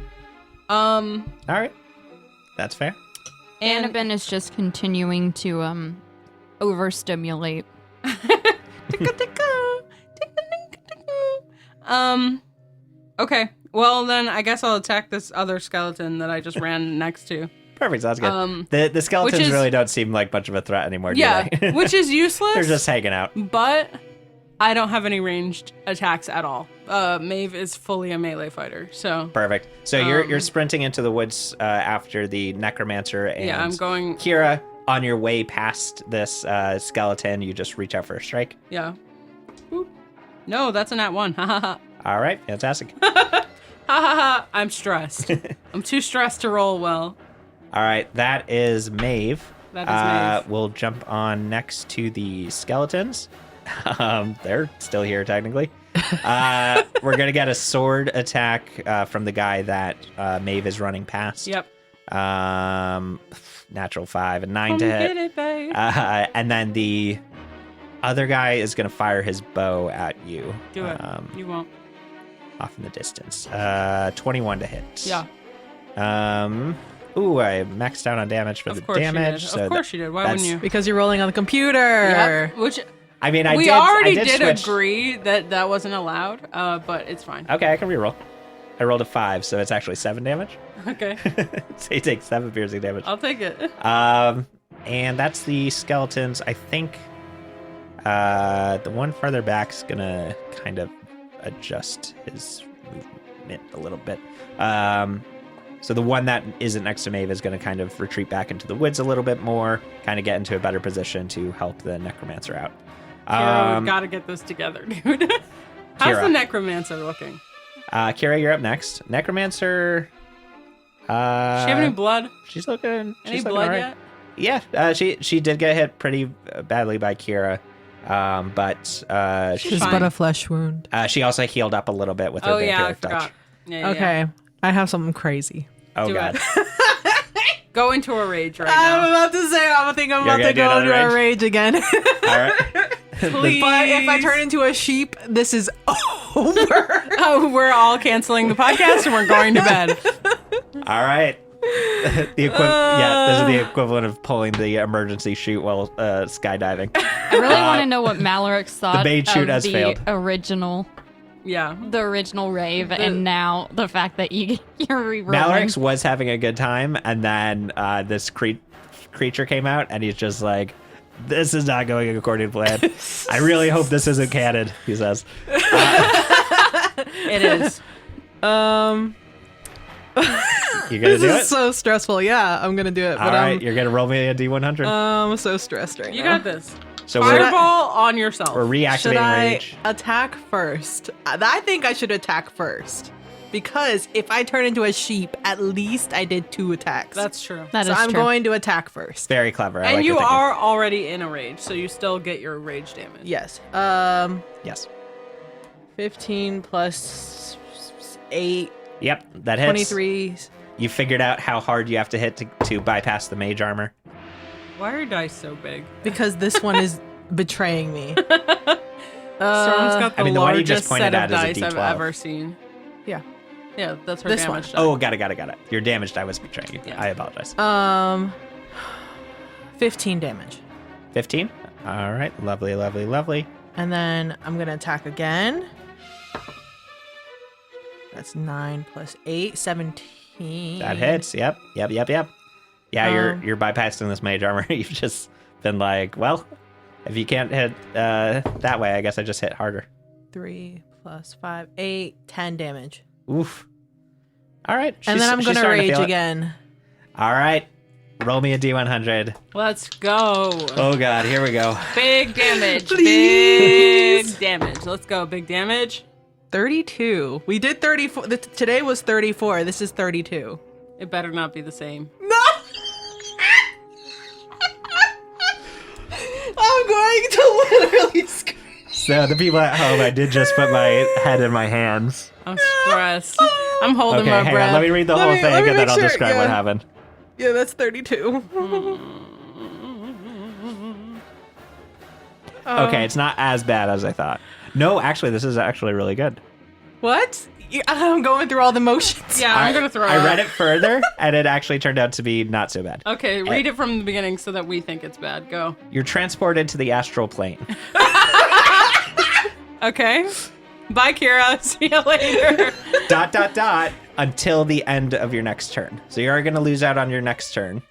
All right. That's fair. And Annabin is just continuing to overstimulate. Okay. Well, then I guess I'll attack this other skeleton that I just ran next to. Perfect. Sounds good. The which skeletons is- really don't seem like much of a threat anymore, do Yeah, they? which is useless. They're just hanging out. But I don't have any ranged attacks at all. Maeve is fully a melee fighter, so Perfect. So you're sprinting into the woods after the necromancer and yeah, I'm going. Kira. On your way past this skeleton, you just reach out for a strike. Yeah. Boop. No, that's a nat 1. Ha ha ha. All right, fantastic. Ha ha ha. I'm stressed. I'm too stressed to roll well. All right, that is Maeve. That is Maeve. We'll jump on next to the skeletons. They're still here, technically. We're going to get a sword attack from the guy that Maeve is running past. Yep. Natural 5 and 9 Come to get hit. it, babe. And then the other guy is going to fire his bow at you. Do it. You won't. Off in the distance. 21 to hit. Yeah. Ooh, I maxed out on damage for the Of course damage. you did. So Of course you did. Why wouldn't that's- you? Because you're rolling on the computer. Yep. Which I mean, I we did. already I did switch. agree that wasn't allowed, but it's fine. Okay, I can reroll. I rolled a 5, so it's actually 7 damage. Okay. So you take 7 piercing damage. I'll take it. And that's the skeletons. I think the one farther back's gonna kind of adjust his movement. it a little bit. So the one that isn't next to Maeve is going to kind of retreat back into the woods a little bit more, kind of get into a better position to help the necromancer out. Kira, we gotta get this together, dude. How's Kira. the necromancer looking? Kira, you're up next. Necromancer. Does she have any blood? She's looking. Any she's looking blood all right. yet? Yeah, she did get hit pretty badly by Kira, but She's It's fine. but a flesh wound. she also healed up a little bit with her Oh yeah, I vampiric touch. forgot. Yeah, Okay, I have something crazy. Oh Do god. it. Go into a rage right I'm now. about to say, I think I'm You're about gonna to do go another into a rage again. All right. Please. But if I turn into a sheep, this is over. Oh, we're all canceling the podcast and we're going to bed. All right. Yeah, this is the equivalent of pulling the emergency chute while skydiving. I really want to know what Malarix thought bait shoot of has the failed. original Yeah. rave, and now the fact that you're rerolling. Malarix was having a good time, and then this creature came out, and he's just like, "This is not going according to plan. I really hope this isn't canon," he says. It is. You gonna This do is it? so stressful. Yeah, I'm gonna do it. All But right, you're gonna roll me a D100. I'm so stressed right You now. got this. so we're Fireball on yourself. reactivating Should I rage. attack first? I think I should attack first. Because if I turn into a sheep, at least I did 2 attacks. That's true. That so is I'm true. going to attack first. Very clever. I And like you your thinking. are already in a rage, so you still get your rage damage. Yes. Yes. 15 plus 8, Yep. That hits. 23. You figured out how hard you have to hit to bypass the mage armor. Why are your dice so big? Because this one is betraying me. Storm's got the I mean, the one you largest just pointed set of at is a dice I've D12. ever seen. Yeah. Yeah, that's her This damage. one. die. Oh, got it. Your damage die was betraying you. Yeah. I apologize. 15 damage. 15? All right. Lovely. And then I'm going to attack again. That's 9 plus 8, 17. That hits. Yep. Yeah, you're bypassing this mage armor. You've just been like, well, if you can't hit that way, I guess I just hit harder. 3 plus 5, 8, 10 damage. Oof. All right. And then I'm she's going to starting rage feel it. again. All right. Roll me a D100. Let's go. Oh, God. Here we go. Big damage. Please. Big damage. Let's go. Big damage. 32. We did 34. Today was 34. This is 32. It better not be the same. No! I'm going to literally scream. So the people at home, I did just put my head in my hands. I'm stressed. I'm holding Okay, my hang breath. on. Let me read the Let whole me- thing, let me and then make I'll sure, describe what yeah. happened. Yeah, that's 32. Okay, it's not as bad as I thought. No, actually, this is actually really good. What? I'm going through all the motions. Yeah, I'm gonna throw. I read it further, and it actually turned out to be not so bad. Okay, read it from the beginning so that we think it's bad. Go. You're transported to the astral plane. Okay. Bye, Kira. See you later. ... until the end of your next turn. So you are going to lose out on your next turn.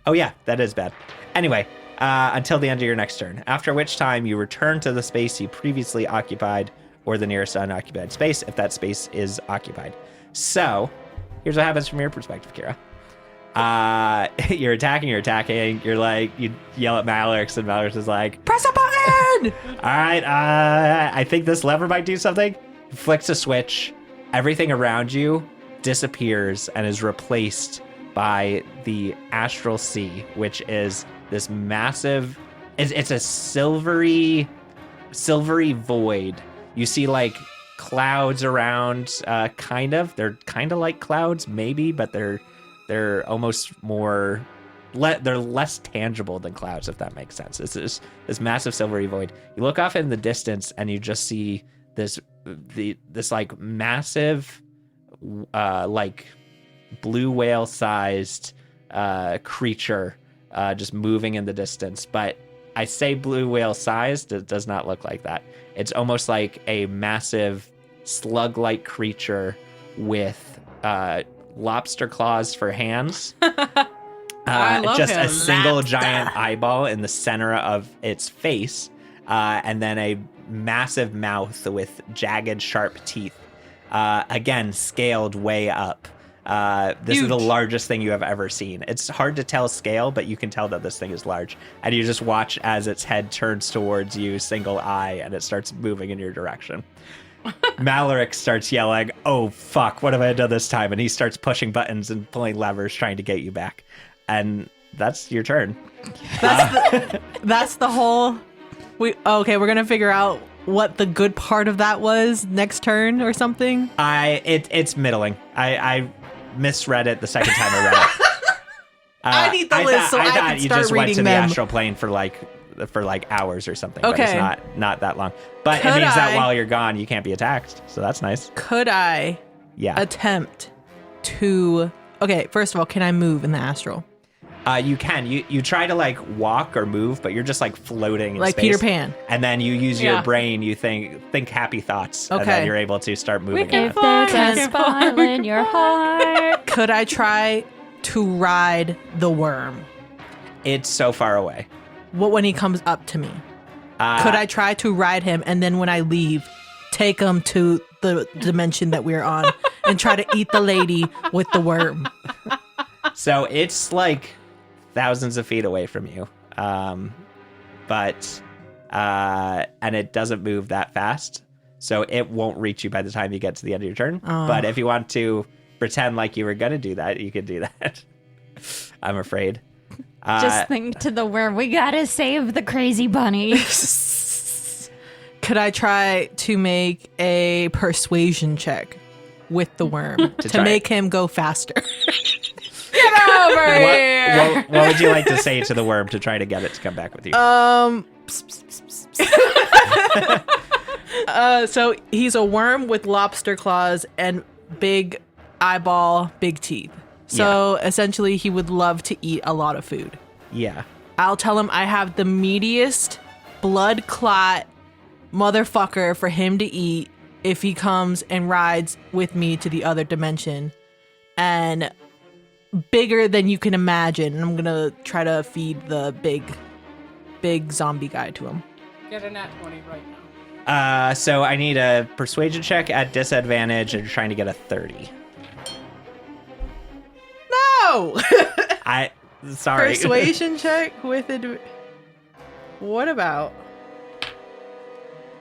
Oh yeah, that is bad. Anyway, until the end of your next turn, after which time you return to the space you previously occupied or the nearest unoccupied space if that space is occupied. So here's what happens from your perspective, Kira. You're attacking, you're like, you yell at Malarix, and Malarix is like, Press a button! all right, I think this lever might do something. Flicks a switch. Everything around you disappears and is replaced by the astral sea, which is this massive, it's a silvery void. You see like clouds around, kind of. They're kind of like clouds, maybe, but they're almost more, they're less tangible than clouds, if that makes sense. It's this massive silvery void. You look off in the distance and you just see this like massive, like blue whale sized creature just moving in the distance. But I say blue whale sized, it does not look like that. It's almost like a massive slug like creature with lobster claws for hands. I love just him. a single giant eyeball in the center of its face, and then a massive mouth with jagged, sharp teeth. again, scaled way up. This is the Huge. largest thing you have ever seen. It's hard to tell scale, but you can tell that this thing is large. And you just watch as its head turns towards you, single eye, and it starts moving in your direction. Maloric starts yelling, "Oh, fuck, what have I done this time?" And he starts pushing buttons and pulling levers trying to get you back. And that's your turn. That's the whole. Okay, we're gonna figure out what the good part of that was next turn or something. It's middling. I misread it the second time I read it. I need the list so I thought can you start just went reading to them. the astral plane for like hours or something. But Okay. it's not that long. But Could it means that I- while you're gone, you can't be attacked. So that's nice. Could I Yeah. attempt to? Okay, first of all, can I move in the astral You can. You try to like walk or move, but you're just like floating in like space. Peter Pan? And then you use your Yeah. brain. You think happy thoughts, and then Okay. you're able to start moving. can around. If there's Fine. a smile in your heart. Could I try to ride the worm? It's so far away. What when he comes up to me? Could I try to ride him and then when I leave, take him to the dimension that we're on and try to eat the lady with the worm? So it's like thousands of feet away from you. But and it doesn't move that fast. So it won't reach you by the time you get to the end of your turn. Oh. But if you want to pretend like you were going to do that, you could do that. I'm afraid. Just think to the worm, we gotta save the crazy bunny. Could I try to make a persuasion check with the worm to try- make him go faster? Get over here. what would you like to say to the worm to try to get it to come back with you? So he's a worm with lobster claws and big eyeball, big teeth. So essentially, he would love to eat a lot of food. Yeah. I'll tell him I have the meatiest blood clot motherfucker for him to eat if he comes and rides with me to the other dimension. And bigger than you can imagine. I'm gonna try to feed the big zombie guy to him. Get a nat 20 right now. So I need a persuasion check at disadvantage, and you're trying to get a 30. No! Sorry. Persuasion check with it. What about?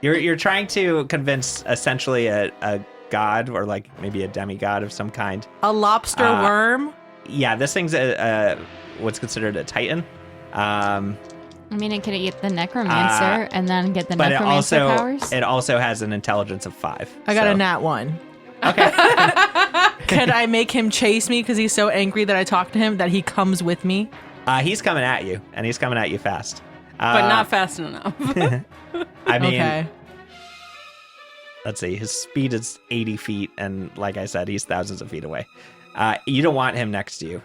You're trying to convince essentially a god or like maybe a demigod of some kind. A lobster worm? Yeah, this thing's what's considered a titan. I mean, it could eat the necromancer and then get the But necromancer powers. it also has an intelligence of 5. I got so- a nat 1. Okay. Could I make him chase me because he's so angry that I talked to him that he comes with me? He's coming at you, and he's coming at you fast. But not fast enough. I mean, Okay. let's see. His speed is 80 feet, and like I said, he's thousands of feet away. You don't want him next to you.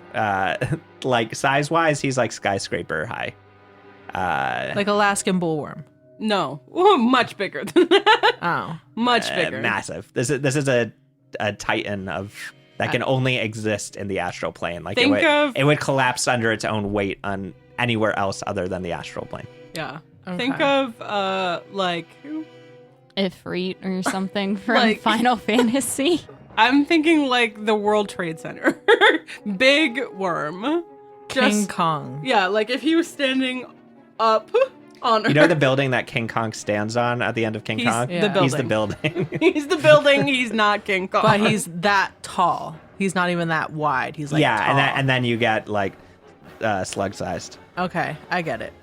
Like size-wise, he's like skyscraper high. Like Alaskan bullworm. No. Much bigger than that. Oh. Much bigger. Massive. This is a titan of that can only exist in the astral plane. Like Think of- it would collapse under its own weight on anywhere else other than the astral plane. Yeah. Okay. Think of like Ifrit or something from Like- Final Fantasy. I'm thinking like the World Trade Center. Big worm. King Kong. Yeah, like if he was standing up on You know the building that King Kong stands on at the end of King He's Kong? the Yeah. He's the building. building. He's the building, he's not King Kong. But he's that tall. He's not even that wide. He's like yeah, tall. and then you get like slug sized. Okay, I get it.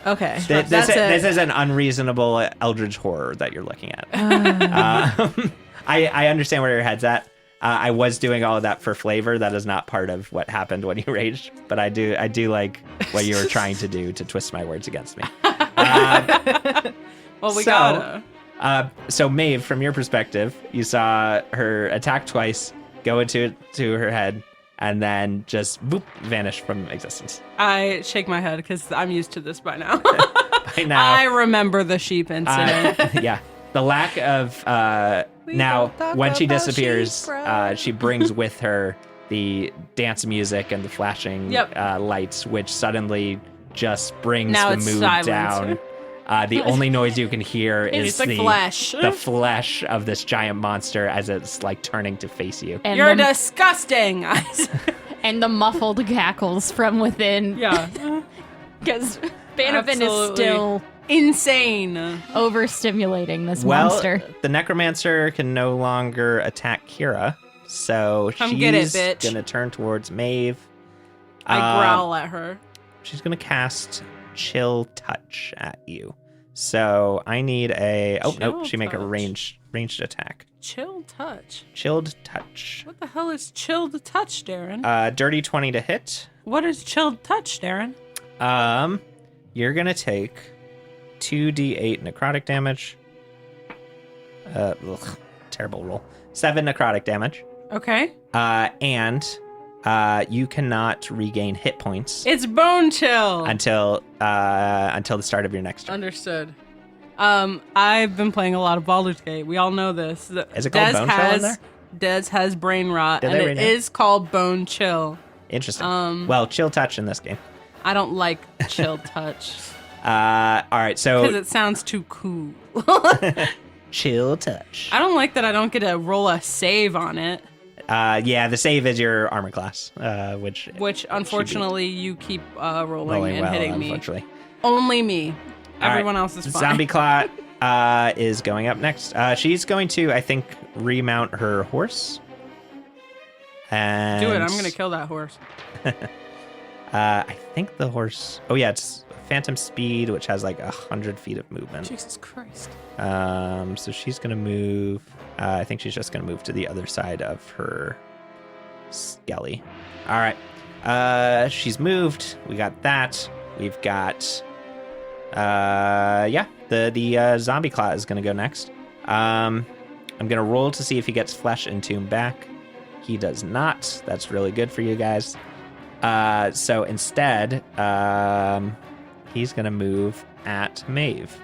Okay. This that's it. this is an unreasonable eldritch horror that you're looking at. I understand where your head's at. I was doing all of that for flavor. That is not part of what happened when you raged, but I do like what you were trying to do to twist my words against me. well, we so- gotta. So Maeve, from your perspective, you saw her attack twice, go into her head, and then just boop, vanish from existence. I shake my head because I'm used to this by now. By now, I remember the sheep incident. yeah. The lack of now don't talk when she about disappears, sheep, bro. she brings with her the dance music and the flashing Yep. lights, which suddenly just brings Now the it's mood silent. down. The only noise you can hear is It's the flesh. the flesh of this giant monster as it's like turning to face you. And You're the, disgusting. and the muffled cackles from within. Yeah. Because Bannerman is Absolutely. still Insane. overstimulating this Well, monster. the necromancer can no longer attack Kira, so Come she's get it, bitch. gonna turn towards Maeve. I growl at her. She's gonna cast Chill Touch at you. So I need a. Oh no, Chill she make a Touch. ranged attack. Chill touch. Chilled Touch. What the hell is chilled touch, Darren? Dirty 20 to hit. What is chilled touch, Darren? You're gonna take 2d8 necrotic damage. Terrible roll. 7 necrotic damage. Okay. And you cannot regain hit points It's bone chill. until the start of your next turn. Understood. I've been playing a lot of Baldur's Gate. We all know this. Is it called Bone Chill in there? Des has brain rot, Did and they it rename it? is called Bone Chill. Interesting. Well, Chill Touch in this game. I don't like chill touch All right, because so it sounds too cool. Chill Touch. I don't like that I don't get to roll a save on it, Yeah, the save is your armor class, which unfortunately you keep rolling rolling and well, hitting me. unfortunately. Only me. All Everyone right, else is fine. Zombie Clot is going up next. She's going to, I think, remount her horse. And Do it. I'm gonna kill that horse. I think the horse. Oh yeah, it's Phantom Speed, which has like 100 feet of movement. Jesus Christ. So she's gonna move. I think she's just gonna move to the other side of her skelly. All right. She's moved. We got that. We've got. Yeah. The zombie clot is gonna go next. I'm gonna roll to see if he gets flesh and tomb back. He does not. That's really good for you guys. So instead, he's going to move at Maeve.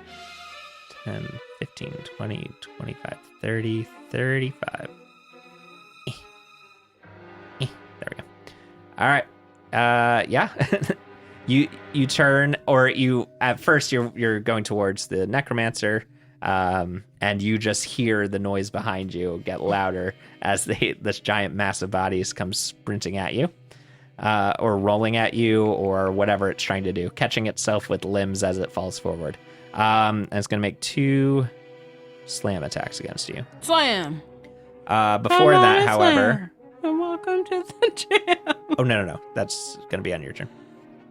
10, 15, 20, 25, 30, 35. There we go. All right. Yeah. you turn, or you at first you're going towards the necromancer, and you just hear the noise behind you get louder as this giant massive bodies comes sprinting at you. Or rolling at you, or whatever it's trying to do, catching itself with limbs as it falls forward. And it's going to make 2 slam attacks against you. Slam. Before that, however... And welcome to the jam. Oh, no. That's going to be on your turn.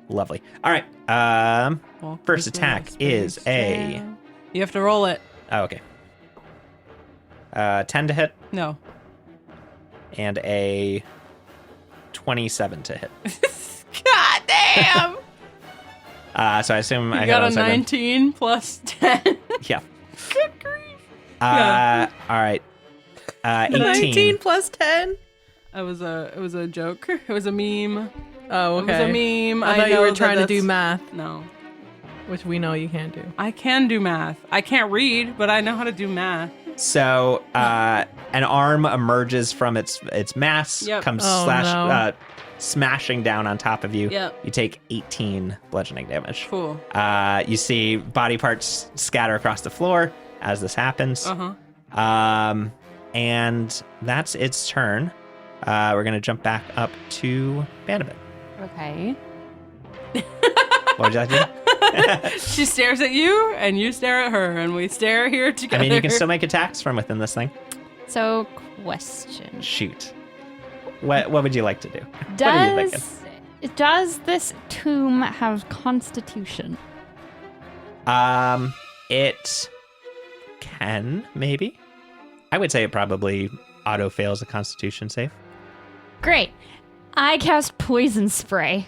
Lovely. All right. Welcome First to the attack Space is a... Jam. You have to roll it. Oh, okay. 10 to hit, No. and a 27 to hit. God damn. So I assume I You hit got on a second. 19 plus 10. Yeah. Good grief. Yeah. All right. 18. 19 plus 10. It was a joke. It was a meme. Oh, It was okay. a meme. I thought you know were that trying to do that's- math, No. which we know you can't do. I can do math. I can't read, but I know how to do math. So an arm emerges from its mass, Yep. comes Oh, no. smashing down on top of you. Yep. You take 18 bludgeoning damage. Cool. You see body parts scatter across the floor as this happens. Uh-huh. And that's its turn. We're going to jump back up to Bannerman. Okay. What would you like to do? She stares at you, and you stare at her, and we stare here I together. mean, you can still make attacks from within this thing. So, question. Shoot. What would you like to do? What are you thinking? Does this tomb have constitution? It can, maybe. I would say it probably auto fails a constitution save. Great. I cast poison spray.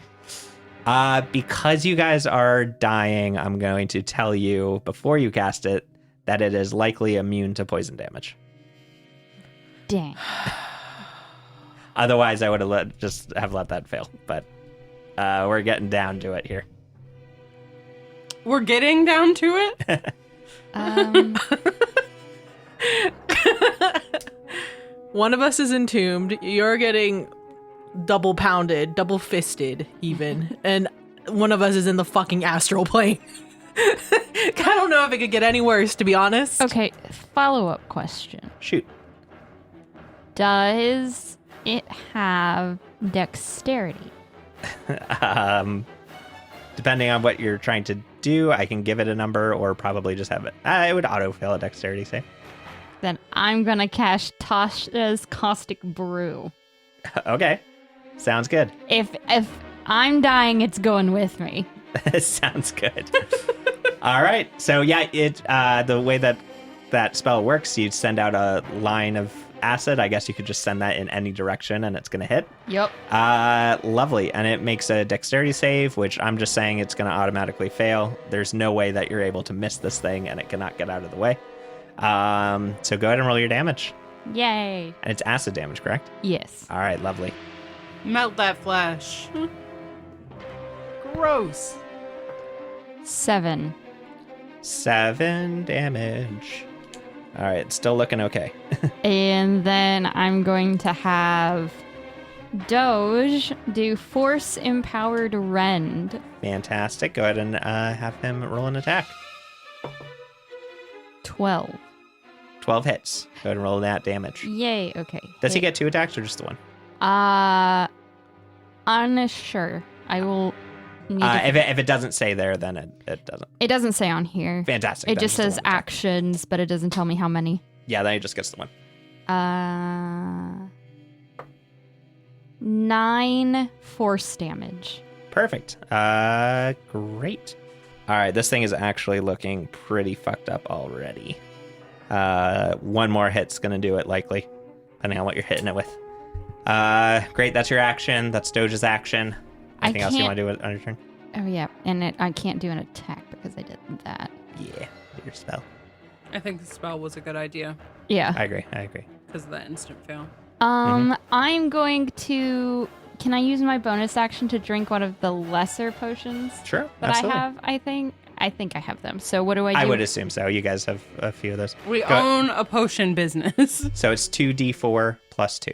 Because you guys are dying, I'm going to tell you before you cast it that it is likely immune to poison damage. Dang. Otherwise, I would have let that fail. But we're getting down to it here. We're getting down to it. One of us is entombed. You're getting double pounded, double fisted, even. And one of us is in the fucking astral plane. I don't know if it could get any worse, to be honest. Okay, follow-up question. Shoot. Does it have dexterity? Depending on what you're trying to do, I can give it a number or probably just have it. It would auto-fail a dexterity save. Then I'm gonna cast Tasha's Caustic Brew. Okay. Sounds good. If I'm dying, it's going with me. Sounds good. All right. So yeah, the way that spell works, you send out a line of acid. I guess you could just send that in any direction and it's going to hit. Yep. Lovely. And it makes a dexterity save, which I'm just saying it's going to automatically fail. There's no way that you're able to miss this thing and it cannot get out of the way. So go ahead and roll your damage. Yay. And it's acid damage, correct? Yes. All right, lovely. Melt that flesh. Gross. 7. 7 damage. All right, still looking okay. And then I'm going to have Doge do Force Empowered Rend. Fantastic. Go ahead and have him roll an attack. 12. 12 hits. Go ahead and roll that damage. Yay, okay. Does he get 2 attacks or just the one? Unsure. I will need to... If it doesn't say there, then it doesn't. It doesn't say on here. Fantastic. It then just the says one attack. actions, but it doesn't tell me how many. Yeah, then he just gets the one. 9 force damage. Perfect. Great. All right, this thing is actually looking pretty fucked up already. One more hit's gonna do it, likely, depending on what you're hitting it with. Great, that's your action. That's Doge's action. Anything else you want to do on your turn? Oh, yeah. And I can't do an attack because I did that. Yeah, do your spell. I think the spell was a good idea Yeah. I agree. because of that instant fail. I'm going to... Can I use my bonus action to drink one of the lesser potions Sure, that absolutely. I have? I think I have them. So what do I do? I would assume so. You guys have a few of those. We Go- own a potion business. So it's 2d4 plus 2.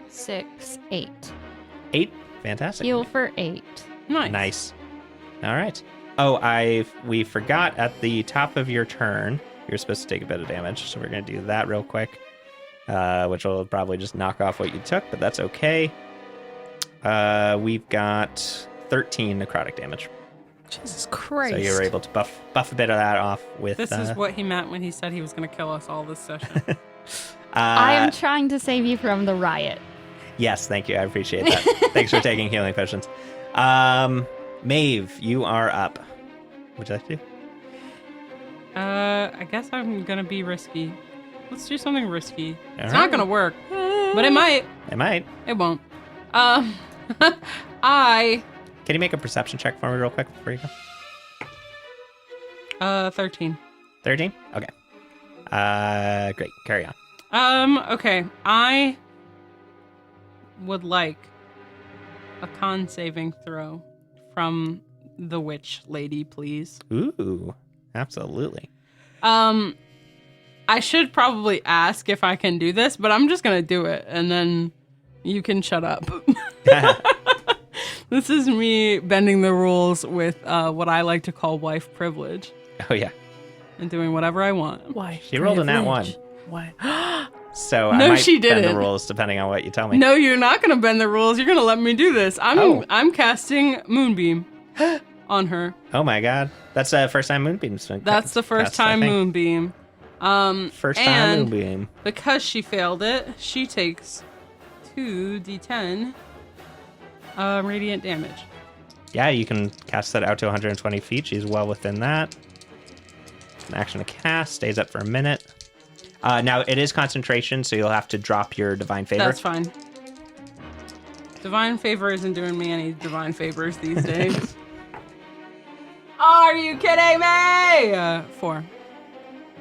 6, 8. 8. Fantastic. Heal for 8. Nice. Nice. All right. Oh, we forgot at the top of your turn, you're supposed to take a bit of damage, so we're going to do that real quick, which will probably just knock off what you took, but that's okay. We've got 13 necrotic damage. Jesus Christ. So you were able to buff a bit of that off with... This is what he meant when he said he was going to kill us all this session. I am trying to save you from the riot. Yes, thank you. I appreciate that. Thanks for taking healing potions. Maeve, you are up. Would you like to? I guess I'm going to be risky. Let's do something risky. All It's right. not going to work, but it might. It might. It won't. Can you make a perception check for me real quick before you go? 13. 13? Okay. Great. Carry on. Okay. I would like a con saving throw from the witch lady, please. Ooh, absolutely. I should probably ask if I can do this, but I'm just gonna do it, and then you can shut up. This is me bending the rules with what I like to call wife privilege Oh, yeah. and doing whatever I want. Why? She rolled a nat Privilege. Why? So No, I might she bend didn't. the rules depending on what you tell me. No, you're not gonna bend the rules. You're gonna let me do this. I'm casting Moonbeam on her. Oh, my God. That's the first time Moonbeam's been That's the first cast, I time think. Moonbeam. First time and Moonbeam. because she failed it, she takes 2d10 radiant damage. Yeah, you can cast that out to 120 feet. She's well within that. An action to cast. Stays up for a minute. Now, it is concentration, so you'll have to drop your Divine Favor. That's fine. Divine Favor isn't doing me any divine favors these days. Are you kidding me? 4.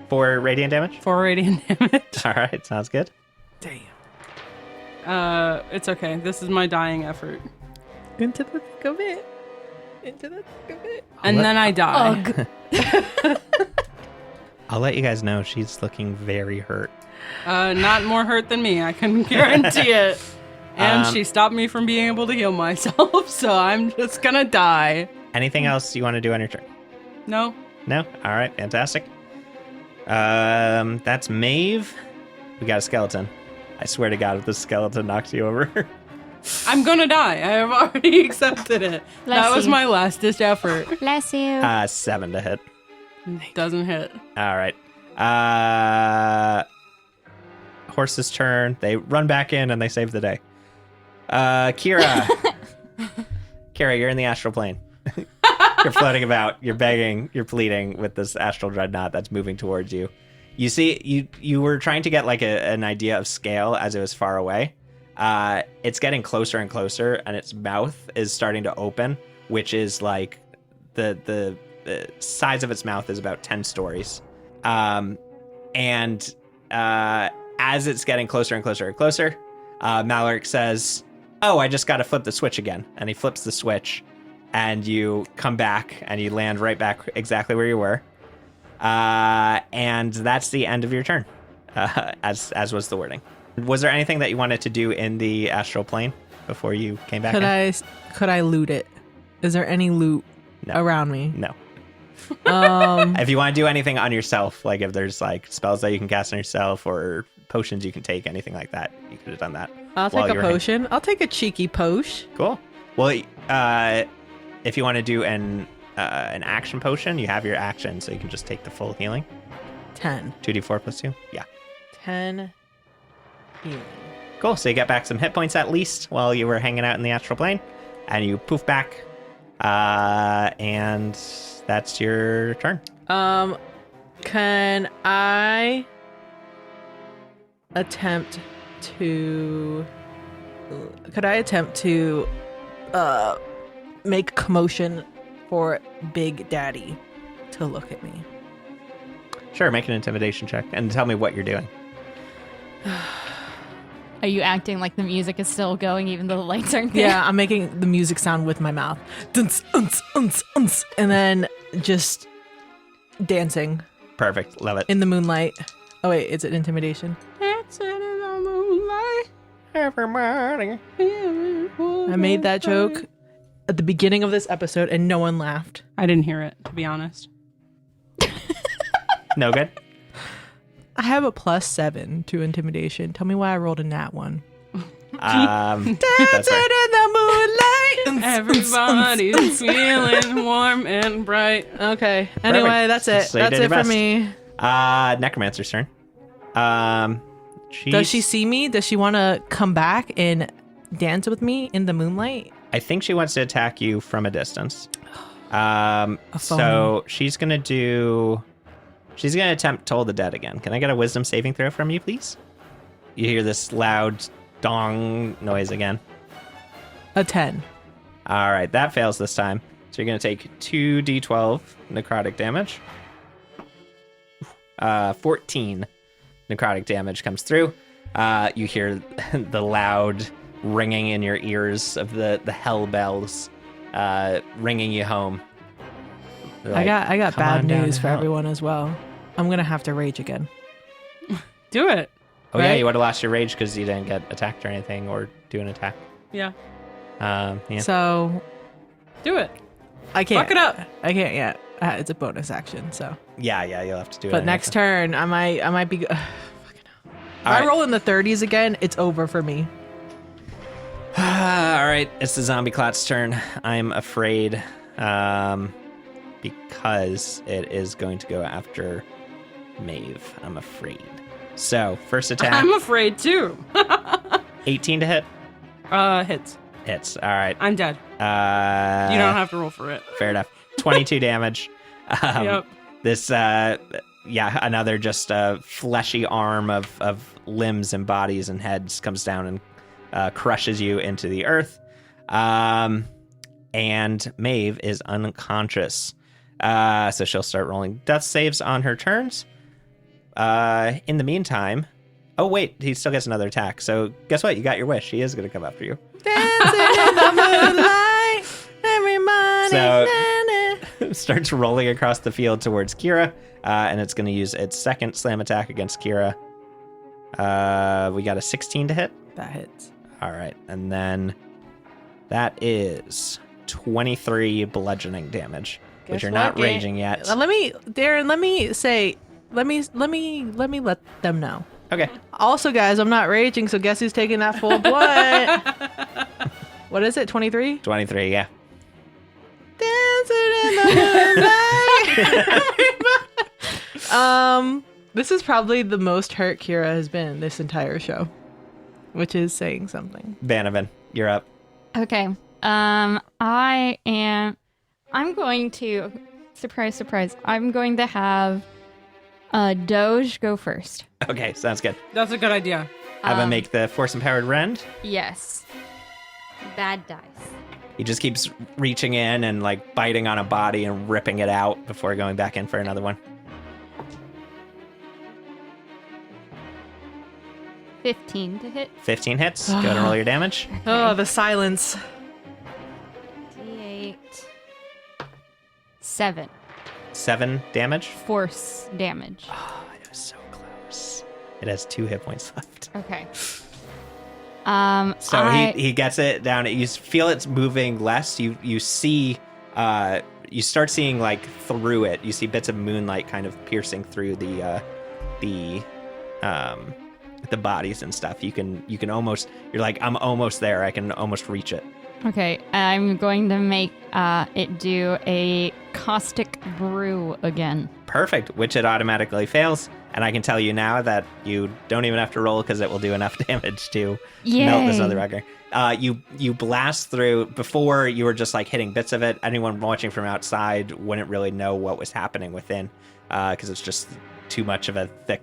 For radiant damage? 4 radiant damage. All right, sounds good. Damn. It's okay. This is my dying effort. Into the thick of it. Into the thick of it. And then I die. I'll let you guys know she's looking very hurt. Not more hurt than me, I can guarantee it. And she stopped me from being able to heal myself, so I'm just gonna die. Anything else you want to do on your turn? No. No? All right, fantastic. That's Maeve. We got a skeleton. I swear to God, if this skeleton knocks you over. I'm gonna die. I have already accepted it. Bless that was you. my last ditch effort. Bless you. 7 to hit. Doesn't hit. All right. Horse's turn. They run back in and they save the day. Kira. Kira, you're in the astral plane. You're floating about. You're begging. You're pleading with this astral dreadnought that's moving towards you. You see, you were trying to get like an idea of scale as it was far away. It's getting closer and closer, and its mouth is starting to open, which is like the size of its mouth is about 10 stories. As it's getting closer and closer and closer, Maloric says, "Oh, I just got to flip the switch again." And he flips the switch, and you come back, and you land right back exactly where you were. And that's the end of your turn, as was the wording. Was there anything that you wanted to do in the astral plane before you came back? Could I loot it? Is there any loot No. around me? No. Um, If you want to do anything on yourself, like if there's like spells that you can cast on yourself or potions you can take, anything like that, you could have done that. I'll while take you a were potion. I'll take a cheeky potion. Cool. Well, if you want to do an action potion, you have your action, so you can just take the full healing. 10. 2d4 plus 2. Yeah. 10 healing. Cool. So you get back some hit points at least while you were hanging out in the astral plane, and you poof back, and that's your turn. Can I attempt to... Could I attempt to make commotion for Big Daddy to look at me? Sure. Make an intimidation check and tell me what you're doing. Are you acting like the music is still going even though the lights aren't there? Yeah, I'm making the music sound with my mouth. Dunce, unce, unce, unce, and then just dancing Perfect. Love it. in the moonlight. Oh wait, is it intimidation? Dancing in the moonlight. Everybody. I made that joke at the beginning of this episode and no one laughed. I didn't hear it, to be honest. No good? I have a +7 to intimidation. Tell me why I rolled a nat 1. That's Dancing right. in the moonlight. Everybody's feeling warm and bright. Okay. Anyway, Perfect. that's it. So you That's did your it for best. me. Necromancer's turn. Does she see me? Does she want to come back and dance with me in the moonlight? I think she wants to attack you from a distance. phony. So she's gonna attempt Toll the Dead again. Can I get a wisdom saving throw from you, please? You hear this loud dong noise again. A 10. All right, that fails this time. So you're gonna take 2d12 necrotic damage. 14 necrotic damage comes through. You hear the loud ringing in your ears of the hell bells, ringing you home. They're like, I got "Come bad on down news to for hell." everyone as well. I'm going to have to rage again. Do it. Oh yeah, right? you would have lost your rage because you didn't get attacked or anything or do an attack. Yeah. Yeah. So Do it. I can't. Fuck it up. I can't yet. It's a bonus action, so. Yeah, you'll have to do it. But next turn, I might be. Fucking hell. If I right. roll in the 30s again, it's over for me. All right, it's the zombie clot's turn. I'm afraid, because it is going to go after Maeve. I'm afraid. So first attack, I'm afraid too. 18 to hit. Hits. Hits. All right. I'm dead. You don't have to roll for it. Fair enough. 22 damage. Yep. This, another just fleshy arm of limbs and bodies and heads comes down and crushes you into the earth. And Maeve is unconscious. So she'll start rolling death saves on her turns. In the meantime, oh wait, he still gets another attack. So guess what? You got your wish. He is going to come after you. Dancing in the moonlight, every morning. So starts rolling across the field towards Kira, and it's going to use its second slam attack against Kira. We got a 16 to hit. That hits. All right, and then that is 23 bludgeoning damage. but you're not raging yet. Darren, let me say, let me let them know. Okay. Also, guys, I'm not raging, so guess who's taking that full blood? What is it? 23? 23, yeah. Dancing in the moonlight. This is probably the most hurt Kira has been this entire show, which is saying something. Vanavan, you're up. Okay. I'm going to, surprise, I'm going to have Doge go first. Okay, sounds good. That's a good idea. Have him make the force empowered rend. Yes. Bad dice. He just keeps reaching in and like biting on a body and ripping it out before going back in for another one. 15 to hit. 15 hits. Go ahead and roll your damage. Oh, the silence. D8. 7 7 damage. force damage. Oh, it was so close. It has 2 hit points left. Okay. So he gets it down. You feel it's moving less. You see, you start seeing like through it. You see bits of moonlight kind of piercing through the bodies and stuff. You can almost. You're like, I'm almost there. I can almost reach it. Okay, I'm going to make it do a caustic brew again. Perfect, which it automatically fails. And I can tell you now that you don't even have to roll because it will do enough damage to melt this Yay. other record. You blast through. Before, you were just like hitting bits of it. Anyone watching from outside wouldn't really know what was happening within because it's just too much of a thick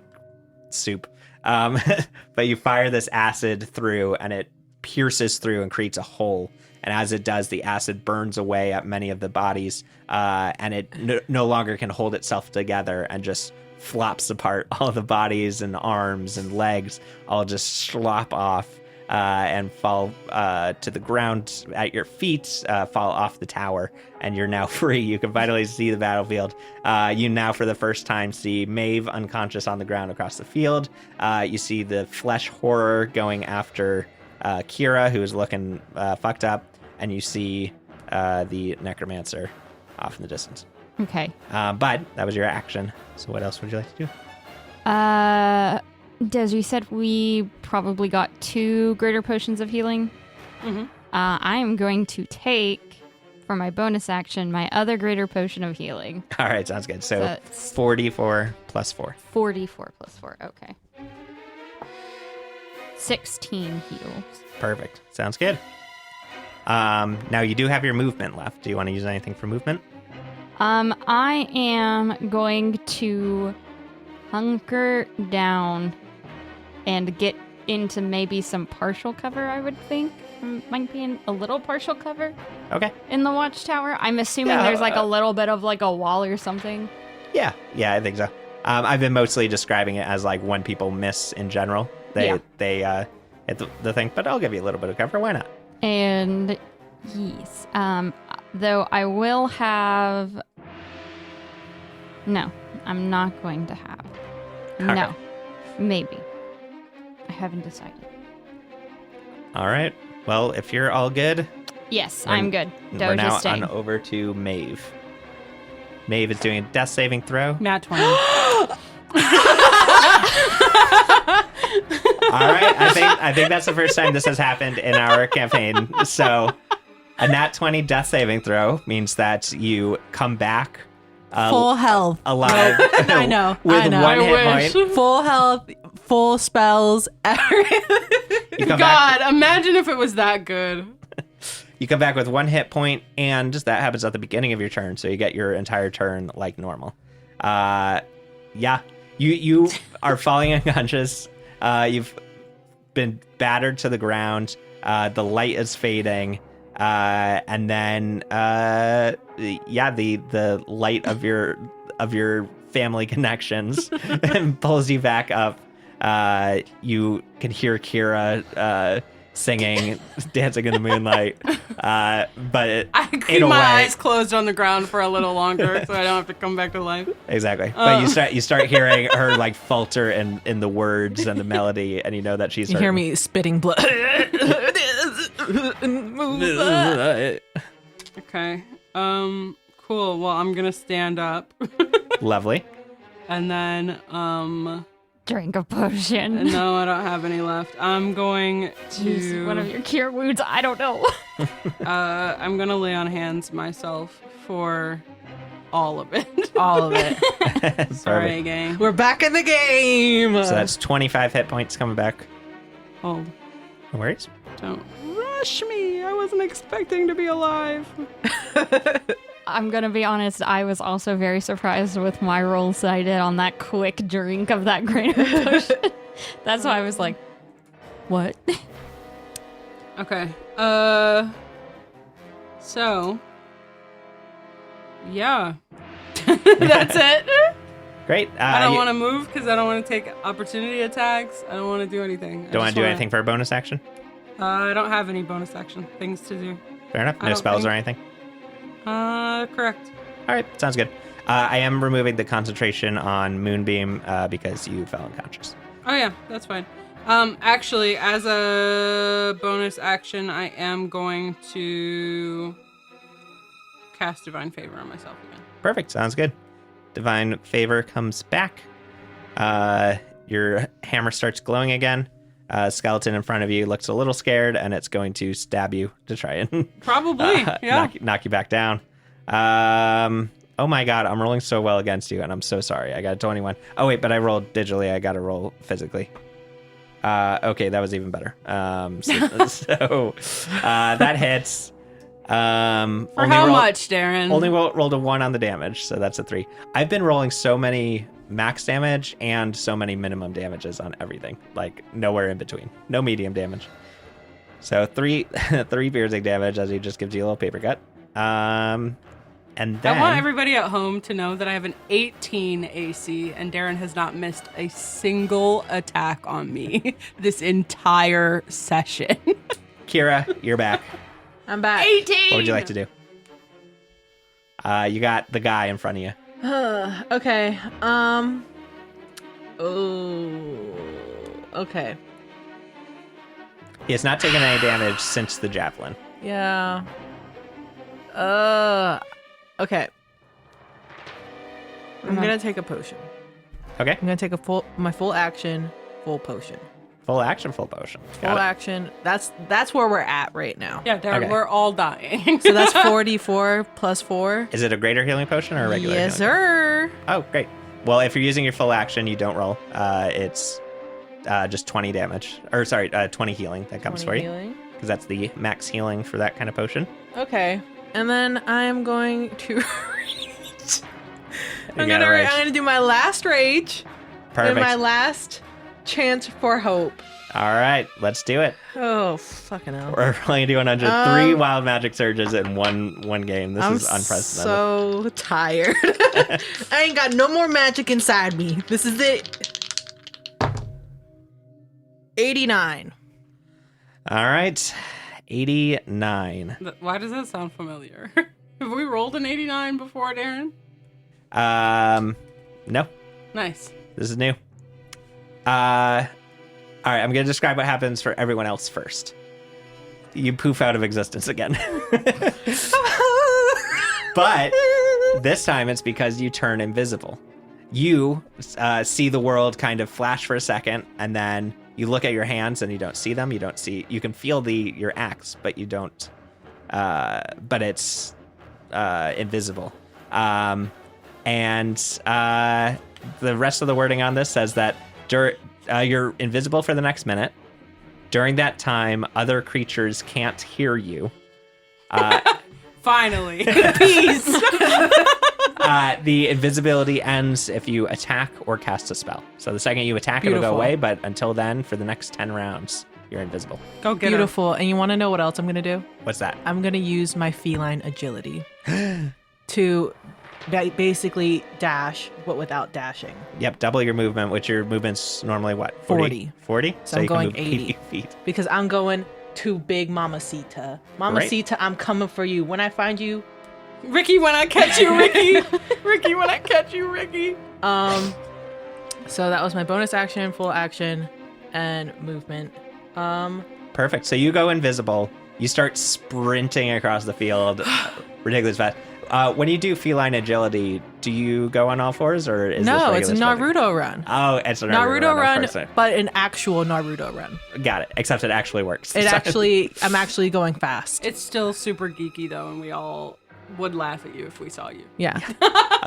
soup. But you fire this acid through and it pierces through and creates a hole. And as it does, the acid burns away at many of the bodies and it no longer can hold itself together and just flops apart. All the bodies and arms and legs all just slop off and fall to the ground at your feet, fall off the tower, and you're now free. You can finally see the battlefield. You now, for the first time, see Maeve unconscious on the ground across the field. You see the flesh horror going after Kira, who is looking fucked up, and you see the necromancer off in the distance. Okay. But that was your action. So what else would you like to do? Des, you said we probably got 2 greater potions of healing. Mm-hmm. I am going to take, for my bonus action, my other greater potion of healing. All right, sounds good. So That's 44 plus 4. 44 plus 4. Okay. 16 heals. Perfect. Sounds good. Now you do have your movement left. Do you want to use anything for movement? I am going to hunker down and get into maybe some partial cover, I would think. Might be in a little partial cover Okay. in the watchtower. I'm assuming Yeah, there's like a little bit of like a wall or something. Yeah, I think so. I've been mostly describing it as like when people miss in general. They hit the thing, but I'll give you a little bit of cover. Why not? And yes, though I will have. No, I'm not going to have. Okay. No, maybe. I haven't decided. All right. Well, if you're all good, Yes, We're- I'm good. we're Doge now is staying. on over to Maeve. Maeve is doing a death saving throw. Nat 20. All right. I think that's the first time this has happened in our campaign. So, a nat 20 death saving throw means that you come back Full health. alive. I know. With I know. one I hit wish. point. Full health, full spells. You come back. God, imagine if it was that good. You come back with 1 hit point, and that happens at the beginning of your turn, so you get your entire turn like normal. Yeah, you are falling unconscious. You've been battered to the ground. The light is fading, and then the light of your family connections pulls you back up. You can hear Kira singing Dancing in the Moonlight, but I in keep a my way, eyes closed on the ground for a little longer so I don't have to come back to life. exactly. But you start hearing her like falter in the words and the melody, and you know that she's You hear hurting. me spitting blood. Okay. Cool. cool. Well, I'm gonna stand up, Lovely. and then Drink a potion. no, I don't have any left. I'm going Use to one of your cure wounds. I don't know. I'm gonna lay on hands myself for all of it. All of it. Sorry, Perfect. gang. We're back in the game. So that's 25 hit points coming back. Hold. No worries. Don't rush me. I wasn't expecting to be alive. I'm gonna be honest, I was also very surprised with my rolls that I did on that quick drink of that grain of potion. That's why I was like, what? Okay. So. Yeah. That's it. Great. I don't you want to move because I don't want to take opportunity attacks. I don't want to do anything. don't want to do anything for a bonus action? I don't have any bonus action things to do. Fair enough. I No don't spells think- or anything? Correct. All right. Sounds good. I am removing the concentration on Moonbeam because you fell unconscious. Oh yeah, that's fine. Actually, as a bonus action, I am going to cast Divine Favor on myself again. Perfect. Sounds good. Divine Favor comes back. Your hammer starts glowing again. Skeleton in front of you looks a little scared, and it's going to stab you to try and Probably, yeah. knock you back down. Oh my god, I'm rolling so well against you, and I'm so sorry. I got a 21. Oh wait, but I rolled digitally. I got to roll physically. Okay, that was even better. So that hits. For Only how rolled- much, Darren? Only rolled a 1 on the damage, so that's a 3. I've been rolling so many max damage and so many minimum damages on everything. Like, nowhere in between. No medium damage. So 3 piercing damage as he just gives you a little paper cut. And then... I want everybody at home to know that I have an 18 AC, and Darren has not missed a single attack on me this entire session. Kira, you're back. I'm back. 18! What would you like to do? You got the guy in front of you. Okay. Oh. Okay. He has not taken any damage since the javelin. Yeah. Okay. I'm gonna take a potion. Okay. I'm gonna take my full action, full potion. Full action, full potion. Full Got it. action. That's where we're at right now. Yeah, Darren, Okay. we're all dying. So that's 44 plus 4. Is it a greater healing potion or a regular Yes, healing sir. potion? Oh, great. Well, if you're using your full action, you don't roll. It's just 20 damage. Or, sorry, 20 healing that comes 20 for you. healing. Because that's the max healing for that kind of potion. Okay. And then I'm going to reach. I'm gotta gonna rage. I'm gonna do my last rage. Perfect. And my last chance for hope. All right, let's do it. Oh, fucking hell. We're only doing 103 wild magic surges in one game. This I'm is unprecedented. so tired. I ain't got no more magic inside me. This is it. 89. All right, 89. Why does that sound familiar? Have we rolled an 89 before, Darren? No, Nice. this is new. All right, I'm going to describe what happens for everyone else first. You poof out of existence again. But this time it's because you turn invisible. You see the world kind of flash for a second, and then you look at your hands and you don't see them. You can feel your axe, but you don't. But it's invisible. And the rest of the wording on this says that you're invisible for the next minute. During that time, other creatures can't hear you. Finally. Peace. The invisibility ends if you attack or cast a spell. So the second you attack, it'll go Beautiful. away. But until then, for the next 10 rounds, you're invisible. Go get Beautiful. And you want to know what else I'm going to do? What's that? I'm going to use my feline agility to basically dash, but without dashing. Yep, double your movement, which your movement's normally what? 40. 40? So I'm you can going move 80. feet. Because I'm going to big Mamacita. Mamacita, I'm coming for you. When I find you, her. Ricky, when I catch you, Ricky. Ricky, when I catch you, Ricky. so that was my bonus action, full action, and movement. Perfect. So you go invisible. You start sprinting across the field, ridiculous fast. When you do feline agility, do you go on all fours or is No, this it's a regular sprinting? Naruto run. Oh, it's a Naruto run, of course. but an actual Naruto run. Got it. Except it actually works. I'm actually going fast. It's still super geeky though, and we all would laugh at you if we saw you. Yeah.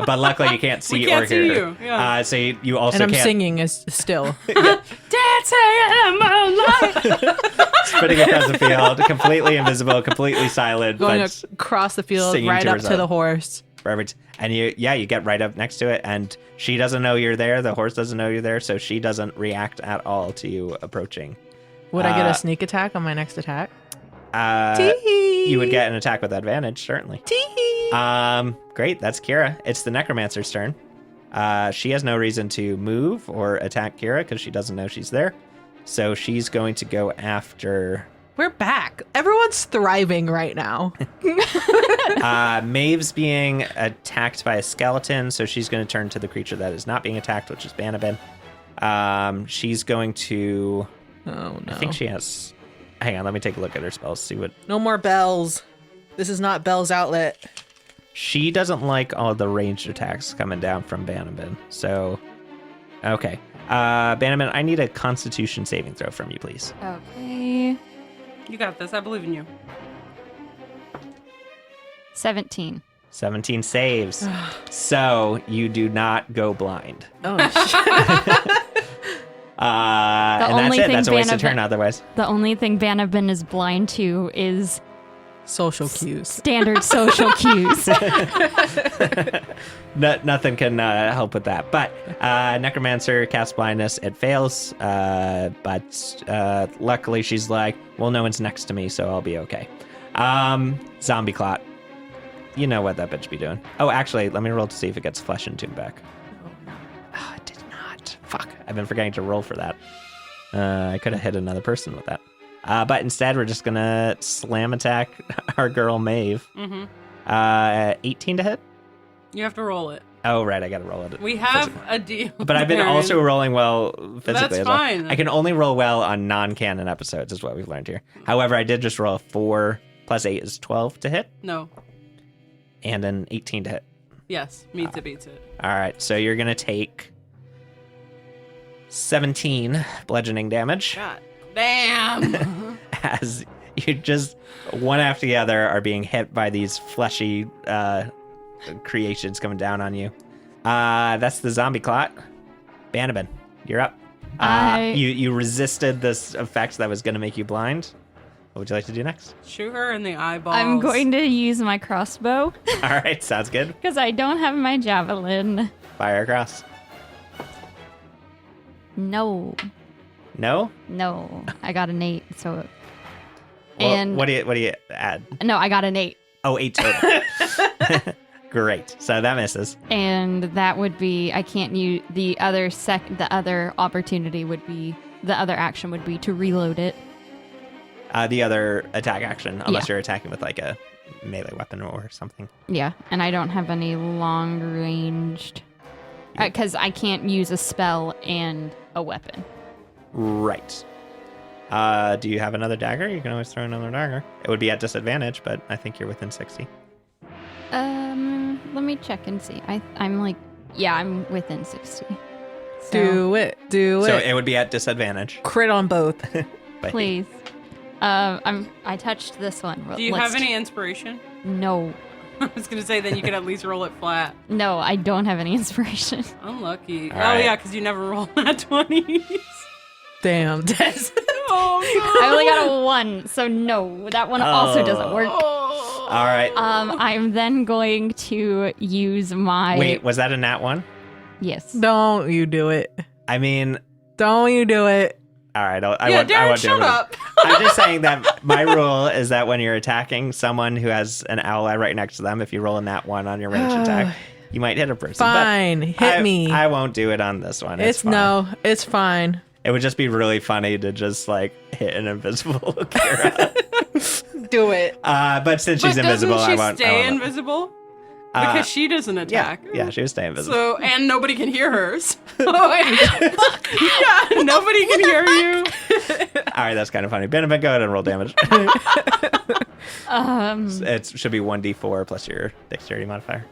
But luckily you can't see We can't or hear. see you, yeah. So you also And I'm can't. singing is still. Dancing in my Spinning across the field, completely invisible, completely silent. Going but across the field, singing right to up herself. to the horse. Perfect. And you get right up next to it, and she doesn't know you're there. The horse doesn't know you're there, so she doesn't react at all to you approaching. Would I get a sneak attack on my next attack? You would get an attack with advantage, certainly. Great. That's Kira. It's the Necromancer's turn. She has no reason to move or attack Kira because she doesn't know she's there. So she's going to go after. We're back. Everyone's thriving right now. Maeve's being attacked by a skeleton, so she's going to turn to the creature that is not being attacked, which is Banabin. She's going to. Oh no. I think she has. Hang on, let me take a look at her spells. See what. No more bells. This is not Bell's outlet. She doesn't like all the ranged attacks coming down from Banabin. So, okay. Banabin, I need a Constitution saving throw from you, please. Okay. You got this. I believe in you. 17. 17 saves. So you do not go blind. Oh shit. And that's only it. thing That's a wasted Banabin- turn otherwise. The only thing Banabin is blind to is Social cues. standard social cues. Nothing can help with that. But Necromancer casts blindness. It fails. But luckily she's like, well, no one's next to me, so I'll be okay. Zombie Clot. You know what that bitch be doing. Oh, actually, let me roll to see if it gets Flesh and Tomb back. Oh, it did not. Fuck. I've been forgetting to roll for that. I could have hit another person with that. But instead, we're just going to slam attack our girl Maeve. Mm-hmm. 18 to hit? You have to roll it. Oh, right. I got to roll it. We have a deal. But I've been Aaron. also rolling well physically That's as well. fine. I can only roll well on non-canon episodes, is what we've learned here. However, I did just roll a 4 plus 8 is 12 to hit, No. and an 18 to hit. Yes. Meets it, beats it. All right, so you're going to take 17 bludgeoning damage God damn. as you just, one after the other, are being hit by these fleshy creations coming down on you. That's the Zombie Clot. Banabin, you're up. You resisted this effect that was going to make you blind. What would you like to do next? Shoot her in the eyeballs. I'm going to use my crossbow All right, sounds good. because I don't have my javelin. Fire across. No, No? I got an 8. So, Well, and what do you add? no, I got an 8, Oh, 8 total. Great. So that misses. and that would be I can't use the other the other opportunity would be the other action would be to reload it. The other attack action, unless Yeah. you're attacking with like a melee weapon or something. Yeah, and I don't have any long ranged because I can't use a spell and a weapon. Right. Do you have another dagger? You can always throw another dagger. It would be at disadvantage, but I think you're within 60. Let me check and see. I'm like, yeah, I'm within 60. So, Do it. So it would be at disadvantage. Crit on both. But please. I touched this one. Do you have any inspiration? No, I was going to say, then you could at least roll it flat. no, I don't have any inspiration. Unlucky. All Oh, right. yeah, because you never roll at 20s. Damn, Des. Oh, I only got a 1, so no, that one also doesn't work. Oh. All right. I'm then going to use my Wait, was that a nat 1? yes. Don't you do it. I mean, Don't you do it. all right. I Yeah, won't do Darren, it. shut up. I'm just saying that my rule is that when you're attacking someone who has an ally right next to them, if you roll a nat 1 on your range attack, you might hit a person. But Fine. Hit me. I won't do it on this one. It's fine. no, it's fine. It would just be really funny to just like hit an invisible Kira. Do it. But since she's But invisible, doesn't she I won't. stay I won't. invisible? Because she doesn't Yeah, attack. yeah, she would stay invisible. So, and nobody can hear her. So, yeah, nobody can hear you. All right, that's kind of funny. Benjamin, go ahead and roll damage. It should be 1d4 plus your dexterity modifier.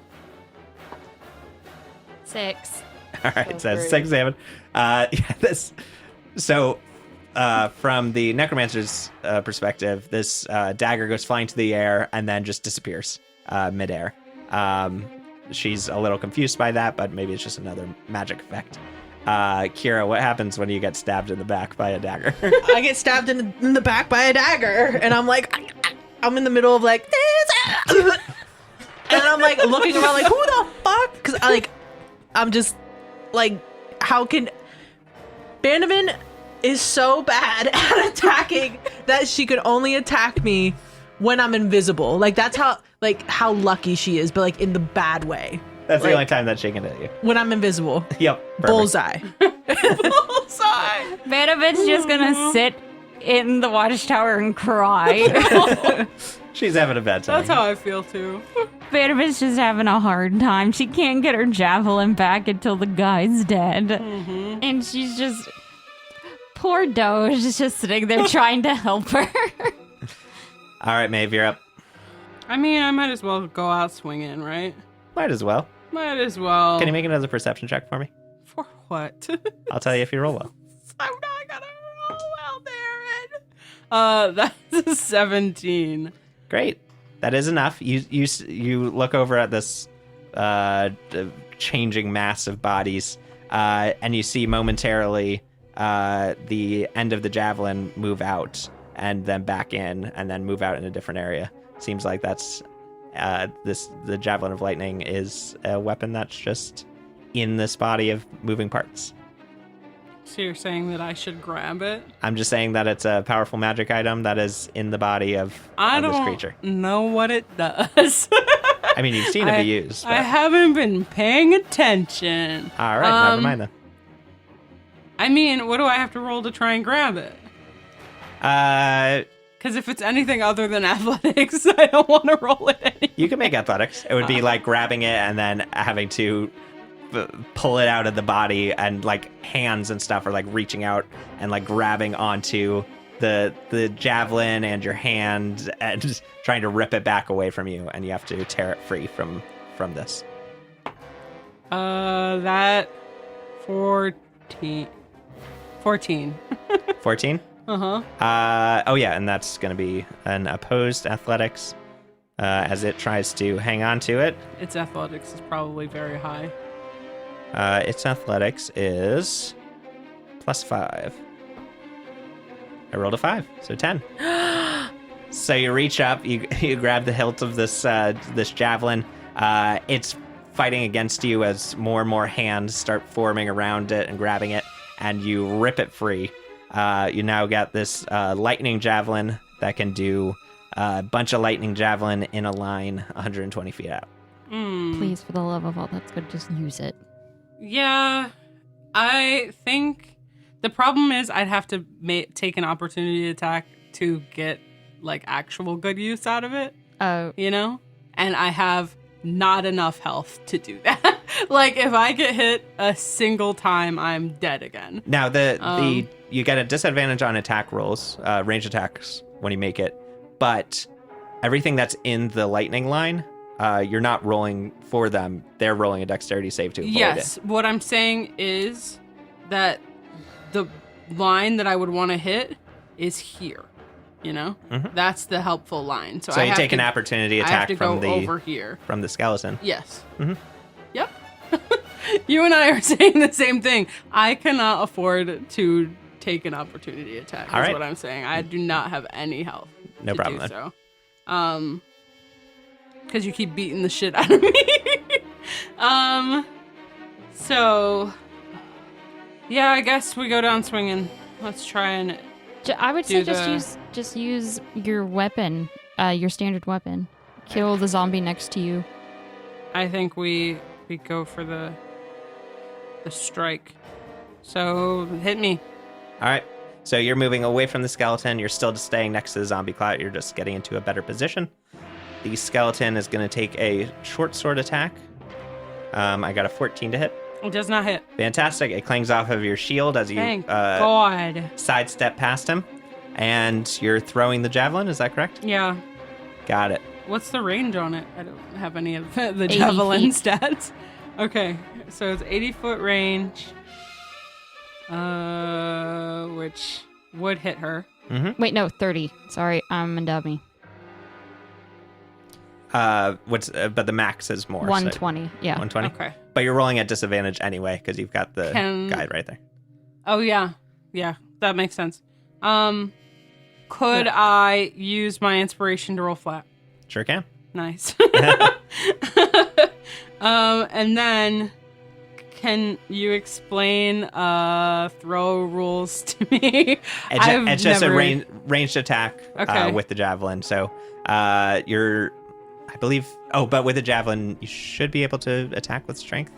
6. All right, so great. 6 damage. From the necromancer's perspective, this dagger goes flying to the air and then just disappears midair. She's a little confused by that, but maybe it's just another magic effect. Kira, what happens when you get stabbed in the back by a dagger? I get stabbed in the back by a dagger, and I'm like, I'm in the middle of like this, and I'm like looking around like, who the fuck? Because I'm just like, how can Bandovan is so bad at attacking that she could only attack me when I'm invisible. Like that's how lucky she is, but like in the bad way. That's the Like- only time that she can hit you. When I'm invisible. Yep. Perfect. Bullseye. Bullseye. Vanovin's just gonna sit in the watchtower and cry. She's having a bad time. That's how I feel too. Vanovin's just having a hard time. She can't get her javelin back until the guy's dead. And she's just... Poor Doge is just sitting there trying to help her. All right, Maeve, you're up. I mean, I might as well go out swinging, right? Might as well. Might as well. Can you make another perception check for me? For what? I'll tell you if you roll well. I'm not gonna roll well, Darren. That's a 17. Great. That is enough. You look over at this changing mass of bodies, and you see momentarily the end of the javelin move out and then back in and then move out in a different area. Seems like that's the Javelin of Lightning is a weapon that's just in this body of moving parts. So you're saying that I should grab it? I'm just saying that it's a powerful magic item that is in the body of this creature. Know what it does. I mean, you've seen it be used. I But... haven't been paying attention. All right, never mind then. I mean, what do I have to roll to try and grab it? Because if it's anything other than athletics, I don't want to roll it anymore. You can make athletics. It would be like grabbing it and then having to pull it out of the body, and like hands and stuff are like reaching out and like grabbing onto the javelin and your hand and just trying to rip it back away from you, and you have to tear it free from this. That 14. 14. 14? Uh-huh. Oh yeah, and that's going to be an opposed athletics as it tries to hang on to it. Its athletics is probably very high. Its athletics is +5. I rolled a 5, so 10. So you reach up, you grab the hilt of this javelin. It's fighting against you as more and more hands start forming around it and grabbing it, and you rip it free. You now got this lightning javelin that can do a bunch of lightning javelin in a line 120 feet out. Please, for the love of all that's good, just use it. Yeah, I think the problem is I'd have to take an opportunity attack to get like actual good use out of it, Oh, you know? And I have not enough health to do that. Like if I get hit a single time, I'm dead again. Now you get a disadvantage on attack rolls, range attacks when you make it, but everything that's in the lightning line, you're not rolling for them. They're rolling a dexterity save to avoid Yes, it. what I'm saying is that the line that I would want to hit is here. You know, that's the helpful line. So So I you have take to, an opportunity I have attack to go from over here. the skeleton. Yes. Mhm. Yep. You and I are saying the same thing. I cannot afford to take an opportunity attack. All Is right. what I'm saying. I do not have any health. No to problem do then. so. Because you keep beating the shit out of me. So, yeah, I guess we go down swinging. Let's try and. I would say Do the- just use your weapon, your standard weapon. Kill the zombie next to you. I think we go for the strike. So hit me. All right. So you're moving away from the skeleton. You're still just staying next to the zombie clout. You're just getting into a better position. The skeleton is going to take a short sword attack. I got a 14 to hit. It does not hit. Fantastic. It clangs off of your shield as you Thank God. sidestep past him. And you're throwing the javelin. Is that correct? Yeah. Got it. What's the range on it? I don't have any of the 80 javelin feet. stats. Okay, so it's 80-foot range, which would hit her. Wait, no, 30. Sorry, I'm a dummy. But the max is more. 120. Yeah. 120. Okay. But you're rolling at disadvantage anyway because you've got the guide right there. Oh yeah, that makes sense. Could I use my inspiration to roll flat? Sure can. Nice. And then, can you explain throw rules to me? It's just a ranged attack Okay. with the javelin. So you're, I believe. Oh, but with the javelin, you should be able to attack with strength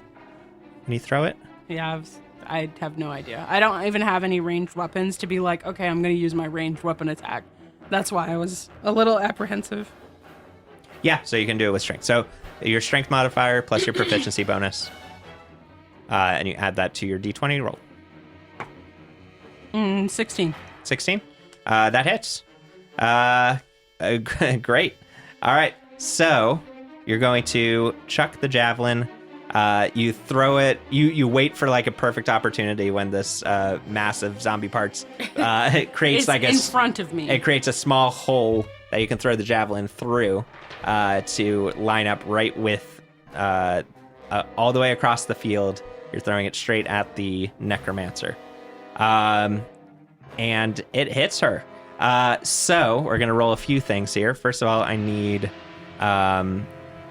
when you throw it. Yeah, I have no idea. I don't even have any ranged weapons to be like, okay, I'm going to use my ranged weapon attack. That's why I was a little apprehensive. Yeah, so you can do it with strength. So your strength modifier plus your proficiency bonus, and you add that to your d20 roll. 16. 16. That hits. Great. All right. So you're going to chuck the javelin. You throw it. You wait for like a perfect opportunity when this massive zombie parts it creates It's like in front of me. It creates a small hole that you can throw the javelin through to line up right with all the way across the field. You're throwing it straight at the necromancer, and it hits her. So we're gonna roll a few things here. First of all, I need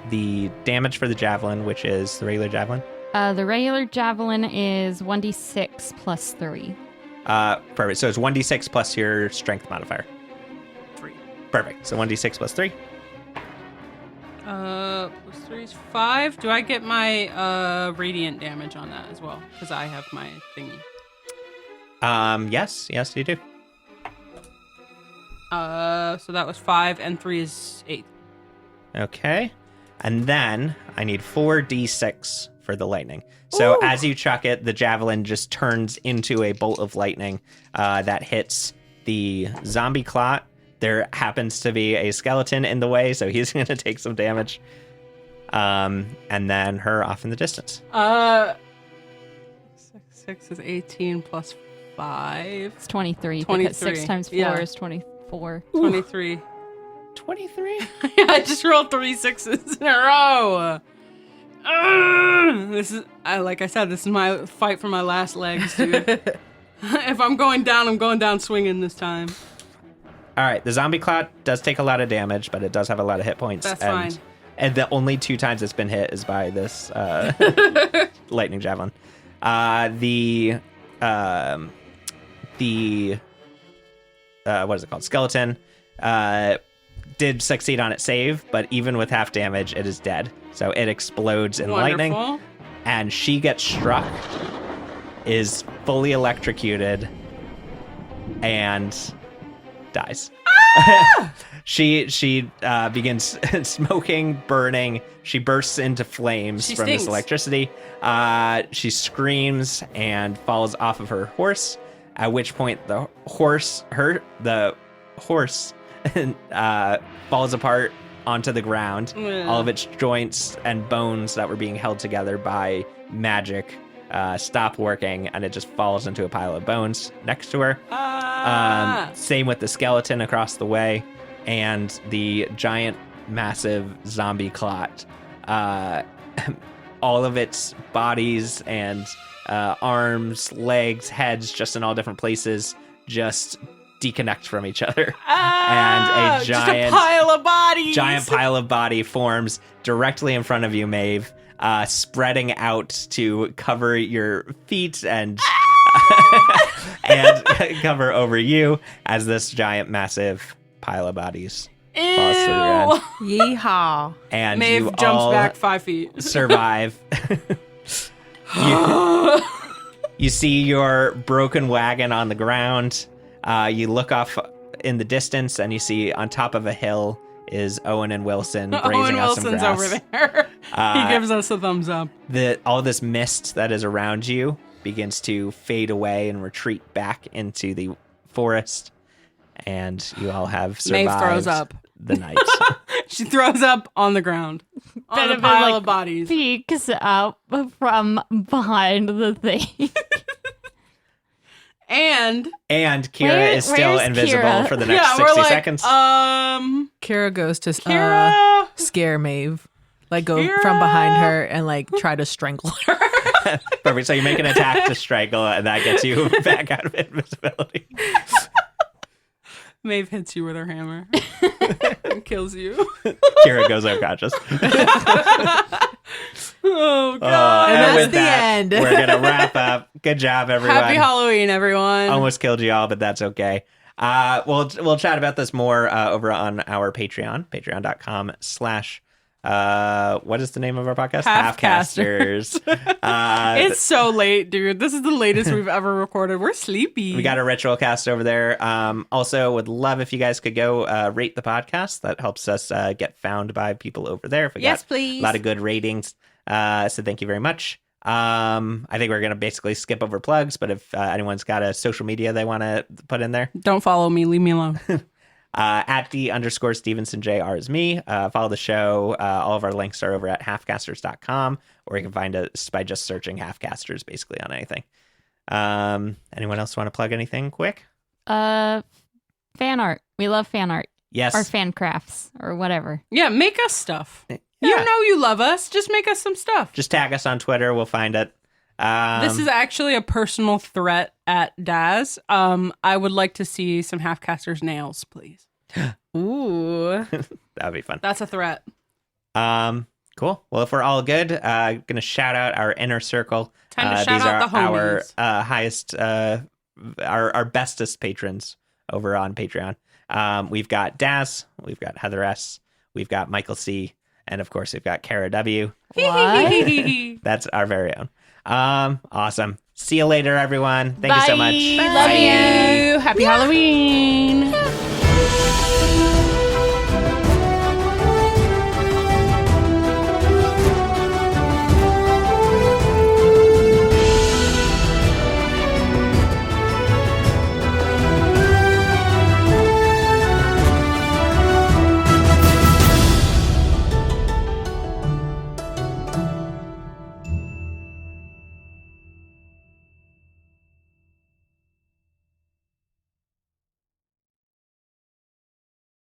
the damage for the javelin, which is the regular javelin. The regular javelin is 1d6 plus 3. Perfect. So it's 1d6 plus your strength modifier. 3. Perfect. So 1d6 plus 3. Plus 3 is 5. Do I get my radiant damage on that as well? Because I have my thingy. Yes, you do. So that was 5, and 3 is 8. Okay. And then I need 4d6 for the lightning. So as you chuck it, the javelin just turns into a bolt of lightning that hits the zombie clot. There happens to be a skeleton in the way, so he's going to take some damage. And then her off in the distance. 6 is 18 plus 5. It's 23. 23. Because 6 times 4 Yeah. is 24. 23. 23? I just rolled 3 6s in a row. This is, like I said, this is my fight for my last legs, dude. If I'm going down, I'm going down swinging this time. All right, the zombie clot does take a lot of damage, but it does have a lot of hit points. That's fine. And the only 2 times it's been hit is by this lightning javelin. The what is it called? Skeleton did succeed on its save, but even with half damage, it is dead. So it explodes in lightning, Wonderful. and she gets struck, is fully electrocuted, and dies. She begins smoking, burning. She bursts into flames She from stinks. this electricity. She screams and falls off of her horse. At which point the horse falls apart onto the ground. Yeah. All of its joints and bones that were being held together by magic stop working, and it just falls into a pile of bones next to her. Same with the skeleton across the way, and the giant, massive zombie clot. All of its bodies and arms, legs, heads, just in all different places, just deconnect from each other. And a just giant a pile of bodies. giant pile of body forms directly in front of you, Maeve, spreading out to cover your feet and and cover over you as this giant, massive pile of bodies falls to the ground. Ew. Yeehaw. And Maeve you jumps all back 5 feet. survive. You see your broken wagon on the ground. You look off in the distance, and you see on top of a hill is Owen and Wilson grazing Owen on some Wilson's grass. over there. He gives us a thumbs up. All this mist that is around you begins to fade away and retreat back into the forest, and you all have survived Maeve throws up. the night. She throws up on the ground. On a Benefit, pile like, of bodies. Peeks up from behind the thing. And Kira is still where's invisible Kira? for the next yeah, 60 we're like, seconds. Kira goes to Kira. scare Maeve. Like go Kira! from behind her and like try to strangle her. Perfect. So you make an attack to strangle, and that gets you back out of invisibility. Maeve hits you with her hammer and kills you. Kira goes unconscious. Oh, God. And that's with the that, end. We're gonna wrap up. Good job, everyone. Happy Halloween, everyone. Almost killed you all, but that's okay. We'll chat about this more over on our Patreon, patreon.com/. What is the name of our podcast? Halfcasters. It's so late, dude. This is the latest we've ever recorded. We're sleepy. We got a ritual cast over there. Also, would love if you guys could go rate the podcast. That helps us get found by people over there. If we Yes, got please. a lot of good ratings. So thank you very much. I think we're going to basically skip over plugs, but if anyone's got a social media they want to put in there, Don't follow me. Leave me alone. at @D_Stevenson JR is me. Follow the show. All of our links are over at halfcasters.com, or you can find us by just searching Halfcasters basically on anything. Anyone else want to plug anything quick? Fan art. We love fan art. Yes. Or fan crafts or whatever. Yeah, make us stuff. Yeah. You know you love us. Just make us some stuff. Just tag us on Twitter. We'll find it. This is actually a personal threat at Daz. I would like to see some Halfcasters nails, please. Ooh. That would be fun. That's a threat. Cool. Well, if we're all good, gonna shout out our inner circle. Time to shout These out the are homies. our highest, our bestest patrons over on Patreon. We've got Daz, we've got Heather S, we've got Michael C, and of course we've got Kara W. What? That's our very own. Awesome. See you later, everyone. Thank you so much. Love you. Happy Halloween.